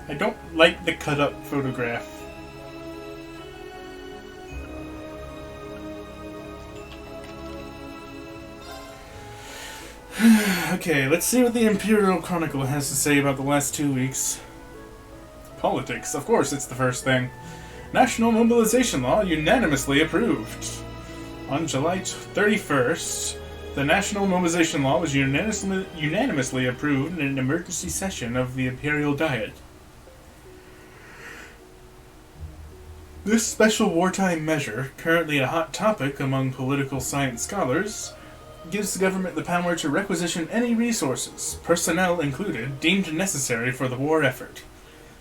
I don't like the cut-up photograph. Okay, let's see what the Imperial Chronicle has to say about the last 2 weeks. Politics, of course, it's the first thing. National Mobilization Law unanimously approved. On July 31st, the National Mobilization Law was unanimously approved in an emergency session of the Imperial Diet. This special wartime measure, currently a hot topic among political science scholars, gives the government the power to requisition any resources, personnel included, deemed necessary for the war effort.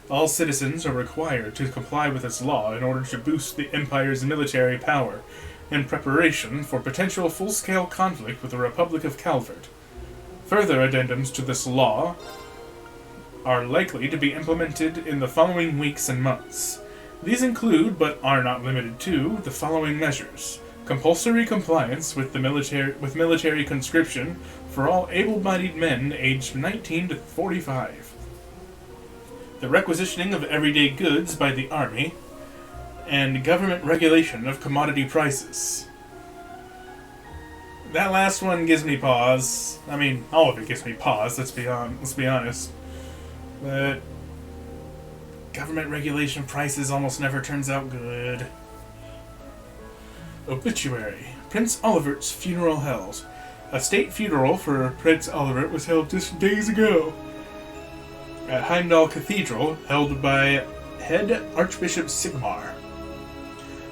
All citizens are required to comply with this law in order to boost the Empire's military power in preparation for potential full-scale conflict with the Republic of Calvert. Further addendums to this law are likely to be implemented in the following weeks and months. These include, but are not limited to, the following measures: compulsory compliance with military conscription for all able-bodied men aged 19 to 45. The requisitioning of everyday goods by the Army, and government regulation of commodity prices. That last one gives me pause. I mean, all of it gives me pause, let's be honest. But government regulation prices almost never turns out good. Obituary. Prince Olivert's funeral held. A state funeral for Prince Olivert was held just days ago at Heimdall Cathedral, held by head Archbishop Sigmar.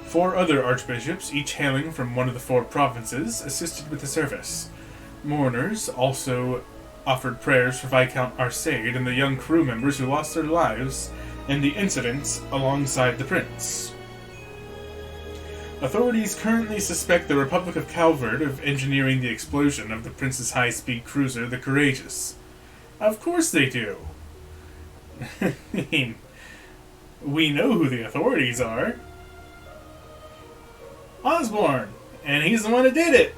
4 other archbishops, each hailing from one of the 4 provinces, assisted with the service. Mourners also offered prayers for Viscount Arcade and the young crew members who lost their lives in the incidents alongside the prince. Authorities currently suspect the Republic of Calvert of engineering the explosion of the prince's high-speed cruiser, the Courageous. Of course they do. I mean, we know who the authorities are. Osborne, and he's the one who did it.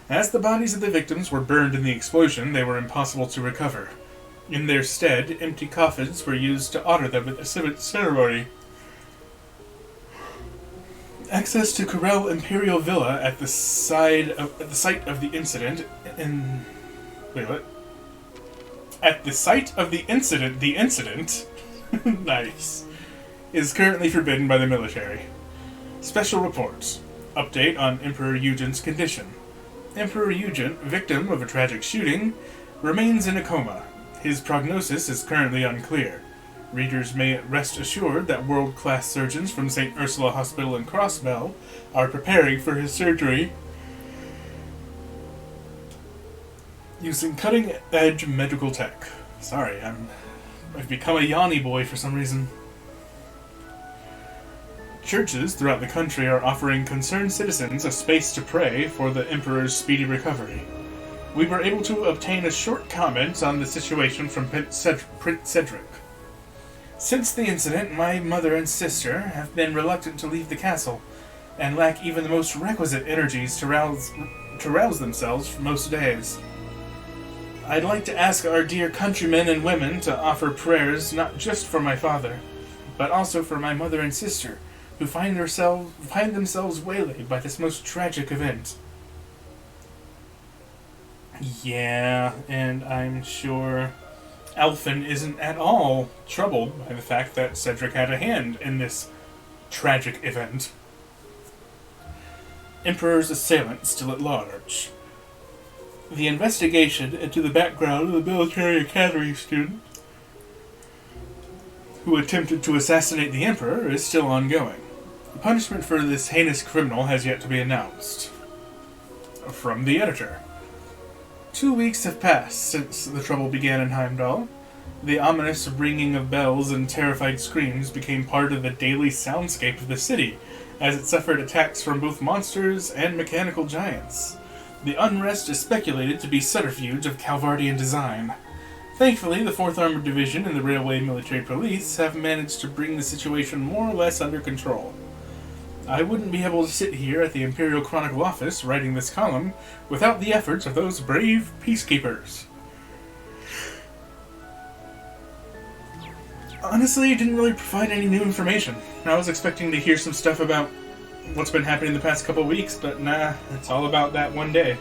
As the bodies of the victims were burned in the explosion, they were impossible to recover. In their stead, empty coffins were used to honor them at the ceremony. Access to Corel Imperial Villa at the site of the incident At the site of the incident, nice, is currently forbidden by the military. Special reports. Update on Emperor Eugen's condition. Emperor Eugen, victim of a tragic shooting, remains in a coma. His prognosis is currently unclear. Readers may rest assured that world-class surgeons from St. Ursula Hospital in Crossbell are preparing for his surgery using cutting-edge medical tech. Sorry, I've become a Yanni boy for some reason. Churches throughout the country are offering concerned citizens a space to pray for the Emperor's speedy recovery. We were able to obtain a short comment on the situation from Prince Cedric. Since the incident, my mother and sister have been reluctant to leave the castle, and lack even the most requisite energies to rouse themselves for most days. I'd like to ask our dear countrymen and women to offer prayers not just for my father, but also for my mother and sister, who find themselves waylaid by this most tragic event. Yeah, and I'm sure Alphen isn't at all troubled by the fact that Cedric had a hand in this tragic event. Emperor's assailant still at large. The investigation into the background of the military academy student who attempted to assassinate the Emperor is still ongoing. The punishment for this heinous criminal has yet to be announced. from the editor. 2 weeks have passed since the trouble began in Heimdall. The ominous ringing of bells and terrified screams became part of the daily soundscape of the city, as it suffered attacks from both monsters and mechanical giants. The unrest is speculated to be subterfuge of Calvardian design. Thankfully, the 4th Armored Division and the Railway Military Police have managed to bring the situation more or less under control. I wouldn't be able to sit here at the Imperial Chronicle office writing this column without the efforts of those brave peacekeepers. Honestly, it didn't really provide any new information. I was expecting to hear some stuff about what's been happening the past couple weeks, but nah, it's all about that one day.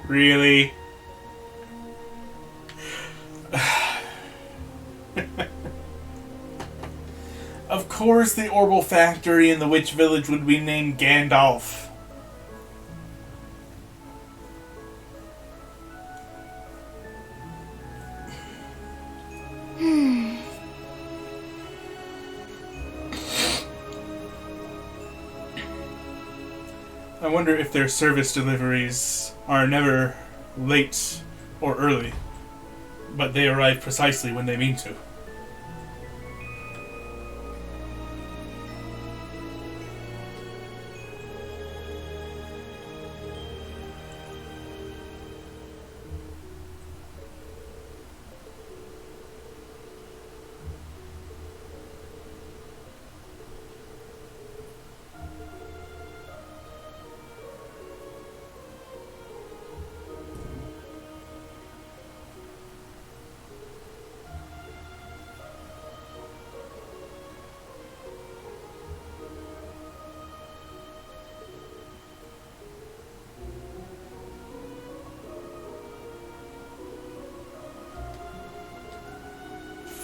Really? Of course the Orbital Factory in the Witch Village would be named Gandalf. I wonder if their service deliveries are never late or early, but they arrive precisely when they mean to.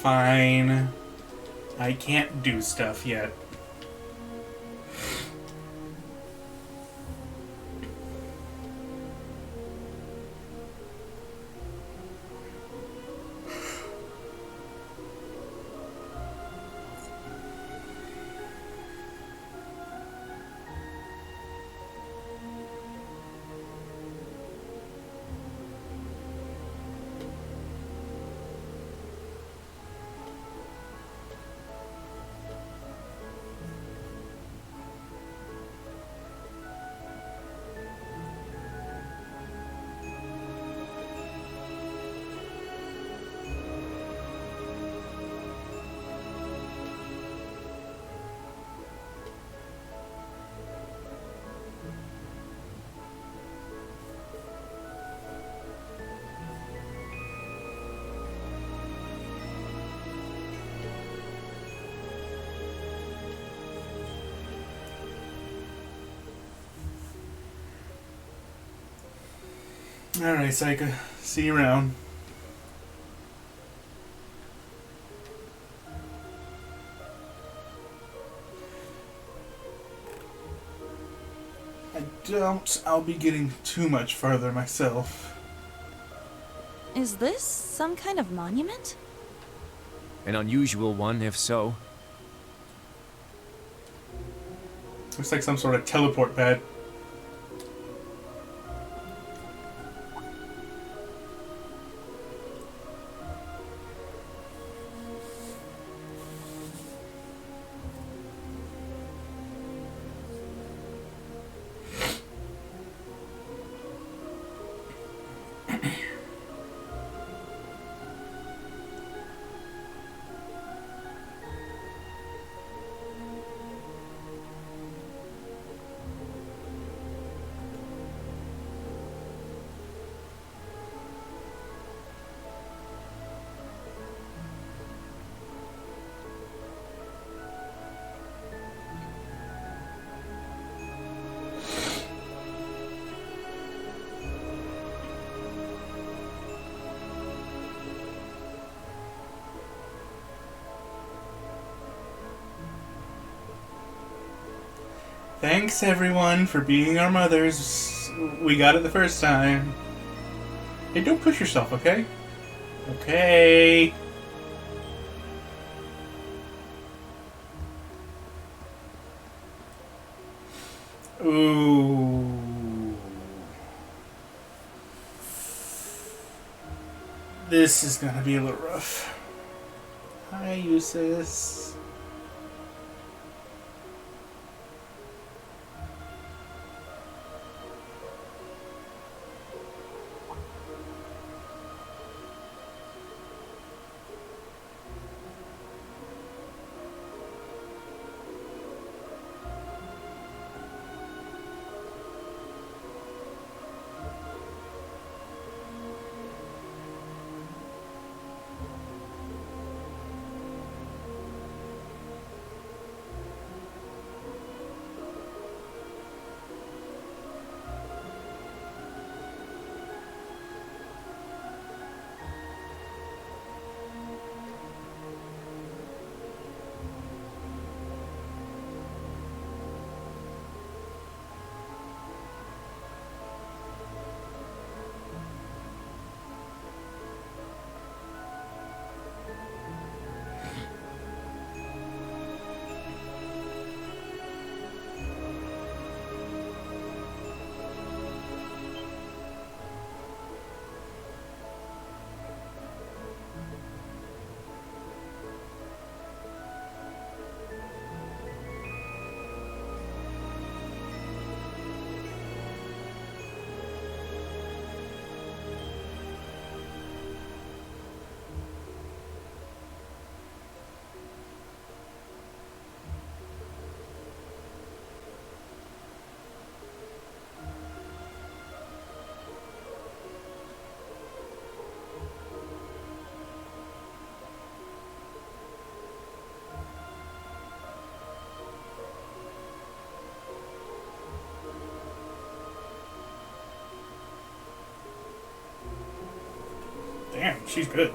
Fine. I can't do stuff yet. Alright, Saika. See you around. I doubt I'll be getting too much farther myself. Is this some kind of monument? An unusual one, if so. Looks like some sort of teleport pad. Thanks, everyone, for being our mothers. We got it the first time. Hey, don't push yourself, okay? Okay. Ooh. This is gonna be a little rough. Hi, Eustace. Damn, she's good.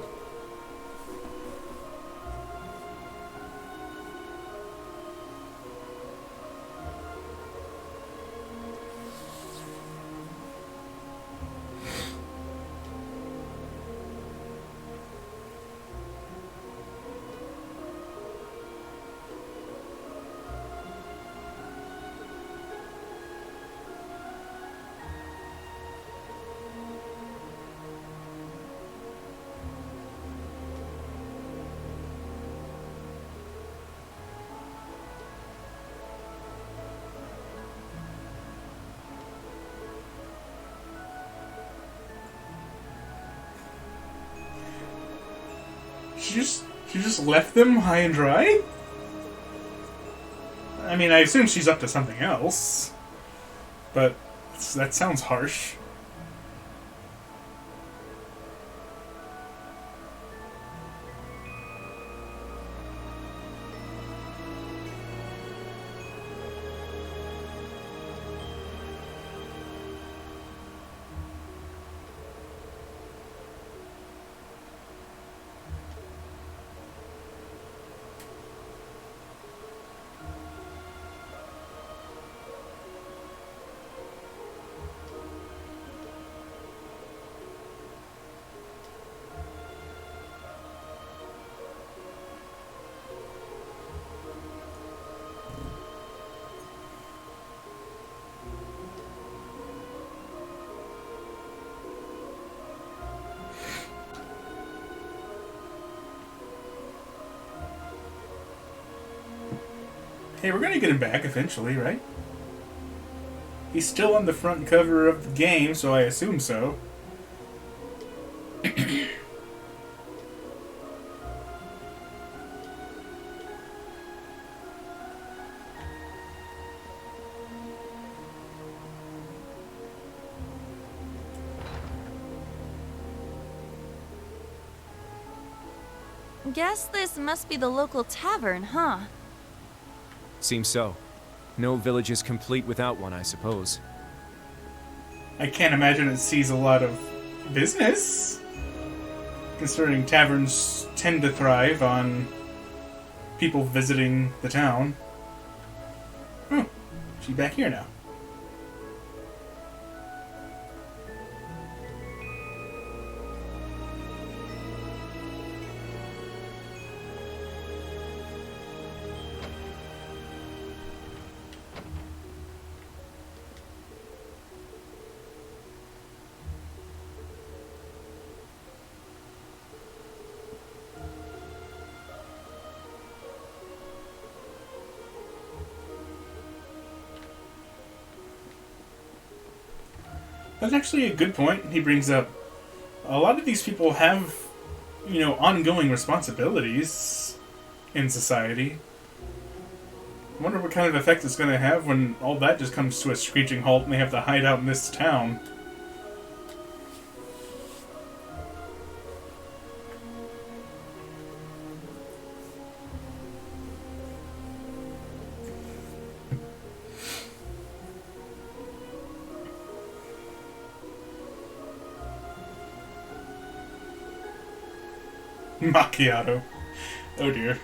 She just left them high and dry? I mean, I assume she's up to something else. But that sounds harsh. Hey, we're gonna get him back eventually, right? He's still on the front cover of the game, so I assume so. Guess this must be the local tavern, huh? Seems so. No village is complete without one, I suppose. I can't imagine it sees a lot of business, considering taverns tend to thrive on people visiting the town. Oh, She's back here now. That's actually a good point he brings up. A lot of these people have, ongoing responsibilities in society. I wonder what kind of effect it's going to have when all that just comes to a screeching halt and they have to hide out in this town. Macchiato. Oh dear.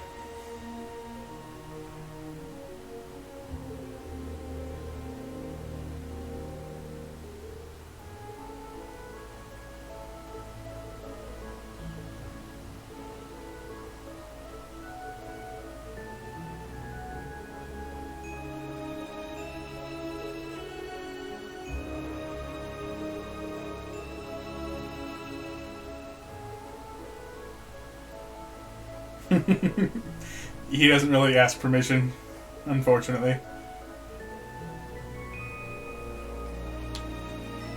He doesn't really ask permission, unfortunately.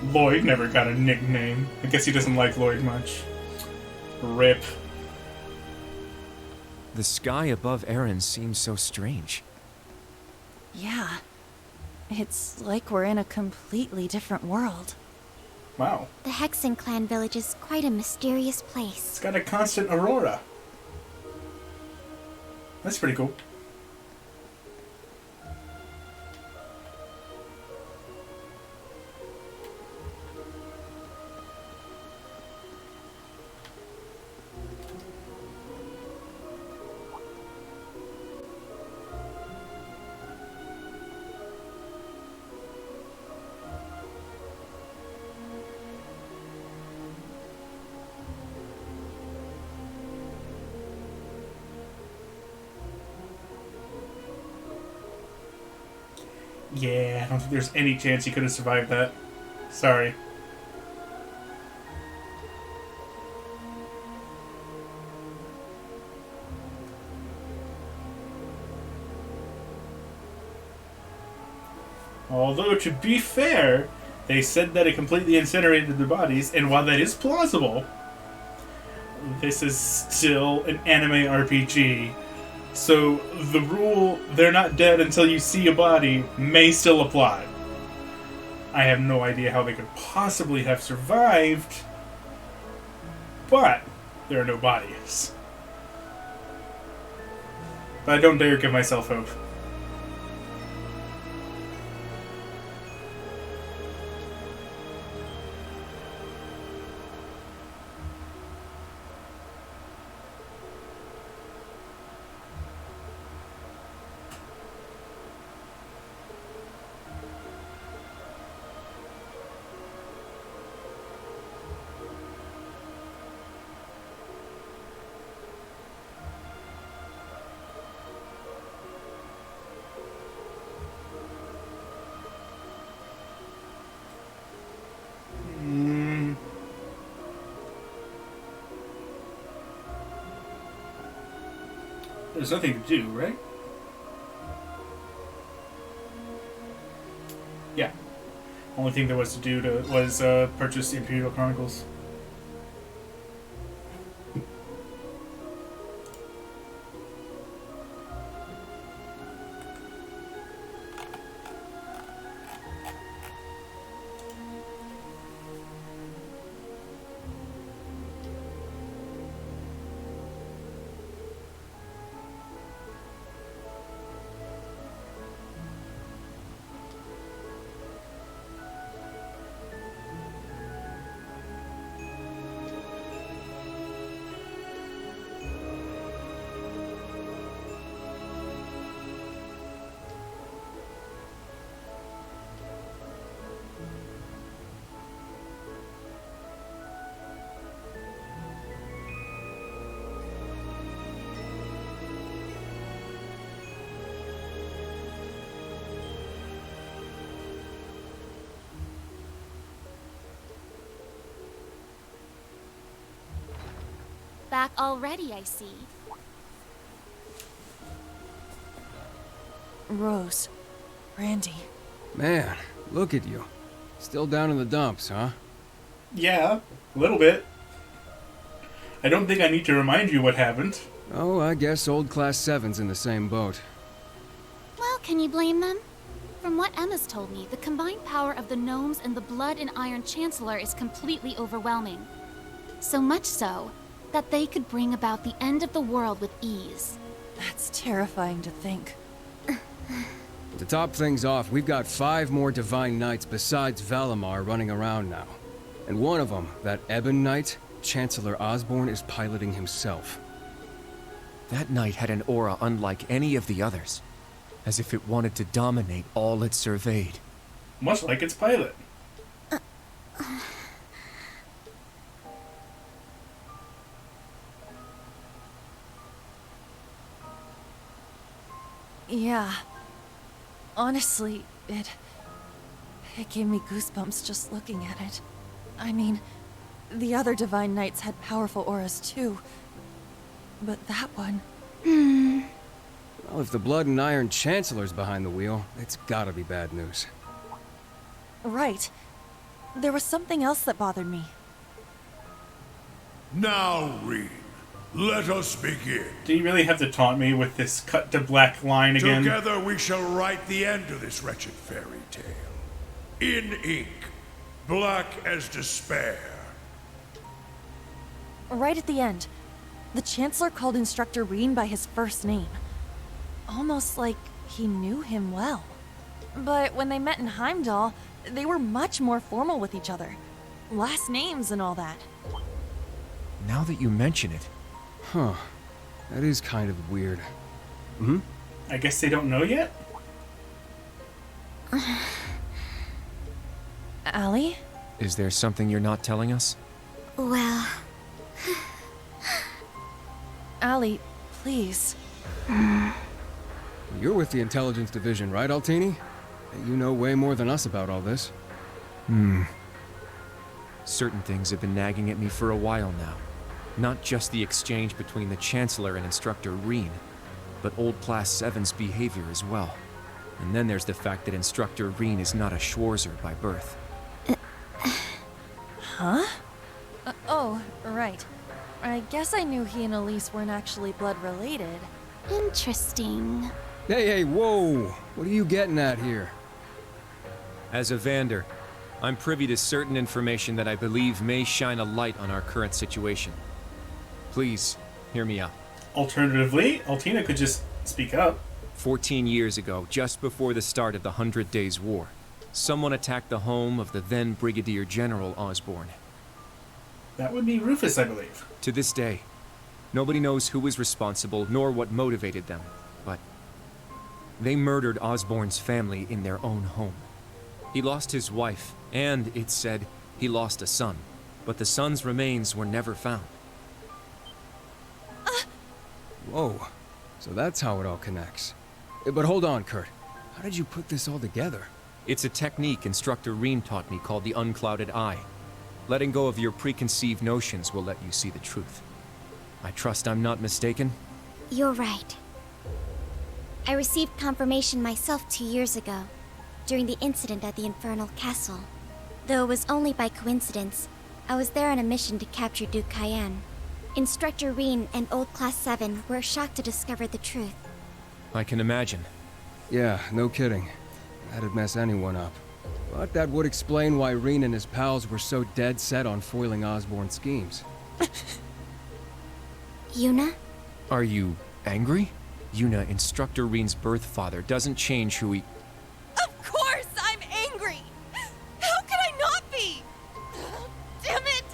Lloyd never got a nickname. I guess he doesn't like Lloyd much. Rip. The sky above Erin seems so strange. Yeah. It's like we're in a completely different world. Wow. The Hexen clan village is quite a mysterious place. It's got a constant aurora. That's pretty cool. Yeah, I don't think there's any chance he could have survived that. Sorry. Although, to be fair, they said that it completely incinerated the bodies, and while that is plausible, this is still an anime RPG. So the rule, they're not dead until you see a body, may still apply. I have no idea how they could possibly have survived, but there are no bodies. But I don't dare give myself hope. There's nothing to do, right? Yeah. Only thing there was to do was purchase the Imperial Chronicles. back already, I see. Rose. Randy. Man, look at you. Still down in the dumps, huh? Yeah, a little bit. I don't think I need to remind you what happened. Oh, I guess old Class 7's in the same boat. Well, can you blame them? From what Emma's told me, the combined power of the gnomes and the Blood and Iron Chancellor is completely overwhelming. So much so, that they could bring about the end of the world with ease. That's terrifying to think. To top things off, we've got 5 more Divine Knights besides Valimar running around now. And one of them, that Ebon Knight, Chancellor Osborn is piloting himself. That knight had an aura unlike any of the others, as if it wanted to dominate all it surveyed. Much like its pilot. Yeah. Honestly, it gave me goosebumps just looking at it. I mean, the other Divine Knights had powerful auras too. But that one... Well, if the Blood and Iron Chancellor's behind the wheel, it's gotta be bad news. Right. There was something else that bothered me. Now, Rean, let us begin. Do you really have to taunt me with this cut to black line again? Together we shall write the end of this wretched fairy tale. In ink, black as despair. Right at the end, the Chancellor called Instructor Rean by his first name. Almost like he knew him well. But when they met in Heimdall, they were much more formal with each other. Last names and all that. Now that you mention it... Huh. That is kind of weird. I guess they don't know yet? Allie? Is there something you're not telling us? Well... Allie, please. You're with the Intelligence Division, right, Altini? You know way more than us about all this. Certain things have been nagging at me for a while now. Not just the exchange between the Chancellor and Instructor Rean, but old Class 7's behavior as well. And then there's the fact that Instructor Rean is not a Schwarzer by birth. Huh? Oh, right. I guess I knew he and Elise weren't actually blood related. Interesting. Hey, whoa! What are you getting at here? As a Vander, I'm privy to certain information that I believe may shine a light on our current situation. Please, hear me out. Alternatively, Altina could just speak up. 14 years ago, just before the start of the 100 Days War, someone attacked the home of the then Brigadier General Osborn. That would be Rufus, I believe. To this day, nobody knows who was responsible nor what motivated them, but they murdered Osborn's family in their own home. He lost his wife, and, it's said, he lost a son, but the son's remains were never found. Whoa. So that's how it all connects. But hold on, Kurt. How did you put this all together? It's a technique Instructor Rean taught me called the Unclouded Eye. Letting go of your preconceived notions will let you see the truth. I trust I'm not mistaken? You're right. I received confirmation myself 2 years ago, during the incident at the Infernal Castle. Though it was only by coincidence, I was there on a mission to capture Duke Cayenne. Instructor Rean and Old Class 7 were shocked to discover the truth. I can imagine. Yeah, no kidding. That'd mess anyone up. But that would explain why Rean and his pals were so dead set on foiling Osborn's schemes. Yuna? Are you angry? Yuna, Instructor Rean's birth father, doesn't change who he... Of course I'm angry! How could I not be? Damn it!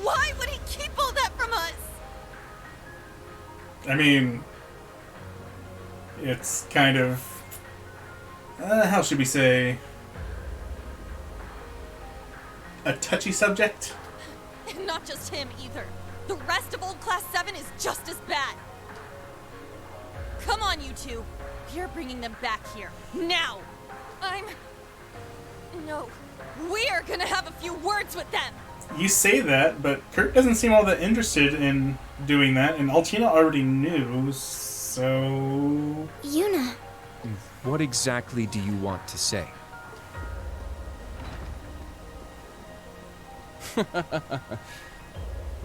Why would he keep all that from us? I mean, it's kind of... how should we say... a touchy subject? And not just him either. The rest of Old Class 7 is just as bad. Come on, you two. We're bringing them back here. Now! No. We're gonna have a few words with them! You say that, but Kurt doesn't seem all that interested in doing that, and Altina already knew, so... Yuna. What exactly do you want to say?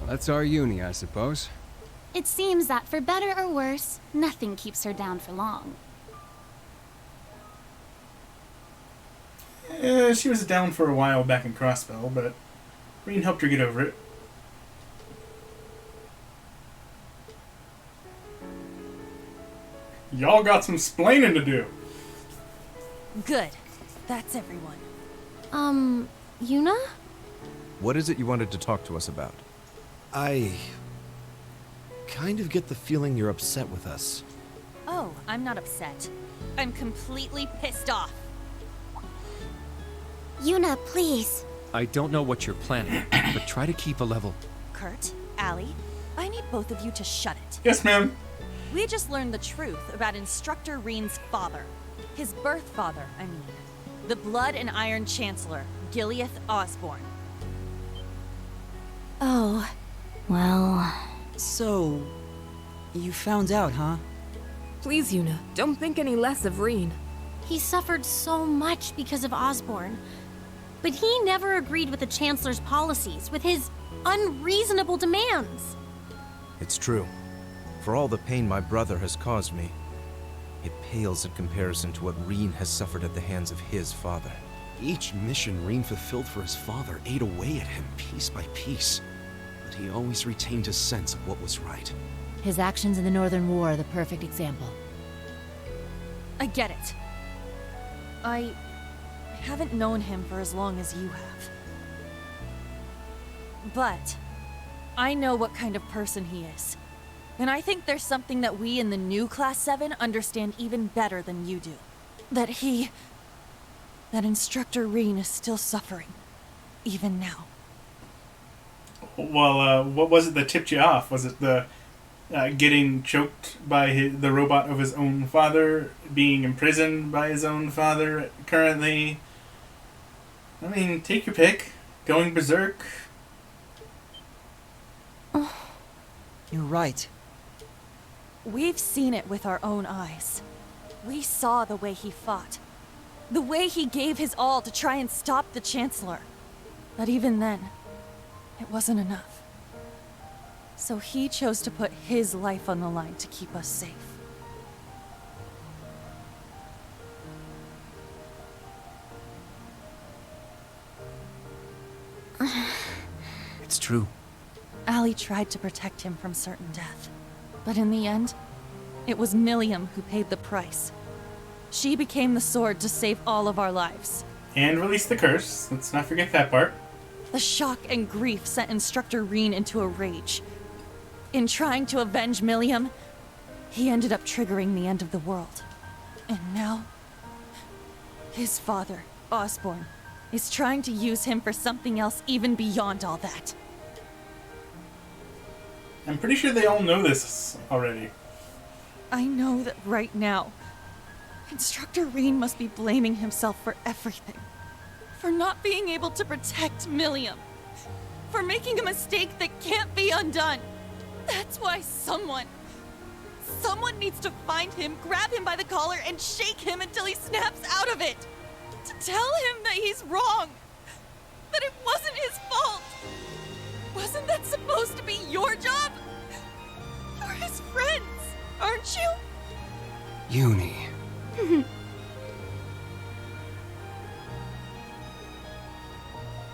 That's our uni, I suppose. It seems that for better or worse, nothing keeps her down for long. She was down for a while back in Crossbell, but Green helped her get over it. Y'all got some splaining to do. Good. That's everyone. Yuna? What is it you wanted to talk to us about? I kind of get the feeling you're upset with us. Oh, I'm not upset. I'm completely pissed off. Yuna, please. I don't know what you're planning, but try to keep a level. Kurt, Allie, I need both of you to shut it. Yes, ma'am. We just learned the truth about Instructor Reen's father. His birth father, I mean. The Blood and Iron Chancellor, Gileath Osborne. Oh, well... So... you found out, huh? Please, Yuna, don't think any less of Reen. He suffered so much because of Osborne. But he never agreed with the Chancellor's policies, with his unreasonable demands. It's true. For all the pain my brother has caused me, it pales in comparison to what Reen has suffered at the hands of his father. Each mission Reen fulfilled for his father ate away at him piece by piece, but he always retained his sense of what was right. His actions in the Northern War are the perfect example. I get it. I haven't known him for as long as you have. But I know what kind of person he is. And I think there's something that we in the new Class 7 understand even better than you do. That Instructor Reen is still suffering. Even now. Well, what was it that tipped you off? Was it the getting choked by the robot of his own father? Being imprisoned by his own father currently? I mean, take your pick. Going berserk? You're right. We've seen it with our own eyes. We saw the way he fought. The way he gave his all to try and stop the Chancellor. But even then, it wasn't enough. So he chose to put his life on the line to keep us safe. It's true. Allie tried to protect him from certain death. But in the end, it was Milliam who paid the price. She became the sword to save all of our lives. And release the curse. Let's not forget that part. The shock and grief sent Instructor Reen into a rage. In trying to avenge Milliam, he ended up triggering the end of the world. And now, his father, Osborne, is trying to use him for something else even beyond all that. I'm pretty sure they all know this already. I know that right now, Instructor Reen must be blaming himself for everything. For not being able to protect Milliam. For making a mistake that can't be undone. That's why someone needs to find him, grab him by the collar, and shake him until he snaps out of it. To tell him that he's wrong. That it wasn't his fault. Wasn't that supposed to be your job? You're his friends, aren't you? Uni.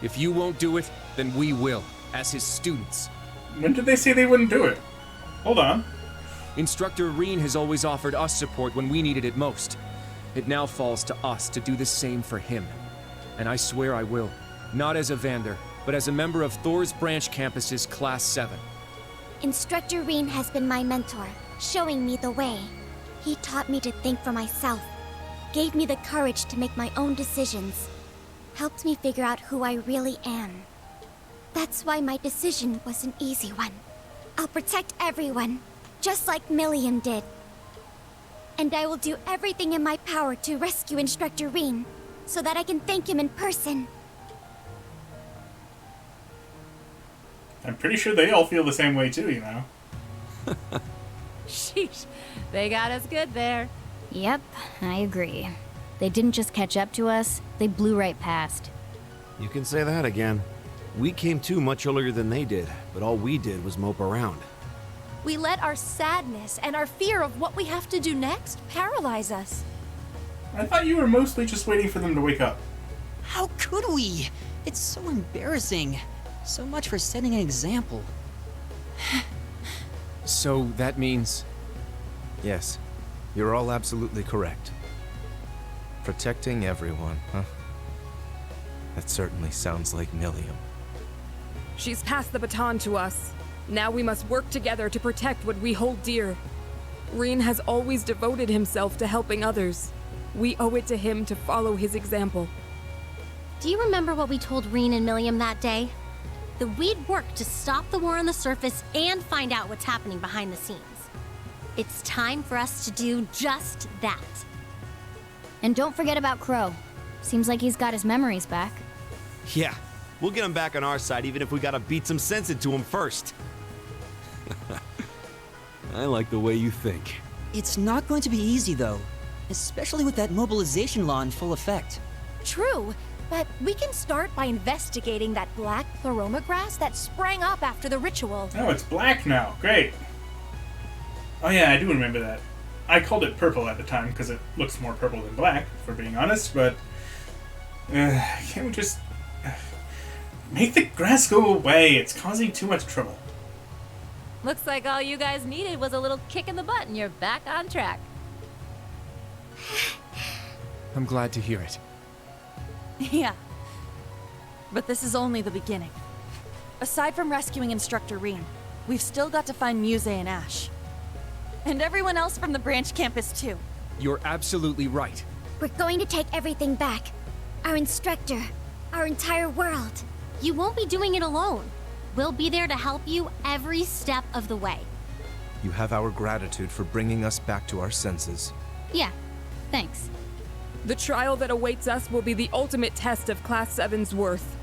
If you won't do it, then we will, as his students. When did they say they wouldn't do it? Hold on. Instructor Reen has always offered us support when we needed it most. It now falls to us to do the same for him. And I swear I will. Not as a Vander, but as a member of Thor's Branch Campus's Class 7. Instructor Reen has been my mentor, showing me the way. He taught me to think for myself, gave me the courage to make my own decisions, helped me figure out who I really am. That's why my decision was an easy one. I'll protect everyone, just like Milliam did. And I will do everything in my power to rescue Instructor Reen, so that I can thank him in person. I'm pretty sure they all feel the same way too, you know. Sheesh, they got us good there. Yep, I agree. They didn't just catch up to us, they blew right past. You can say that again. We came to much earlier than they did, but all we did was mope around. We let our sadness and our fear of what we have to do next paralyze us. I thought you were mostly just waiting for them to wake up. How could we? It's so embarrassing. So much for setting an example. So that means... Yes, you're all absolutely correct. Protecting everyone, huh? That certainly sounds like Milliam. She's passed the baton to us. Now we must work together to protect what we hold dear. Reen has always devoted himself to helping others. We owe it to him to follow his example. Do you remember what we told Reen and Milliam that day? That we'd work to stop the war on the surface and find out what's happening behind the scenes. It's time for us to do just that. And don't forget about Crow. Seems like he's got his memories back. Yeah, we'll get him back on our side even if we gotta beat some sense into him first. I like the way you think. It's not going to be easy, though. Especially with that mobilization law in full effect. True, but we can start by investigating that black pleroma grass that sprang up after the ritual. Oh, it's black now. Great. Oh yeah, I do remember that. I called it purple at the time because it looks more purple than black, if we're being honest, but... can't we just... make the grass go away? It's causing too much trouble. Looks like all you guys needed was a little kick in the butt and you're back on track. I'm glad to hear it. Yeah. But this is only the beginning. Aside from rescuing Instructor Reen, we've still got to find Muse and Ash. And everyone else from the branch campus, too. You're absolutely right. We're going to take everything back. Our instructor, our entire world. You won't be doing it alone. We'll be there to help you every step of the way. You have our gratitude for bringing us back to our senses. Yeah, thanks. The trial that awaits us will be the ultimate test of Class 7's worth.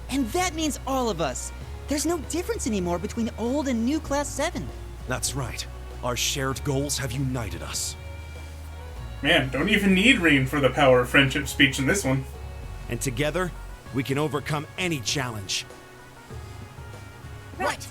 And that means all of us. There's no difference anymore between old and new Class 7. That's right. Our shared goals have united us. Man, don't even need Reen for the power of friendship speech in this one. And together, we can overcome any challenge. Right.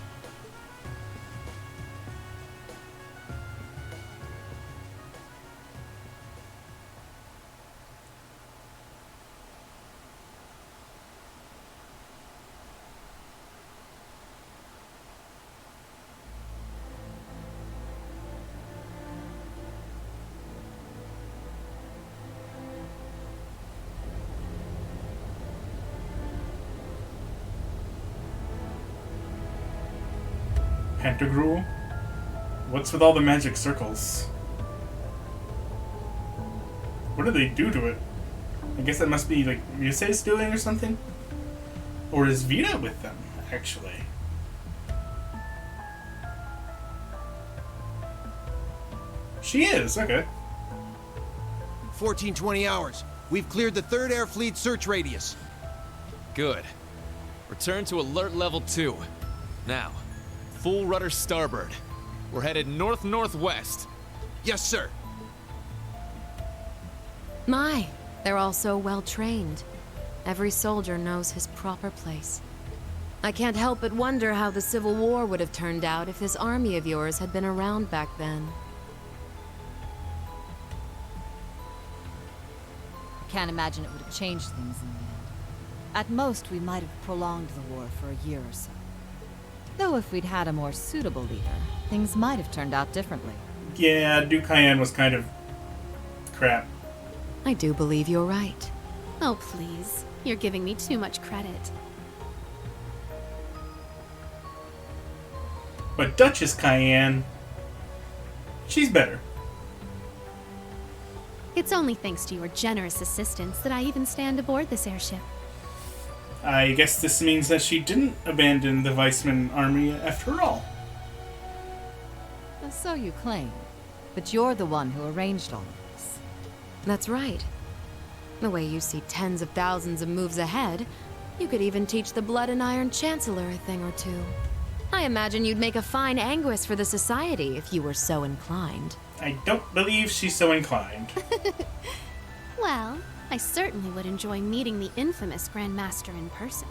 Pentagrule? What's with all the magic circles? What do they do to it? I guess that must be like Muse's doing or something? Or is Vita with them, actually? She is, okay. 1420 hours. We've cleared the 3rd Air Fleet search radius. Good. Return to alert level 2. Now, full rudder starboard. We're headed north-northwest. Yes, sir. My, they're all so well trained. Every soldier knows his proper place. I can't help but wonder how the Civil War would have turned out if this army of yours had been around back then. Can't imagine it would have changed things in the end. At most, we might have prolonged the war for a year or so. Though if we'd had a more suitable leader, things might have turned out differently. Yeah, Duke Cayenne was kind of crap. I do believe you're right. Oh, please. You're giving me too much credit. But Duchess Cayenne, she's better. It's only thanks to your generous assistance that I even stand aboard this airship. I guess this means that she didn't abandon the Weissman army after all. So you claim. But you're the one who arranged all of That's right. The way you see tens of thousands of moves ahead, You could even teach the Blood and Iron Chancellor a thing or two. I imagine you'd make a fine Anguis for the Society if you were so inclined. I don't believe she's so inclined. Well, I certainly would enjoy meeting the infamous Grandmaster in person.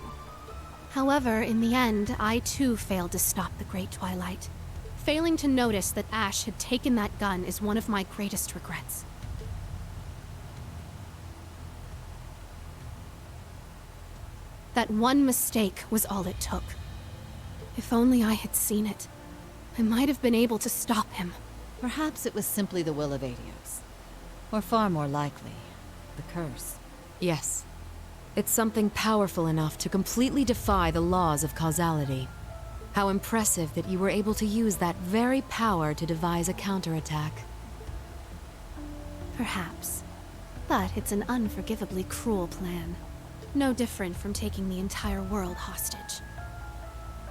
However, in the end, I too failed to stop the Great Twilight. Failing to notice that Ash had taken that gun is one of my greatest regrets. That one mistake was all it took. If only I had seen it, I might have been able to stop him. Perhaps it was simply the will of Adios. Or far more likely, the curse. Yes. It's something powerful enough to completely defy the laws of causality. How impressive that you were able to use that very power to devise a counterattack. Perhaps. But it's an unforgivably cruel plan. No different from taking the entire world hostage.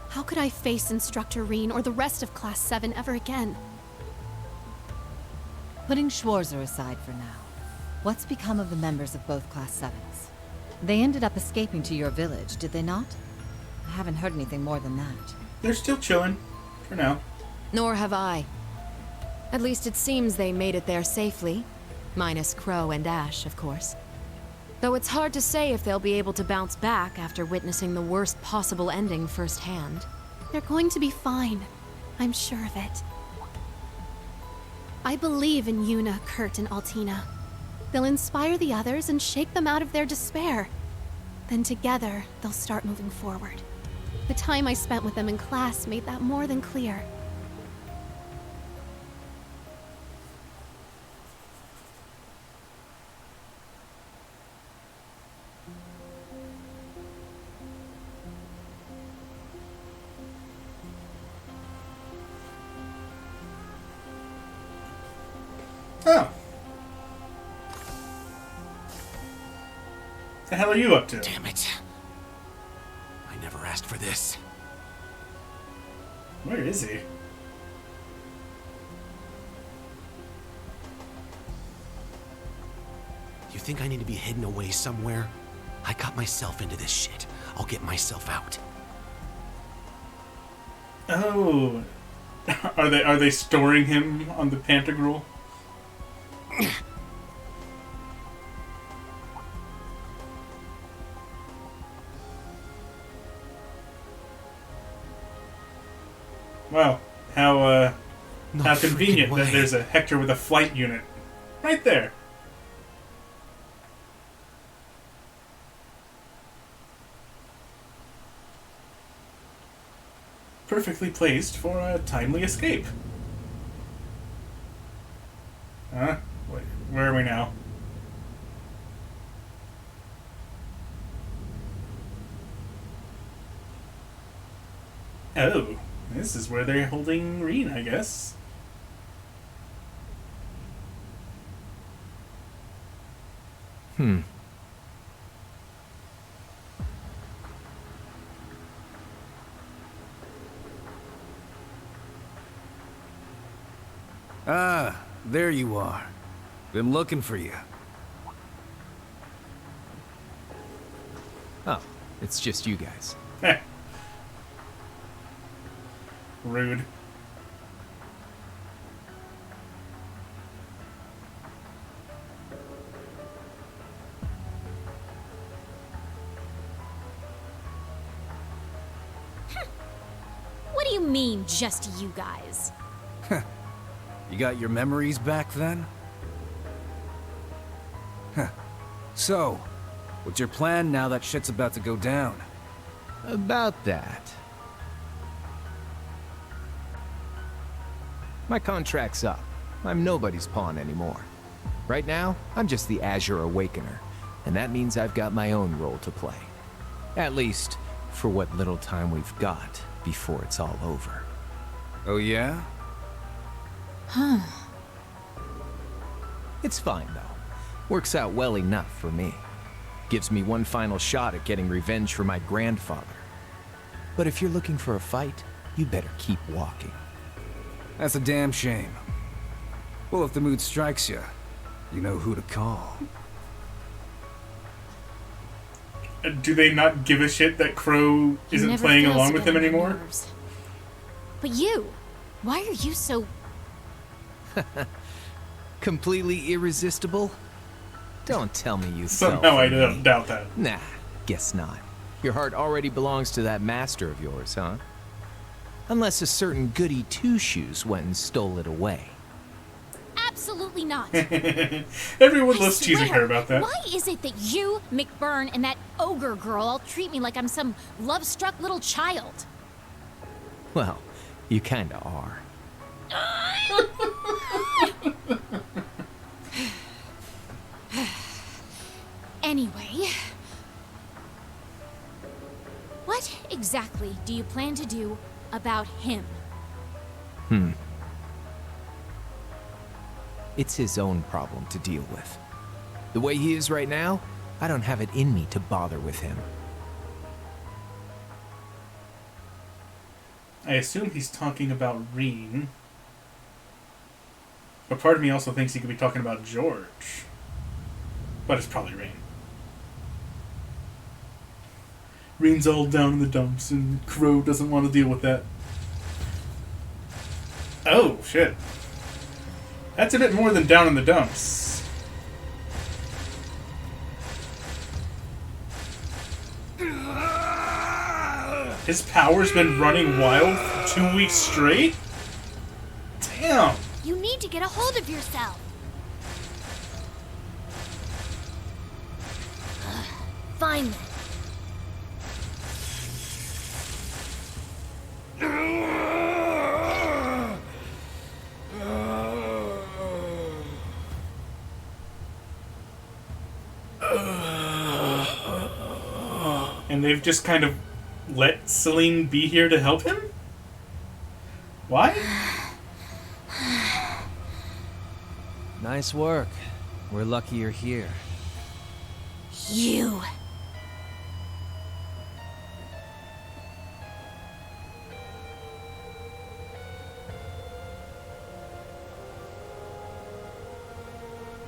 How could I face Instructor Reen or the rest of Class 7 ever again? Putting Schwarzer aside for now, what's become of the members of both Class 7s? They ended up escaping to your village, did they not? I haven't heard anything more than that. They're still chilling, for now. Nor have I. At least it seems they made it there safely. Minus Crow and Ash, of course. Though it's hard to say if they'll be able to bounce back after witnessing the worst possible ending firsthand. They're going to be fine. I'm sure of it. I believe in Yuna, Kurt, and Altina. They'll inspire the others and shake them out of their despair. Then together, they'll start moving forward. The time I spent with them in class made that more than clear. Oh. The hell are you up to? Damn it. I never asked for this. Where is he? You think I need to be hidden away somewhere? I got myself into this shit. I'll get myself out. Oh. Are they storing him on the Pantagruel? Wow, how convenient that there's a Hector with a flight unit right there. Perfectly placed for a timely escape. Huh? Wait, where are we now? Oh, this is where they're holding Reen, I guess. Ah, there you are. Been looking for you. Oh, it's just you guys. Heh. Rude. What do you mean, just you guys? You got your memories back then? Huh. So, what's your plan now that shit's about to go down? About that. My contract's up. I'm nobody's pawn anymore. Right now, I'm just the Azure Awakener, and that means I've got my own role to play. At least, for what little time we've got before it's all over. Oh yeah? Huh. It's fine, though. Works out well enough for me. Gives me one final shot at getting revenge for my grandfather. But if you're looking for a fight, you better keep walking. That's a damn shame. Well, if the mood strikes you, you know who to call. Do they not give a shit that Crow He isn't never playing fails along to with get them on my anymore? nerves. But you, why are you so... Completely irresistible? Don't tell me you fell Somehow for I me. don't doubt that. Nah, guess not. Your heart already belongs to that master of yours, huh? Unless a certain goody two-shoes went and stole it away. Absolutely not. Everyone I loves teasing swear, her about that. Why is it that you, McBurn, and that ogre girl all treat me like I'm some love-struck little child? Well, you kinda are. Anyway... What exactly do you plan to do about him? It's his own problem to deal with. The way he is right now, I don't have it in me to bother with him. I assume he's talking about Reen. But part of me also thinks he could be talking about George. But it's probably Reen. Reen's all down in the dumps, and Crow doesn't want to deal with that. Oh, shit. That's a bit more than down in the dumps. His power's been running wild for 2 weeks straight? Damn! You need to get a hold of yourself. Fine then. And they've just kind of let Celine be here to help him? Why? Nice work. We're lucky you're here. You.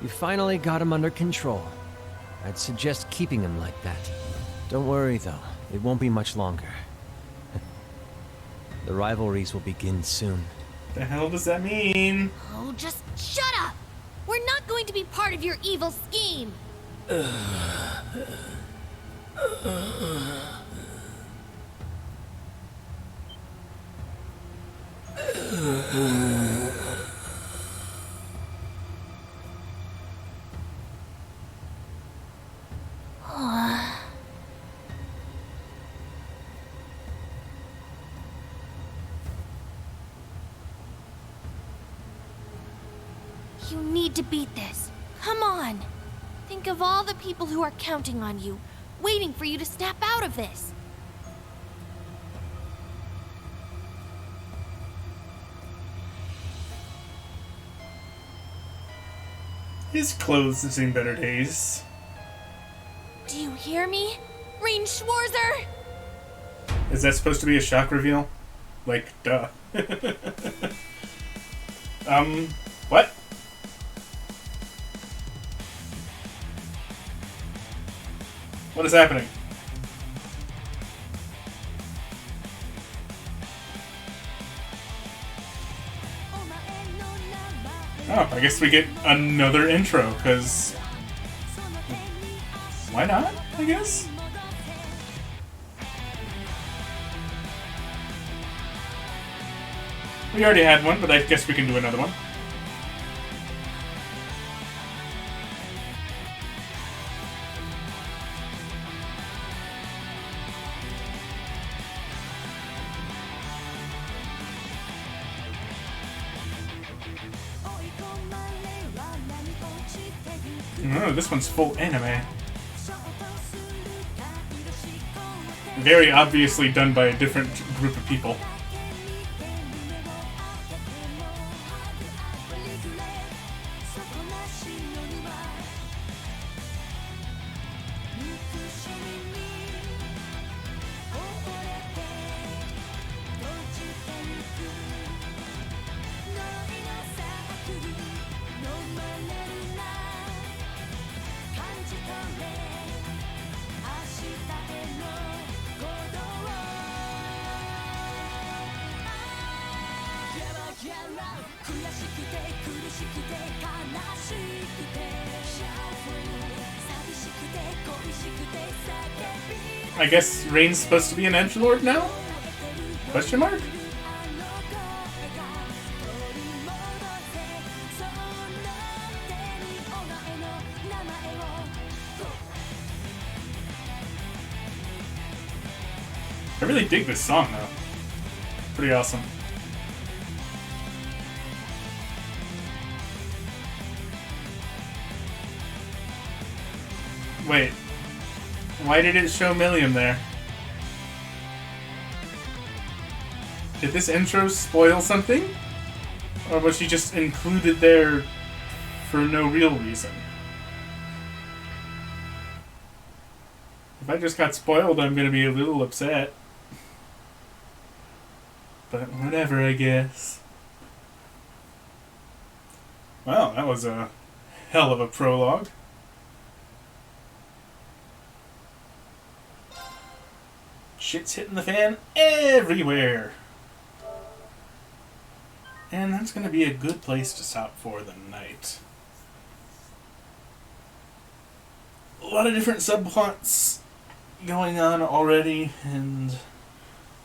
You finally got him under control. I'd suggest keeping him like that. Don't worry, though. It won't be much longer. The rivalries will begin soon. The hell does that mean? Oh, just shut up! We're not going to be part of your evil scheme! You need to beat this. Come on! Think of all the people who are counting on you, waiting for you to snap out of this. His clothes have seen better days. Do you hear me? Reen Schwarzer! Is that supposed to be a shock reveal? Like, duh. What? What is happening? Oh, I guess we get another intro, because... Why not, I guess? We already had one, but I guess we can do another one. Oh, this one's full anime. Very obviously done by a different group of people. I guess Rain's supposed to be an edgelord now? Question mark? I really dig this song, though. Pretty awesome. Wait. Why did it show Milliam there? Did this intro spoil something? Or was she just included there for no real reason? If I just got spoiled, I'm gonna be a little upset. But whatever, I guess. Well, that was a hell of a prologue. Shit's hitting the fan everywhere. And that's going to be a good place to stop for the night. A lot of different subplots going on already, and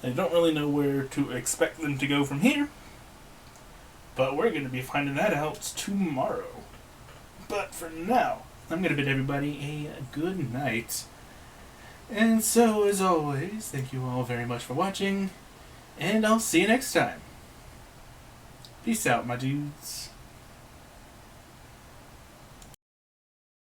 I don't really know where to expect them to go from here. But we're going to be finding that out tomorrow. But for now, I'm going to bid everybody a good night. And so, as always, thank you all very much for watching, and I'll see you next time. Peace out, my dudes.